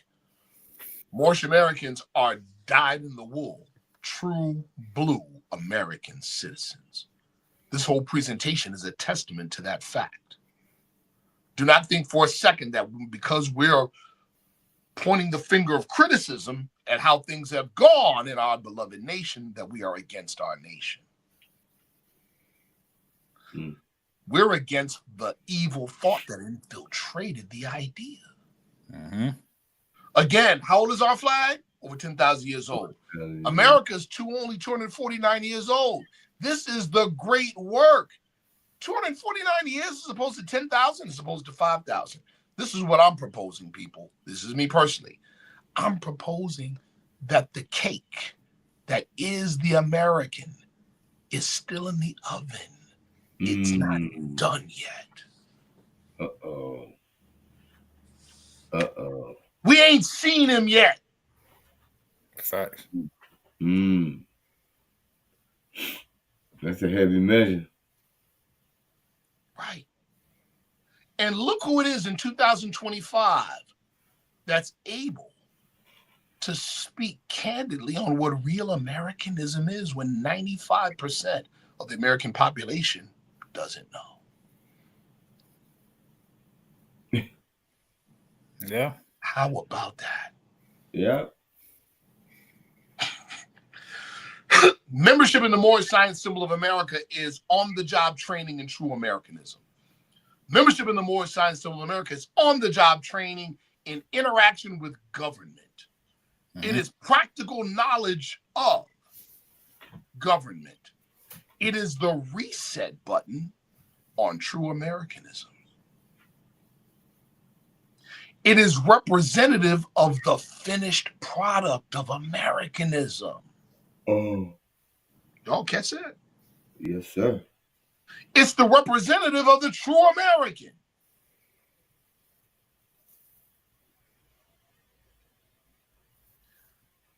Moorish-Americans are dyed-in-the-wool, true blue American citizens. This whole presentation is a testament to that fact. Do not think for a second that because we're pointing the finger of criticism at how things have gone in our beloved nation that we are against our nation. We're against the evil thought that infiltrated the idea. Again, how old is our flag? Over 10,000 years old. America's only 249 years old. This is the great work. 249 years as opposed to 10,000 as opposed to 5,000. This is what I'm proposing, people. This is me personally. I'm proposing that the cake that is the American is still in the oven. It's not done yet. We ain't seen him yet. Facts. That's a heavy measure. Right. And look who it is in 2025 that's able to speak candidly on what real Americanism is when 95% of the American population doesn't know. Yeah. How about that? Yeah. Membership in the Moorish Science Symbol of America is on-the-job training in true Americanism. Membership in the Moorish Science Symbol of America is on-the-job training in interaction with government. Mm-hmm. It is practical knowledge of government. It is the reset button on true Americanism. It is representative of the finished product of Americanism. Oh. Y'all catch that? Yes, sir. It's the representative of the true American.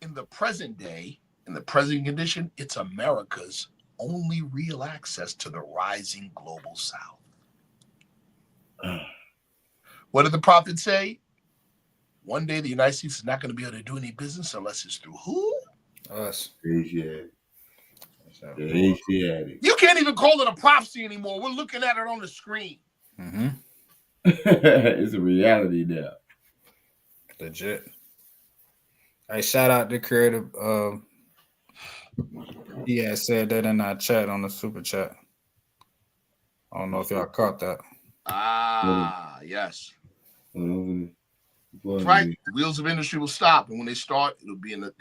In the present day, in the present condition, it's America's only real access to the rising global South. What did the prophet say? One day the United States is not going to be able to do any business unless it's through who? Us. Asiatic. You can't even call it a prophecy anymore. We're looking at it on the screen. Mm-hmm. It's a reality now. Legit. Hey, shout out to Creative. He had said that in our chat on the super chat. I don't know if y'all caught that. Ah, yes. That's right. The wheels of industry will stop, and when they start, it'll be in the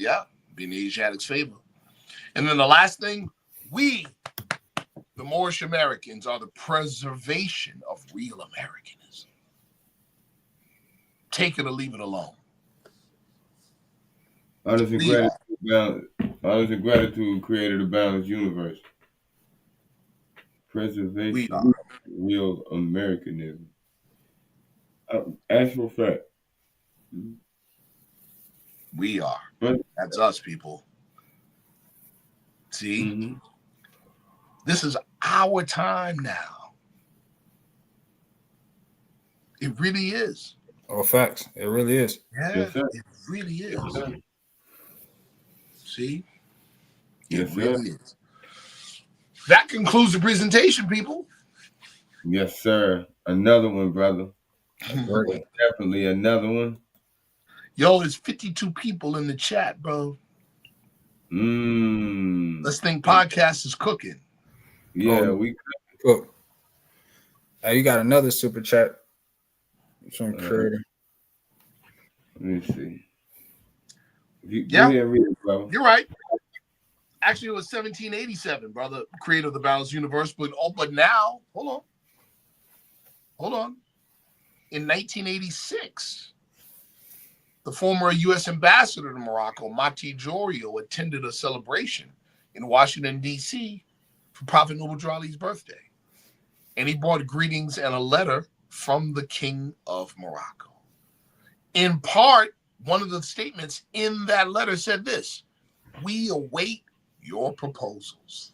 Asiatics' favor. And then the last thing, we, the Moorish-Americans, are the preservation of real Americanism. Take it or leave it alone. Honest and gratitude created a balanced universe. Preservation of real Americanism. Actual fact. We are. That's us, people. See? Mm-hmm. This is our time now. It really is. Oh, facts. It really is. Yeah, yes, it really is. See? It really is. That concludes the presentation, people. Yes, sir. Another one, brother. Definitely another one. Yo, there's 52 people in the chat, bro. Let's think podcast is cooking. Yeah, we cook. Hey, you got another super chat from Creator. Let me see. Go ahead and read it, bro. You're right. Actually, it was 1787, brother, creator of the balanced universe. But now, hold on. In 1986, the former U.S. ambassador to Morocco, Mati Jorio, attended a celebration in Washington, D.C. for Prophet Noble Drew Ali's birthday. And he brought greetings and a letter from the King of Morocco. In part, one of the statements in that letter said this: "We await your proposals."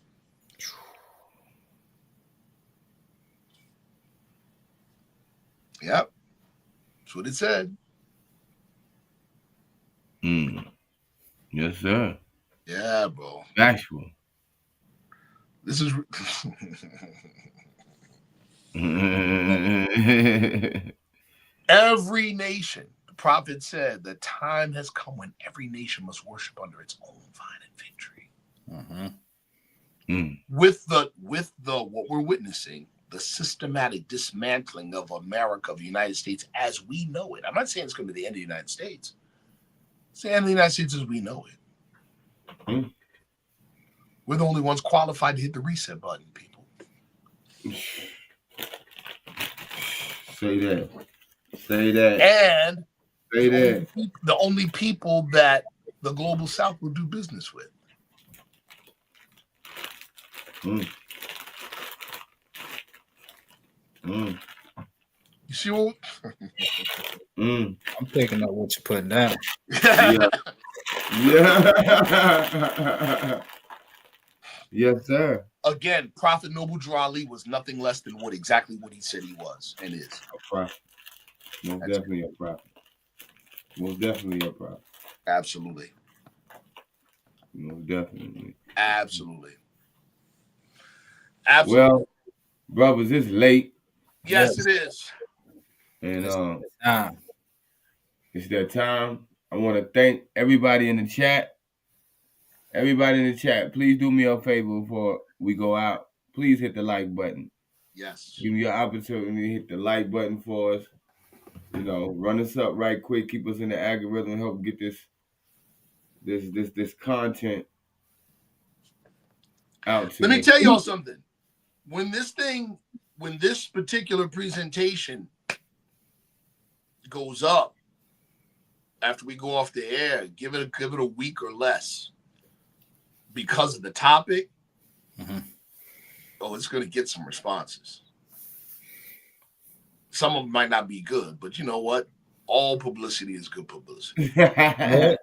Yep. That's what it said. Yes, sir. Yeah, bro. Factual. This is every nation. The prophet said the time has come when every nation must worship under its own vine and fig tree. With the what we're witnessing, the systematic dismantling of America, of the United States as we know it. I'm not saying it's going to be the end of the United States. It's the end of the United States as we know it. We're the only ones qualified to hit the reset button, people. Say that. Say that. And say that. The only people that the global South will do business with. You see what? I'm picking up what you're putting down. Yeah. Yes, sir. Again, Prophet Noble Drew Ali was nothing less than exactly what he said he was and is. A prophet. Most definitely a prophet. Most definitely a prophet. Absolutely. Most definitely. Absolutely. Absolutely. Well, brothers, it's late. Yes, it is. And Nah. it's that time. I want to thank everybody in the chat. Everybody in the chat, please do me a favor before we go out. Please hit the like button. Yes. Give me an opportunity to hit the like button for us. You know, run us up right quick. Keep us in the algorithm. Help get this content out to Let me you. tell y'all something. When this particular presentation goes up after we go off the air, give it a week or less, because of the topic. Mm-hmm. Oh, it's going to get some responses. Some of them might not be good, but you know what? All publicity is good publicity. And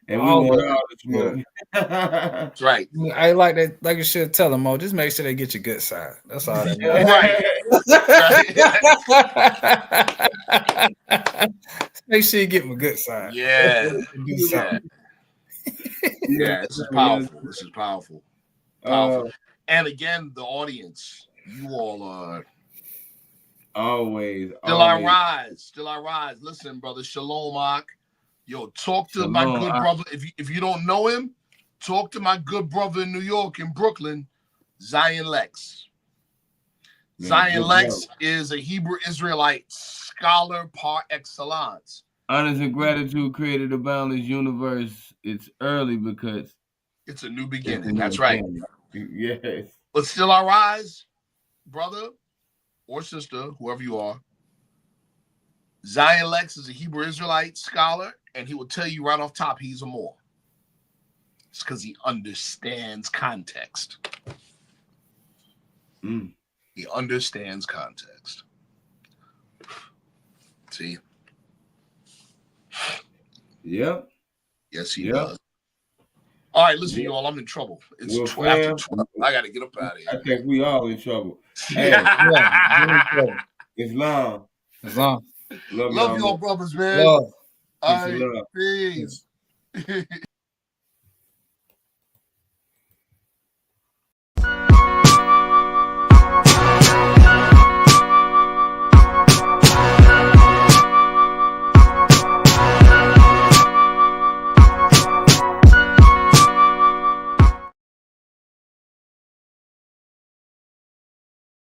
we want all the smoke. That's right. I like that. Like you should tell them, just make sure they get your good side. That's all that Right. Make sure you get my good side. Yeah. Yeah. Yeah. This is powerful. This is powerful. Powerful. And again, the audience, you all are always still I rise. Listen, brother, Shalom Ak. Yo, talk to my good brother. If you don't know him, talk to my good brother in New York, in Brooklyn, Zion Lex. Zion Lex is a Hebrew Israelite scholar par excellence. Honors and gratitude created a boundless universe. It's early because it's a new beginning. That's right. Yes. But still I rise, brother or sister, whoever you are. Zion Lex is a Hebrew Israelite scholar, and he will tell you right off top he's a Moor. It's because he understands context. He understands context. See? Yep. Yes, he does. All right, listen, you all, I'm in trouble. It's after 12. I got to get up out of here. I think we all in trouble. Hey, Islam. Islam. Love y'all brothers, man. Love. All right, peace.